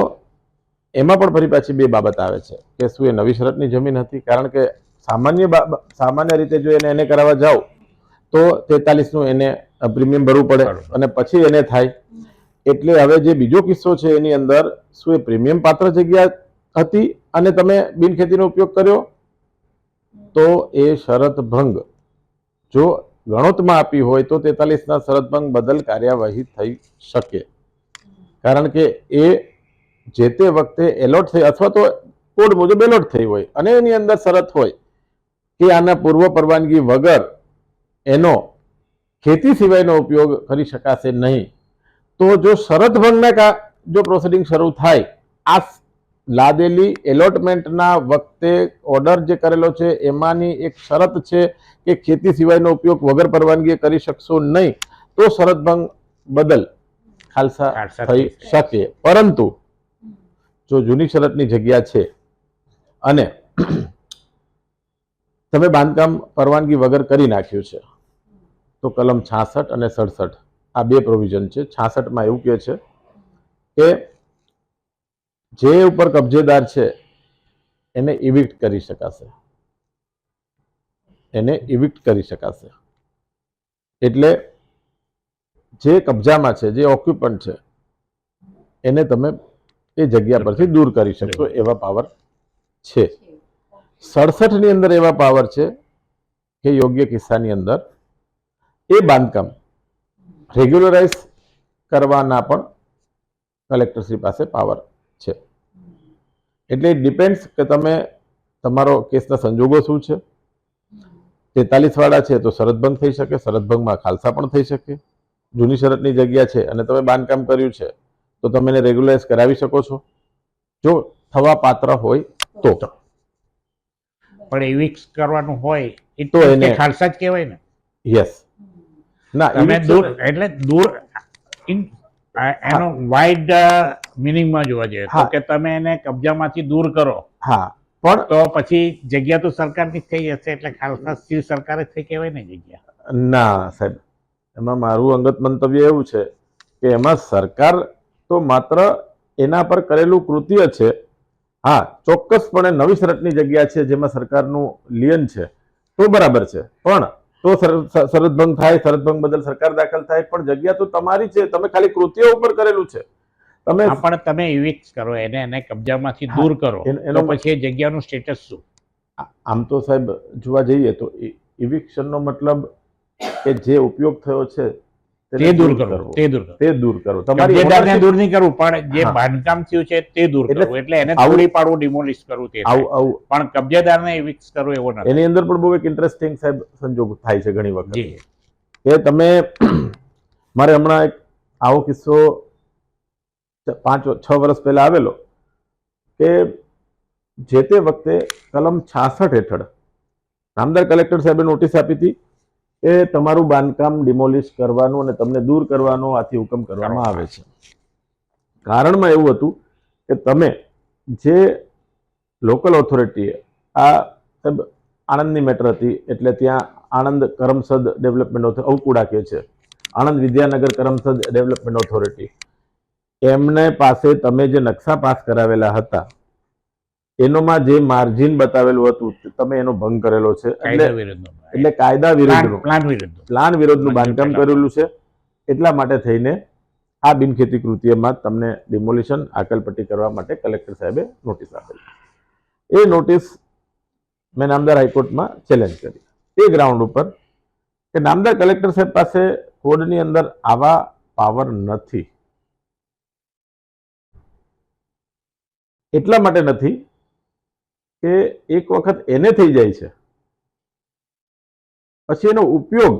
એમાં પણ ફરી પાછી બે બાબત આવે છે કે શું એ નવી શરતની જમીન હતી? કારણ કે સામાન્ય રીતે જો એને કરાવવા જાઓ તો 43નું એને પ્રીમિયમ ભરવું પડે અને પછી એને થાય. એટલે હવે જે બીજો કિસ્સો છે એની અંદર શું એ પ્રીમિયમ પાત્ર જગ્યા હતી અને તમે બિનખેતીનો ઉપયોગ કર્યો, તો એ શરત ભંગ જો ગણોતમાં આપી હોય તો 43ના શરત ભંગ બદલ કાર્યવાહી થઈ શકે. કારણ કે એ જે તે વખતે એલોટ થઈ અથવા તો કોડ મુજબ એલોટ થઈ હોય અને એની અંદર શરત હોય કે આના પૂર્વ પરવાનગી વગર એનો ખેતી સિવાયનો ઉપયોગ કરી શકાશે નહીં, તો જો શરત ભંગના જો પ્રોસિડિંગ શરૂ થાય, આ લાદેલી એલોટમેન્ટના વખતે ઓર્ડર જે કરેલો છે એમાંની એક શરત છે કે ખેતી સિવાયનો ઉપયોગ વગર પરવાનગી કરી શકશો નહીં, તો શરત ભંગ બદલ ખાલસા થઈ શકે. પરંતુ જો જૂની શરતની જગ્યા છે અને તમે બાંધકામ પરવાનગી વગર કરી નાખ્યું છે, તો કલમ 66 અને 67 આ બે પ્રોવિઝન છે. 66માં એવું કહે છે કે જે ઉપર કબજેદાર છે એને ઇવિક્ટ કરી શકાશે, એને ઇવિક્ટ કરી શકાશે. એટલે જે કબજામાં છે, જે ઓક્યુપન્ટ છે, એને તમે એ જગ્યા પરથી દૂર કરી શકશો એવા પાવર છે. 67ની અંદર એવા પાવર છે કે યોગ્ય કિસ્સાની અંદર એ બાંધકામ રેગ્યુલરાઇઝ કરવાના પણ કલેક્ટરશ્રી પાસે પાવર છે. એટલે ઇટ ડિપેન્ડ્સ કે તમે તમારો કેસના સંજોગો શું છે. 43 વાળા છે તો શરત ભંગ થઈ શકે, શરત ભંગમાં ખાલસા પણ થઈ શકે. જૂની શરતની જગ્યા છે અને તમે બાંધકામ કર્યું છે તો તમે એને રેગ્યુલરાઇઝ કરાવી શકો છો જો થવા પાત્ર હોય તો. પણ એવિક્સ કરવાનું હોય તો તો એને- એને ખાલસા જ કહેવાય ને. યસ ના તમે eviction- દૂર એટલે દૂર એનો વાઇડ મિનિંગમાં જોવા જઈએ તો હા. કે તમે એને કબજામાંથી દૂર કરો હા પણ તો પછી જગ્યા તો સરકારની જ થઈ હશે, એટલે ખાલસા સ્થિર સરકારે જ થઈ કહેવાય ને જગ્યા. ના સાહેબ, એમાં મારું અંગત મંતવ્ય એવું છે કે એમાં સરકાર તો માત્ર એના પર કરેલું કૃત્ય છે. હા, ચોક્કસપણે નવી શરતની જગ્યા છે જેમાં સરકારનું લિયન છે તો બરાબર છે, પણ તો શરત ભંગ થાય, શરત ભંગ બદલ સરકાર દાખલ થાય, પણ જગ્યા તો તમારી છે, તમે ખાલી કૃત્ય ઉપર કરેલું છે. તમે હા, પણ તમે એવિક્સ કરો એને કબજામાંથી દૂર કરો એનો તો પછી એ જગ્યાનું સ્ટેટસ શું? આમ તો સાહેબ જોવા જઈએ તો ઇવિક્શનનો મતલબ કે જે ઉપયોગ થયો છે તેને તે દૂર કરવો. કરવું, તે દૂર કરવું. તે દૂર કરો. તમારી કબજેદારને ownership- દૂર નહીં કરવું, પણ જે હા. બાંધકામ થયું છે તે દૂર એટલે કરવું, એટલે એને આવું- તોડી પાડવું, ડિમોલિશ કરવું તે થાય. આવું પણ કબજેદારને એવિક્સ કરવું એવો નથી. એની અંદર પણ બહુ એક ઇન્ટરેસ્ટિંગ સાહેબ સંજોગ થાય છે ઘણી વખત જી. કે તમે મારે હમણાં એક આવો કિસ્સો 5-6 વર્ષ પહેલા આવેલો કે જે તે વખતે કલમ 66 હેઠળ નામદાર કલેક્ટર સાહેબે નોટિસ આપી હતી કે તમારું બાંધકામ ડિમોલિશ કરવાનું અને તમને દૂર કરવાનો આથી હુકમ કરવામાં આવે છે. કારણમાં એવું હતું કે તમે જે લોકલ ઓથોરિટીએ આ સાહેબ આણંદની મેટર હતી, એટલે ત્યાં આણંદ કરમસદ ડેવલપમેન્ટ અવકુડા કહે છે, આણંદ વિદ્યાનગર કરમસદ ડેવલપમેન્ટ ઓથોરિટી, એમને પાસે તમે જે નકશા પાસ કરાવેલા હતા એનોમાં જે માર્જિન બતાવેલું હતું તમે એનો ભંગ કરેલો છે. કાયદા વિરુદ્ધનો. એટલે કાયદા વિરુદ્ધનું, પ્લાન વિરુદ્ધ. પ્લાન વિરુદ્ધનું બાંધકામ મંજૂર કરેલું છે. એટલા માટે થઈને આ બિનખેતી કૃત્યમાં તમને ડિમોલિશન આકલપટ્ટી કરવા માટે કલેક્ટર સાહેબે નોટિસ આપેલી. એ નોટિસ મેં નામદાર હાઈકોર્ટમાં ચેલેન્જ કરી એ ગ્રાઉન્ડ ઉપર કે નામદાર કલેક્ટર સાહેબ પાસે કોડની અંદર આવા પાવર નથી. એટલા માટે નથી કે એક વખત એને થઈ જાય છે પછી એનો ઉપયોગ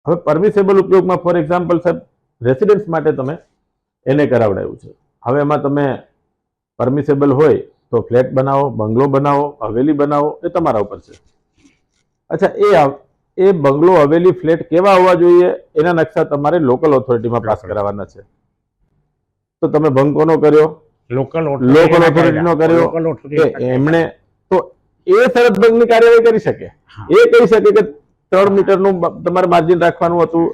હવે પરમિસેબલ ઉપયોગમાં ફોર એક્ઝામ્પલ સાહેબ રેસિડન્સ માટે તમે એને કરાવડાવ્યું છે. હવે એમાં તમે પરમિસેબલ હોય તો ફ્લેટ બનાવો, બંગલો બનાવો, હવેલી બનાવો, એ તમારા ઉપર છે. અચ્છા, એ બંગલો, હવેલી, ફ્લેટ કેવા હોવા જોઈએ એના નકશા તમારે લોકલ ઓથોરિટીમાં પાસ Local. કરાવવાના છે. તો તમે ભંગ કોનો કર્યો? લોકલ લોકલ ઓથોરિટીનો કર્યો. લોકલ કે ઓથોરિટી એમણે તો એ શરત ભંગની કાર્યવાહી કરી શકે. હા. એ કહી શકે કે 3 મીટરનું તમારે માર્જિન રાખવાનું હતું,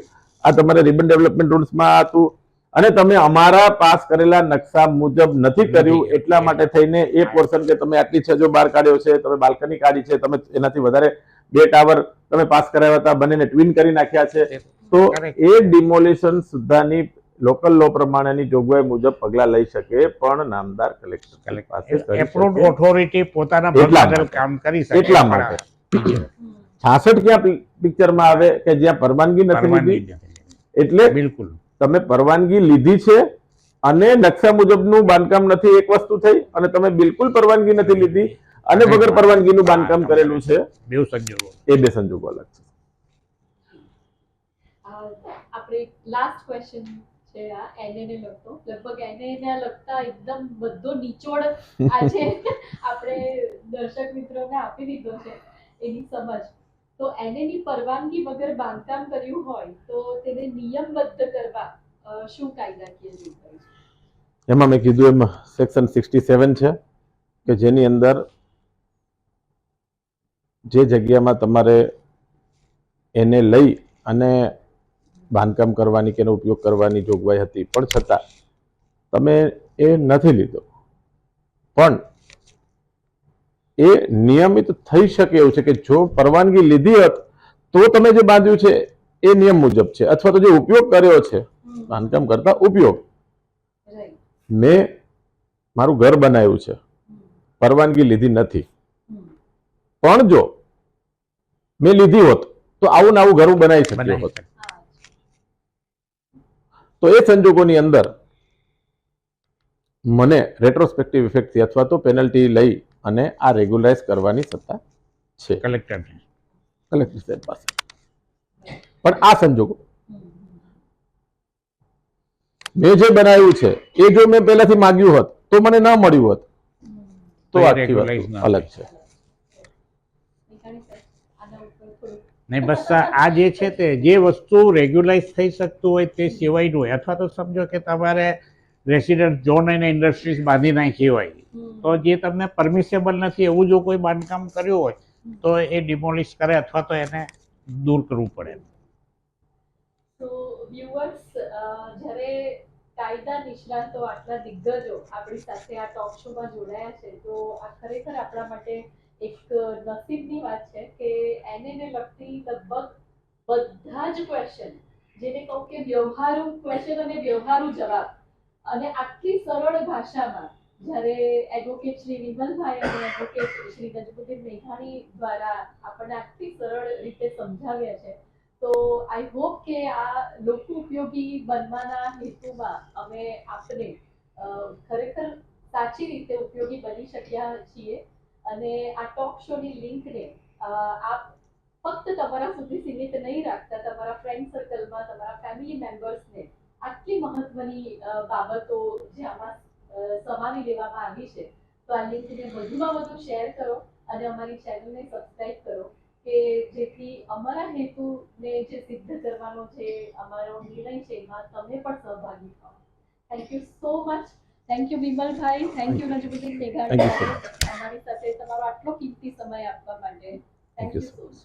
આ તમારે રિબન ડેવલપમેન્ટ રૂલ્સમાં હતું, અને તમે અમારા પાસ કરેલા નકશા મુજબ નથી કર્યું, એટલા માટે થઈને એ પોર્શન કે તમે આટલી છજો બહાર કાઢ્યો છે, તમે બાલ્કની કાઢી છે, તમે એનાથી વધારે 2 ટાવર તમે પાસ કરાવ્યા હતા, બંનેને ટ્વિન કરી નાખ્યા છે, તો એ ડિમોલિશન સુધાની લોકલ લો પ્રમાણેની જોગવાઈ મુજબ પગલા લઈ શકે, પણ નામદાર કલેક્ટર પાસે કરી એપ્રુવડ શકે. ઓથોરિટી પોતાના એટલા બદલ માટે. કામ કરી શકે. એટલા માટે. 66 ક્યાં પિક્ચરમાં આવે કે જ્યાં પરવાનગી નથી પરવાનગી લીધી? નથી. એટલે બિલકુલ તમે પરવાનગી લીધી છે અને નકશા મુજબનું બાંધકામ નથી, એક વસ્તુ થઈ, અને તમે બિલકુલ પરવાનગી નથી લીધી અને વગર પરવાનગીનું બાંધકામ કરેલું છે, બેઉ સંજોગો. એ 2 સંજોગો અલગ છે. આપણે લાસ્ટ ક્વેશ્ચન છે આ એને લગતો, લગભગ એને લગતા એકદમ બધો નિચોડ આજે આપણે દર્શક મિત્રોને આપી દીધો છે એની સમજ. તો એની પરવાનગી વગર બાંધકામ કર્યું હોય તો તેને નિયમબદ્ધ કરવા શું કાયદાકીય જોગવાઈ છે? એમાં મેં કીધું એમ સેક્શન 67 છે કે જેની અંદર જે જગ્યામાં તમારે એને લઈ અને બાંધકામ કરવાની કે એનો ઉપયોગ કરવાની જોગવાઈ હતી, પણ છતાં તમે એ નથી લીધો, પણ એ નિયમિત થઈ શકે એવું છે કે જો પરવાનગી લીધી હોત તો તમે જે બાંધ્યું છે એ નિયમ મુજબ છે, અથવા તો જે ઉપયોગ કર્યો છે બાંધકામ કરતા ઉપયોગ, રાઈટ. મેં મારું ઘર બનાવ્યું છે, પરવાનગી લીધી નથી, પણ જો મેં લીધી હોત તો આવું ને આવું ઘર હું બનાવી શક્યો બનાવી હોત. શકે. તો એ સંજોગોની અંદર મને રેટ્રોસ્પેક્ટિવ ઇફેક્ટથી અથવા તો પેનલ્ટી લઈ અને આ રેગ્યુલાઇઝ કરવાની સત્તા છે કલેક્ટરને. કલેક્ટર સાહેબ પાસે. પણ આ સંજોગો મેં જે બનાવ્યું છે એ જો મેં પહેલાથી માંગ્યું હોત તો મને ન મળ્યું હોત, તો તો એ આખી regularize વસ્તુ ના અલગ છે. આના ઉપર થોડું નહીં, બસ આ જે છે તે જે વસ્તુ રેગ્યુલાઇઝ થઈ શકતું હોય તે સિવાયનું હોય, અથવા તો સમજો કે તમારે રેસિડન્ટ ઝોન અને ઇન્ડસ્ટ્રીઝ બાંધી નાખી હોય, તો જે તમને પરમિશેબલ નથી એવું જો કોઈ બાંધકામ કર્યું હોય તો એ ડિમોલિશ કરે અથવા તો એને દૂર કરવું પડે. તો વ્યુઅર્સ, જ્યારે કાયદા નિષ્ણાતો આટલા દિગ્ગજો આપણી સાથે આ ટોક શોમાં જોડાયા છે, તો આ ખરેખર આપણા માટે એક નસીબની વાત છે કે એને લગતી લગભગ બધા જ ક્વેશ્ચન, જેને કહું કે વ્યવહારુ ક્વેશ્ચન અને વ્યવહારુ જવાબ, અને આટલી સરળ ભાષામાં જ્યારે એડવોકેટ શ્રી વિમલભાઈ અને એડવોકેટ શ્રી નજમુદ્દીન મેઘાણી દ્વારા આપણને આટલી સરળ રીતે સમજાવ્યા છે. તો આઈ હોપ કે આ લોકો ઉપયોગી બનવાના હેતુમાં અમે આપને ખરેખર સાચી રીતે ઉપયોગી બની શક્યા છીએ. અને આ ટોક શોની લિંકને આપ ફક્ત તમારા સુધી સીમિત નહીં રાખતા, તમારા ફ્રેન્ડ સર્કલમાં, તમારા ફેમિલી મેમ્બર્સને આટલી મહત્વની બાબતો જે આમાં સમાવી લેવામાં આવી છે, તો આ લિંકને વધુમાં વધુ શેર કરો અને અમારી ચેનલને સબસ્ક્રાઇબ કરો કે જેથી અમારા હેતુને જે સિદ્ધ કરવાનો જે અમારો નિર્ણય છે એમાં તમે પણ સહભાગી થાઓ. Thank you so much. Thank you વિમલભાઈ, થેન્ક યુ નજમુદ્દીન મેઘાણી, અમારી સાથે તમારો આટલો કિંમતી સમય આપવા માટે. Thank you so much.